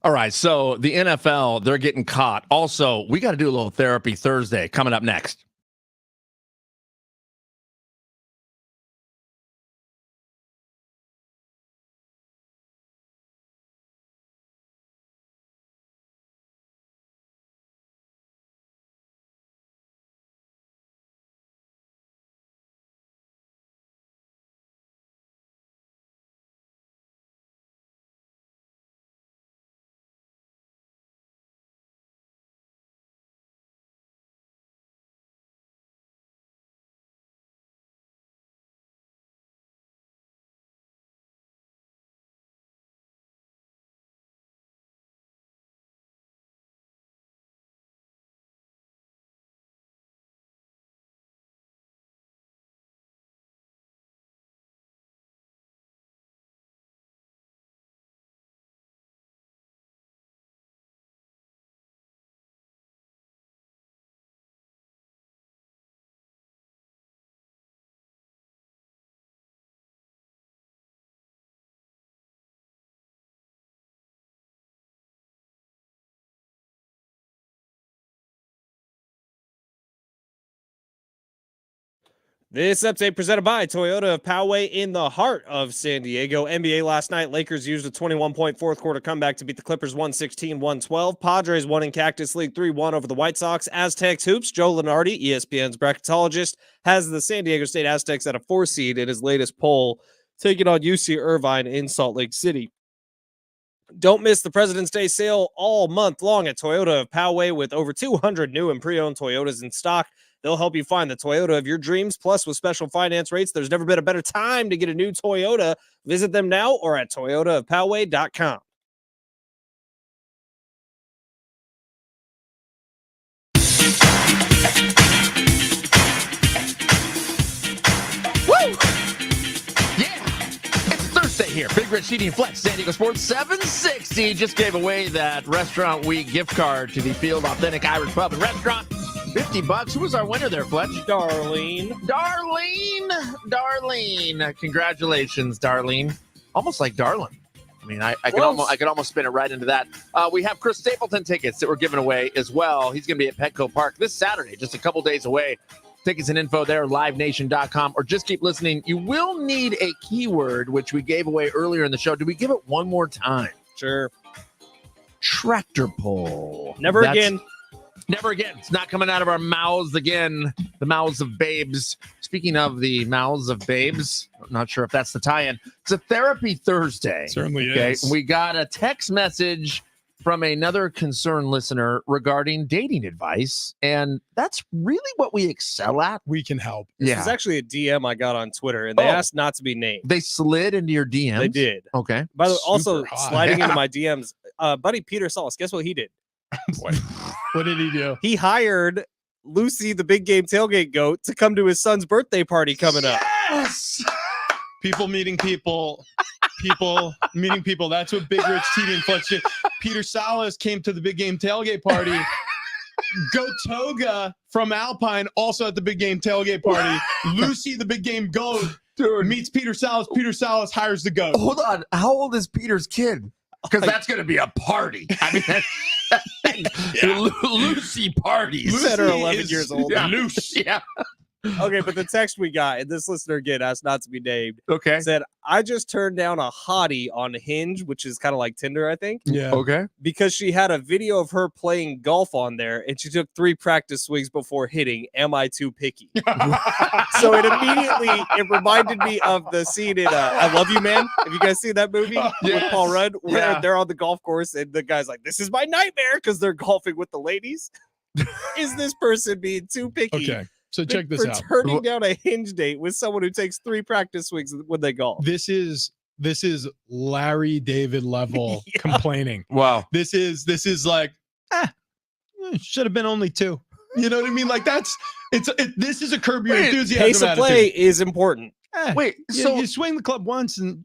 All right, so the NFL, they're getting caught. Also, we got to do a little therapy Thursday coming up next. This update presented by Toyota of Poway in the heart of San Diego. NBA last night, Lakers used a 21-point fourth quarter comeback to beat the Clippers 116-112. Padres won in Cactus League 3-1 over the White Sox. Aztecs Hoops, Joe Lenardi, ESPN's bracketologist, has the San Diego State Aztecs at a 4 seed in his latest poll, taking on UC Irvine in Salt Lake City. Don't miss the President's Day sale all month long at Toyota of Poway with over 200 new and pre-owned Toyotas in stock. They'll help you find the Toyota of your dreams. Plus, with special finance rates, there's never been a better time to get a new Toyota. Visit them now or at toyotaofpoway.com. Woo! Yeah! It's Thursday here. Big Red Sheedy and Flex, San Diego Sports 760 just gave away that Restaurant Week gift card to the Field Authentic Irish Pub and Restaurant. $50. Who was our winner there, Fletch? Darlene. Darlene. Congratulations, Darlene. Almost like Darlin. I mean, I could almost spin it right into that. We have Chris Stapleton tickets that we're giving away as well. He's going to be at Petco Park this Saturday, just a couple days away. Tickets and info there, livenation.com, or just keep listening. You will need a keyword, which we gave away earlier in the show. Do we give it one more time? Sure. Tractor pull. Never again. Never again. It's not coming out of our mouths again. The mouths of babes. Speaking of the mouths of babes, I'm not sure if that's the tie-in. It's a Therapy Thursday. Certainly is. We got a text message from another concerned listener regarding dating advice, and that's really what we excel at. We can help. This was actually a DM I got on Twitter, and they asked not to be named. They slid into your DMs? They did. Okay. By the way, also Super hot. sliding into my DMs, buddy Peter Salas, guess what he did? What did he do? He hired Lucy, the big game tailgate goat, to come to his son's birthday party coming up. Yes! People meeting people. People meeting people. That's what Big Rich TV and Fletch did. Peter Salas came to the big game tailgate party. Goat Toga from Alpine also at the big game tailgate party. Lucy, the big game goat, meets Peter Salas. Peter Salas hires the goat. Hold on. How old is Peter's kid? Because that's going to be a party. I mean, Lucy parties. Lucy 10 or 11 years old. Yeah. Loose. Yeah. Okay, but the text we got, and this listener again asked not to be named, Okay. said, I just turned down a hottie on Hinge, which is kind of like Tinder, I think. Yeah. Okay. Because she had a video of her playing golf on there, and she took 3 practice swings before hitting. Am I too picky? So it reminded me of the scene in I Love You, Man. Have you guys seen that movie with Paul Rudd, where they're on the golf course and the guy's like, this is my nightmare because they're golfing with the ladies? Is this person being too picky? Okay. So check this out. For turning down a Hinge date with someone who takes 3 practice swings when they golf. This is Larry David level complaining. Wow. This is like, should have been only 2. You know what I mean? Like this is a Curb Your Enthusiasm Pace of attitude. play is important. Wait, So you swing the club once, and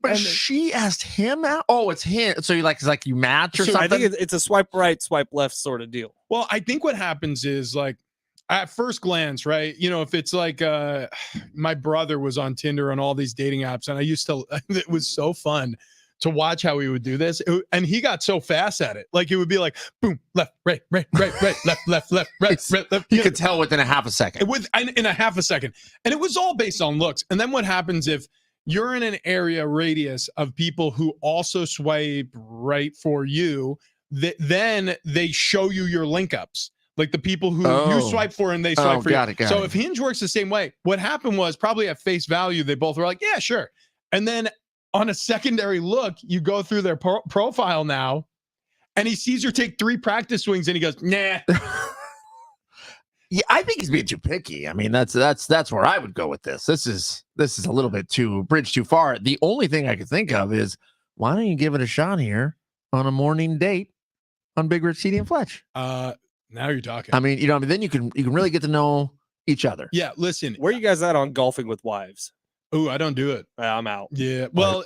but and she asked him out. Oh, it's him. So it's like you match or So something. I think it's a swipe right, swipe left sort of deal. well, I think what happens is like at first glance, right? If it's like my brother was on Tinder and all these dating apps, and I used to, it was so fun to watch how he would do this. And he got so fast at it. Like it would be like boom, left, right, left, left, right, left. You could tell within a half a second. In a half a second. And it was all based on looks. And then what happens if you're in an area radius of people who also swipe right for you, then they show you your link ups. Like the people who you swipe for and they swipe for you. So if Hinge works the same way, what happened was probably at face value, they both were like, yeah, sure. And then on a secondary look, you go through their profile now and he sees her take 3 practice swings and he goes, nah. Yeah, I think he's being too picky. I mean, that's where I would go with this. This is a little bit too far. The only thing I could think of is why don't you give it a shot here on a morning date on Big Rich CD and Fletch? Now you're talking. I mean, then you can really get to know each other. Yeah, listen. Where are you guys at on golfing with wives? Oh, I don't do it. I'm out. Yeah. Well,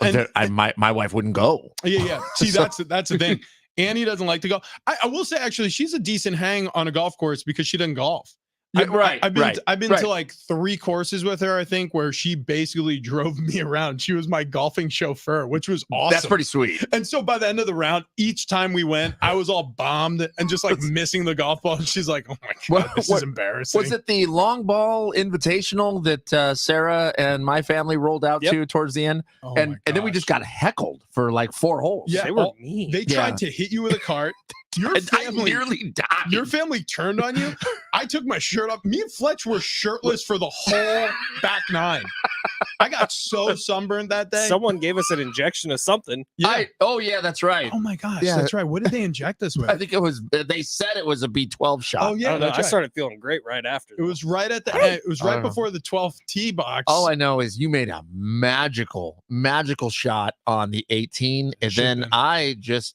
my wife wouldn't go. Yeah. See, that's the thing. Annie doesn't like to go. I will say, actually, she's a decent hang on a golf course because she doesn't golf. I've been to like 3 courses with her, I think, where she basically drove me around. She was my golfing chauffeur, which was awesome. That's pretty sweet. And so by the end of the round, each time we went, I was all bombed and just like missing the golf ball. And she's like, oh my God, this is embarrassing. Was it the long ball invitational that Sarah and my family rolled out to towards the end? Oh and then we just got heckled for like 4 holes. Yeah, they were mean. They tried to hit you with a cart. I nearly died. Your family turned on you. I took my shirt off. Me and Fletch were shirtless for the whole back 9. I got so sunburned that day. Someone gave us an injection of something. Yeah. Yeah, that's right. Oh my gosh, Yeah. that's right. What did they inject us with? I think it was. They said it was a B12 shot. Oh yeah, I started feeling great right after. It was right at the end. It was right before the 12th tee box. All I know is you made a magical shot on the 18, and then I just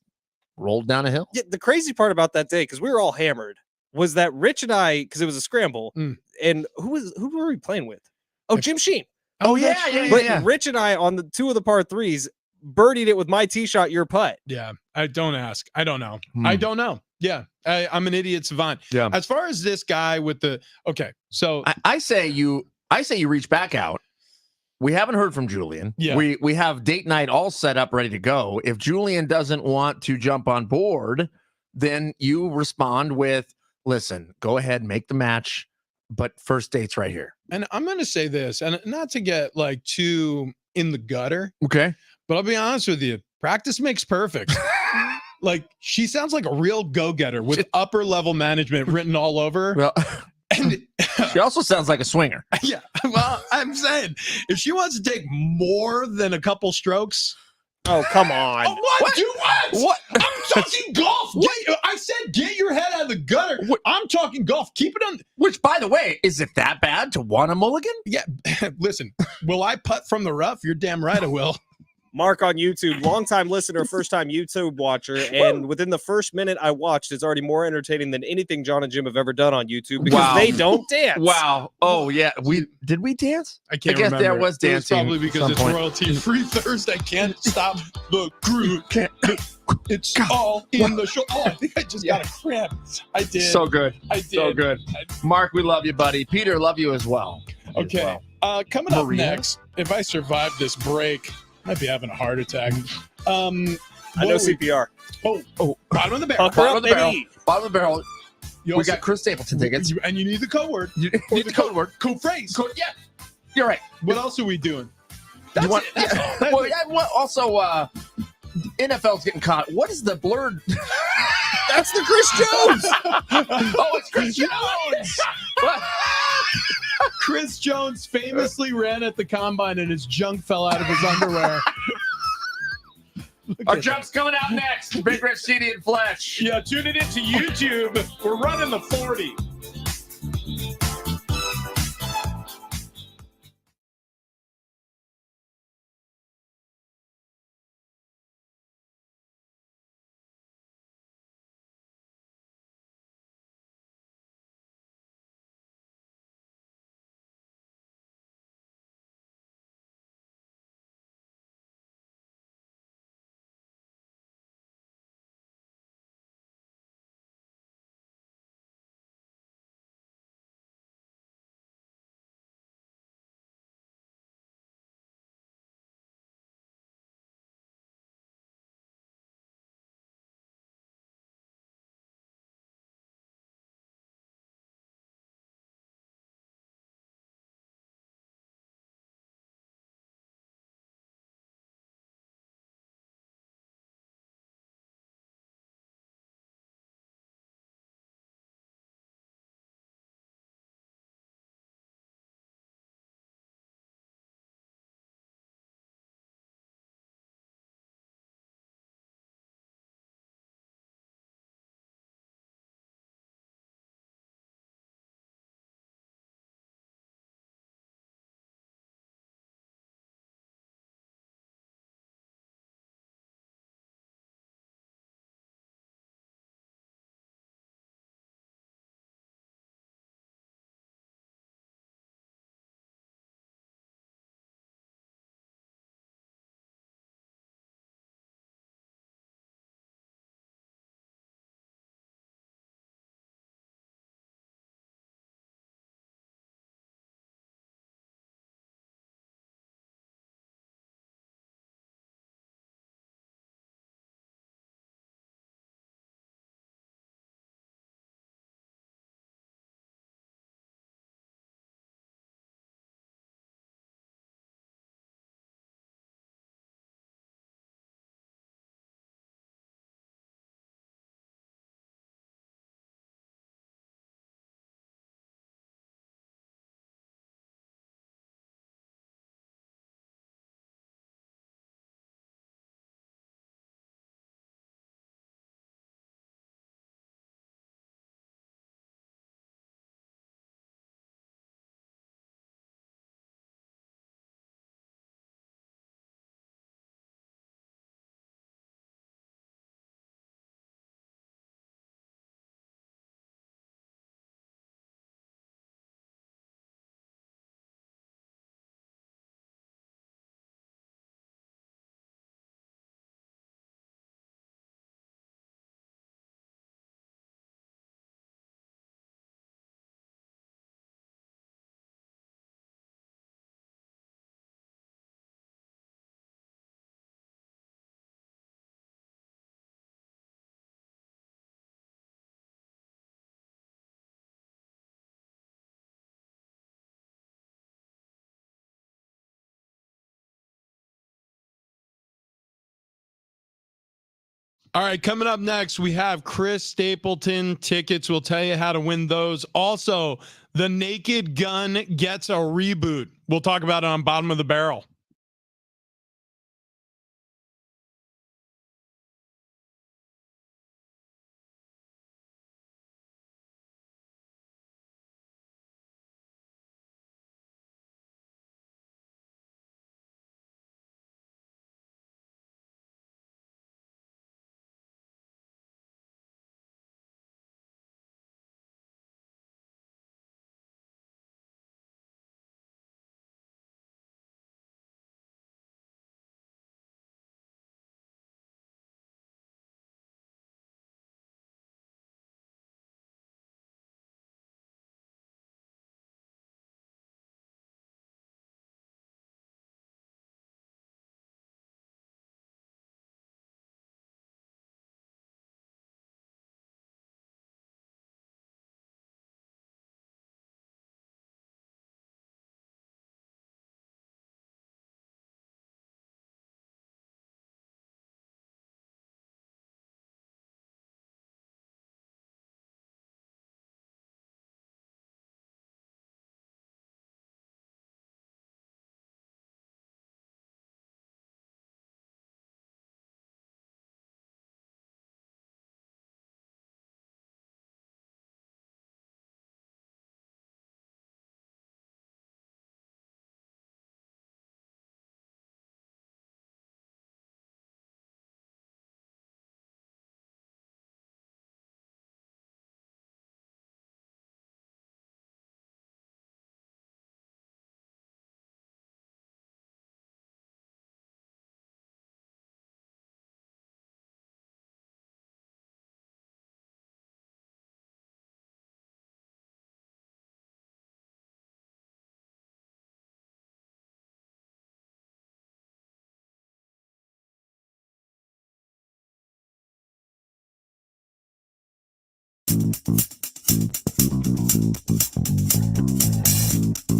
rolled down a hill. Yeah, the crazy part about that day, because we were all hammered, was that Rich and I, because it was a scramble, and who were we playing with? Oh, Jim Sheen. Oh yeah. But Rich and I on the 2 of the par 3s birdied it with my tee shot, your putt. Yeah, I don't ask. I don't know. I don't know. Yeah, I'm an idiot savant. Yeah. As far as this guy with the so I say you reach back out. We haven't heard from Julian. Yeah. We have date night all set up, ready to go. If Julian doesn't want to jump on board, then you respond with, listen, go ahead, make the match, but first date's right here. And I'm going to say this, and not to get like too in the gutter, Okay. but I'll be honest with you, practice makes perfect. Like she sounds like a real go-getter with upper level management written all over. Well, And she also sounds like a swinger. yeah, well, I'm saying if she wants to take more than a couple strokes. Oh, come on. Oh, what? Do what? I'm talking golf. I said get your head out of the gutter. I'm talking golf. Keep it on. Which, by the way, is it that bad to want a mulligan? Yeah. Listen, will I putt from the rough? You're damn right I will. Mark on YouTube, longtime listener, first time YouTube watcher, and within the first minute I watched, it's already more entertaining than anything John and Jim have ever done on YouTube because they don't dance. Wow. Oh yeah. Did we dance? I can't guess remember. there was dancing. Probably because it's royalty free Thursday. Can't stop the groove. It's all in the show. Oh, I think I just got a cramp. I did. So good. I did. So good. Mark, we love you, buddy. Peter, love you as well. Okay. Coming up next, if I survive this break, might be having a heart attack. I know CPR. Oh, bottom of the barrel. Bottom of the barrel. Bottom of the barrel. You We also- got Chris Stapleton tickets. and you need the code word. You Or need the code word. Code phrase. Yeah, you're right. What else are we doing? You want- That's it. That's all. Well, yeah, well, also, NFL's getting caught. What is the blurred? That's the Chris Jones. Oh, it's Chris Jones. Chris Jones famously ran at the combine and his junk fell out of his underwear. Our jump's coming out next. Big Rich CD and Fletch. Yeah, tune it into YouTube. We're running the 40. All right, coming up next, we have Chris Stapleton tickets. We'll tell you how to win those. Also, The Naked Gun gets a reboot. We'll talk about it on Bottom of the Barrel.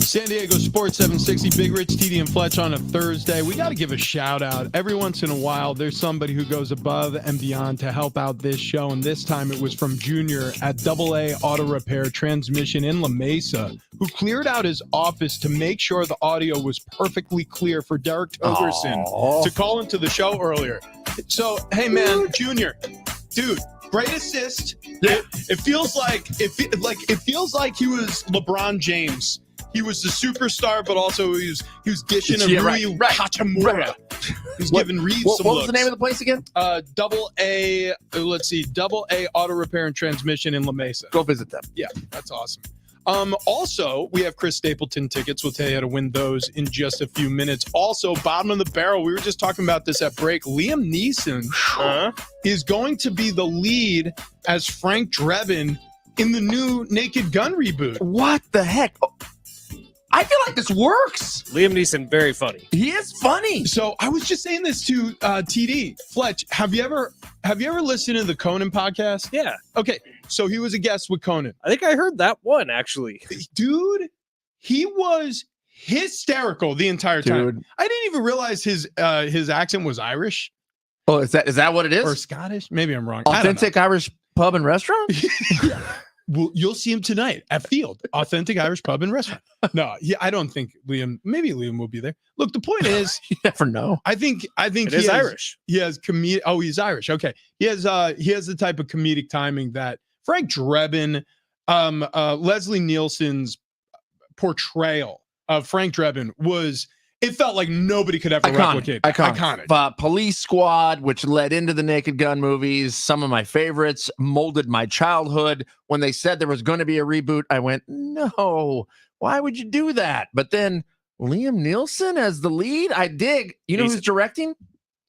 San Diego Sports 760, Big Rich, TD, and Fletch on a Thursday. We got to give a shout out. Every once in a while, there's somebody who goes above and beyond to help out this show. And this time it was from Junior at AA Auto Repair Transmission in La Mesa, who cleared out his office to make sure the audio was perfectly clear for Derek Togerson to call into the show earlier. So, hey, man, Junior, dude. Great assist. Yeah. It feels like it feels like he was LeBron James. He was the superstar, but also he was dishing a Rui Hachimura. He's giving Reeves some What looks. was the name of the place again? AA. Let's see, AA Auto Repair and Transmission in La Mesa. Go visit them. Yeah, that's awesome. Also, we have Chris Stapleton tickets. We'll tell you how to win those in just a few minutes. Also, Bottom of the Barrel. We were just talking about this at break. Liam Neeson is going to be the lead as Frank Drebin in the new Naked Gun reboot. What the heck? I feel like this works. Liam Neeson, very funny. He is funny. So I was just saying this to TD Fletch. Have you ever listened to the Conan podcast? Yeah. Okay, so he was a guest with Conan. I think I heard that one, actually. Dude, he was hysterical the entire time. Dude. I didn't even realize his accent was Irish Oh, is that what it is? or Scottish. Maybe I'm wrong. I don't know. Authentic Irish pub and restaurant? Well, you'll see him tonight at Field, Authentic Irish Pub and Restaurant. No, I don't think Liam. Maybe Liam will be there. Look, the point is, You never know. I think It is Irish. He has comedic. Oh, he's Irish. Okay, he has the type of comedic timing that Frank Drebin, Leslie Nielsen's portrayal of Frank Drebin was. It felt like nobody could ever replicate. Iconic. Police Squad, which led into the Naked Gun movies, some of my favorites, molded my childhood. When they said there was going to be a reboot, I went, no, why would you do that? But then Liam Neeson as the lead, I dig. You know who's directing?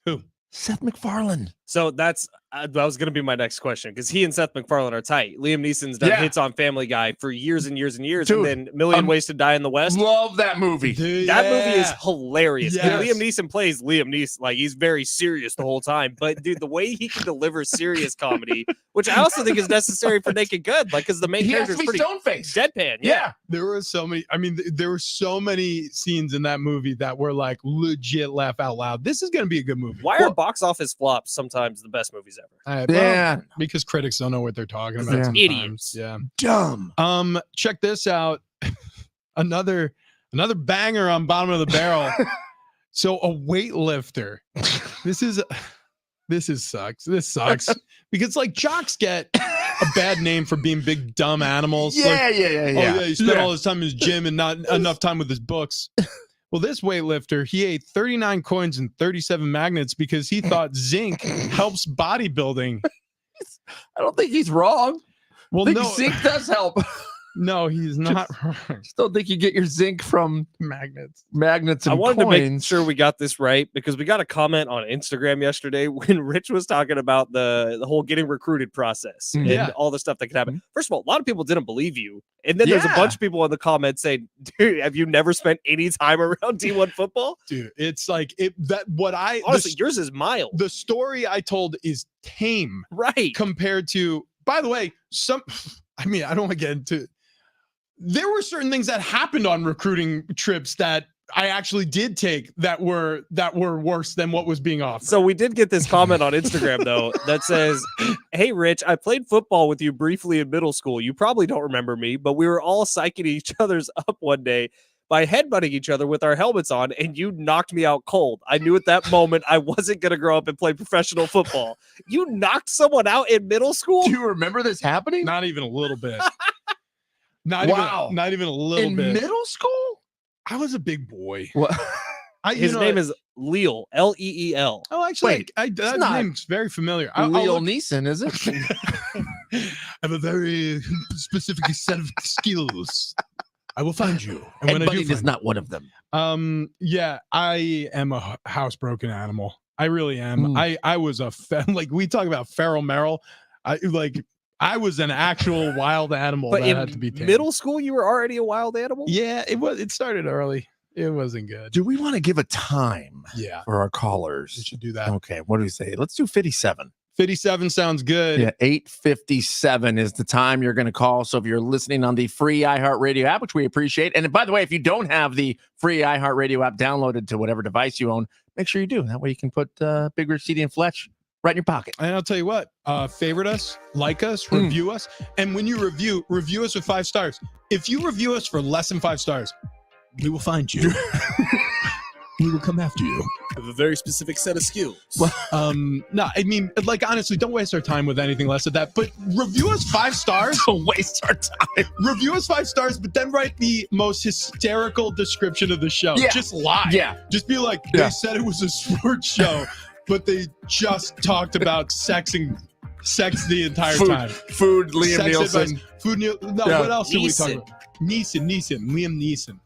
Who? Seth MacFarlane. So that was going to be my next question, because he and Seth MacFarlane are tight. Liam Neeson's done hits on Family Guy for years and years and years, Dude, and then Million Ways to Die in the West. Love that movie. Dude, That movie is hilarious. Yes. And Liam Neeson plays Liam Neeson. Like, he's very serious the whole time. But, dude, the way he can deliver serious comedy, which I also think is necessary for Naked Gun, like, because the main He has character to is be pretty stone-faced. deadpan. Yeah. There were so many. I mean, there were so many scenes in that movie that were like legit laugh out loud. This is going to be a good movie. Why are box office flops sometimes sometimes the best movies ever. Yeah. Because critics don't know what they're talking about. Yeah. Sometimes. Idiots. Yeah. Dumb. Check this out. another banger on bottom of the barrel. So a weightlifter. This sucks. This sucks because like jocks get a bad name for being big dumb animals. Yeah, Like, yeah. Oh yeah, he spent all his time in his gym and not enough time with his books. Well, this weightlifter, he ate 39 coins and 37 magnets because he thought zinc helps bodybuilding. I don't think he's wrong. Well, I think no, zinc does help. no, he's not wrong. Still think you get your zinc from Magnets. magnets and I wanted coins. to make sure we got this right because we got a comment on Instagram yesterday when Rich was talking about the whole getting recruited process and Yeah. all the stuff that could happen. First of all, a lot of people didn't believe you. And then there's a Yeah. bunch of people in the comments saying, dude, have you never spent any time around D1 football? Dude, it's like Honestly, yours is mild. the story I told is tame Right. compared to, by the way, I don't want to get into, there were certain things that happened on recruiting trips that I actually did take that were worse than what was being offered. So we did get this comment on Instagram, though, that says, hey, Rich, I played football with you briefly in middle school. You probably don't remember me, but we were all psyching each other's up one day by headbutting each other with our helmets on, and you knocked me out cold. I knew at that moment I wasn't going to grow up and play professional football. You knocked someone out in middle school? Do you remember this happening? Not even a little bit. Not even a little In bit. middle school? I was a big boy. What? His name is Leel, L-E-E-L. Oh, actually, Wait, that not name's very familiar. I'll Leo look- Neeson, is it? I have a very specific set of skills. I will find you. And when I do Headbutting is find not one of them. yeah, I am a housebroken animal. I really am. I was like we talk about feral Merrill. I was an actual wild animal But that had to in be tamed. middle school, you were already a wild animal? Yeah, it started early. It wasn't good. Do we want to give a time Yeah, for our we callers? should do that. Okay, what do we say? Let's do 57. 57 sounds good. Yeah, 8:57 is the time you're going to call. So if you're listening on the free iHeartRadio app, which we appreciate, and by the way, if you don't have the free iHeartRadio app downloaded to whatever device you own, make sure you do. That way you can put Big Rich, CD, and Fletch right in your pocket. And I'll tell you what, favorite us, like us, review us. And when you review us with 5 stars. If you review us for less than 5 stars, we will find you. We will come after you. With a very specific set of skills. No, I mean, like, honestly, don't waste our time with anything less of that. But review us 5 stars. Don't waste our time. Review us 5 stars, but then write the most hysterical description of the show. Yeah. Just lie. Yeah. Just be like, Yeah. they said it was a sports show, but they just talked about sex the entire time. Food, Liam Sex Nielsen. advice, food. No, Yeah. what else did we talk Neeson. about? Liam Neeson.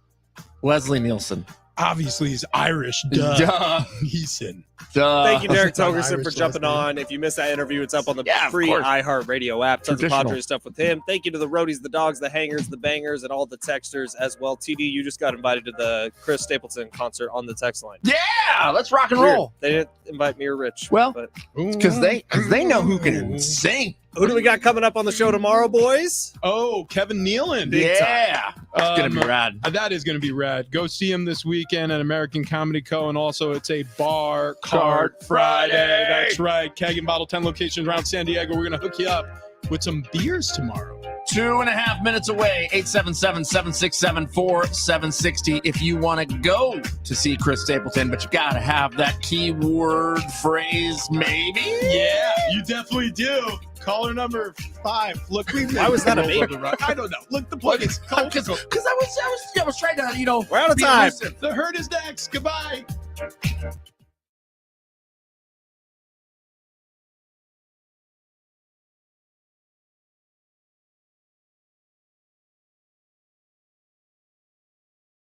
Leslie Nielsen. Obviously, he's Irish. Duh. Duh. Neeson. Duh. Thank you, Derek Not Togerson, Irish for jumping last name. on. If you missed that interview, it's up on the Yeah, of free course. iHeartRadio app. Tons of Traditional. Padres stuff with him. Thank you to the roadies, the dogs, the hangers, the bangers, and all the texters as well. TD, you just got invited to the Chris Stapleton concert on the text line. Yeah, let's rock and Weird. roll. They didn't invite me or Rich. Well, but Because they know who can sing. who do we got coming up on the show tomorrow, boys? Oh, Kevin Nealon. Yeah. That's going to be rad. That is going to be rad. Go see him this weekend at American Comedy Co. And also, it's a bar cart Friday. That's right. Keg and Bottle 10 locations around San Diego. We're going to hook you up with some beers tomorrow. 2.5 minutes away, 877-767-4760 if you want to go to see Chris Stapleton, but you got to have that keyword phrase, maybe? Yeah, you definitely do. Caller number 5. Look, Why was that a maybe? I don't know. Look, the plug is Because I was trying to, We're out of be time. elusive. The herd is next. Goodbye.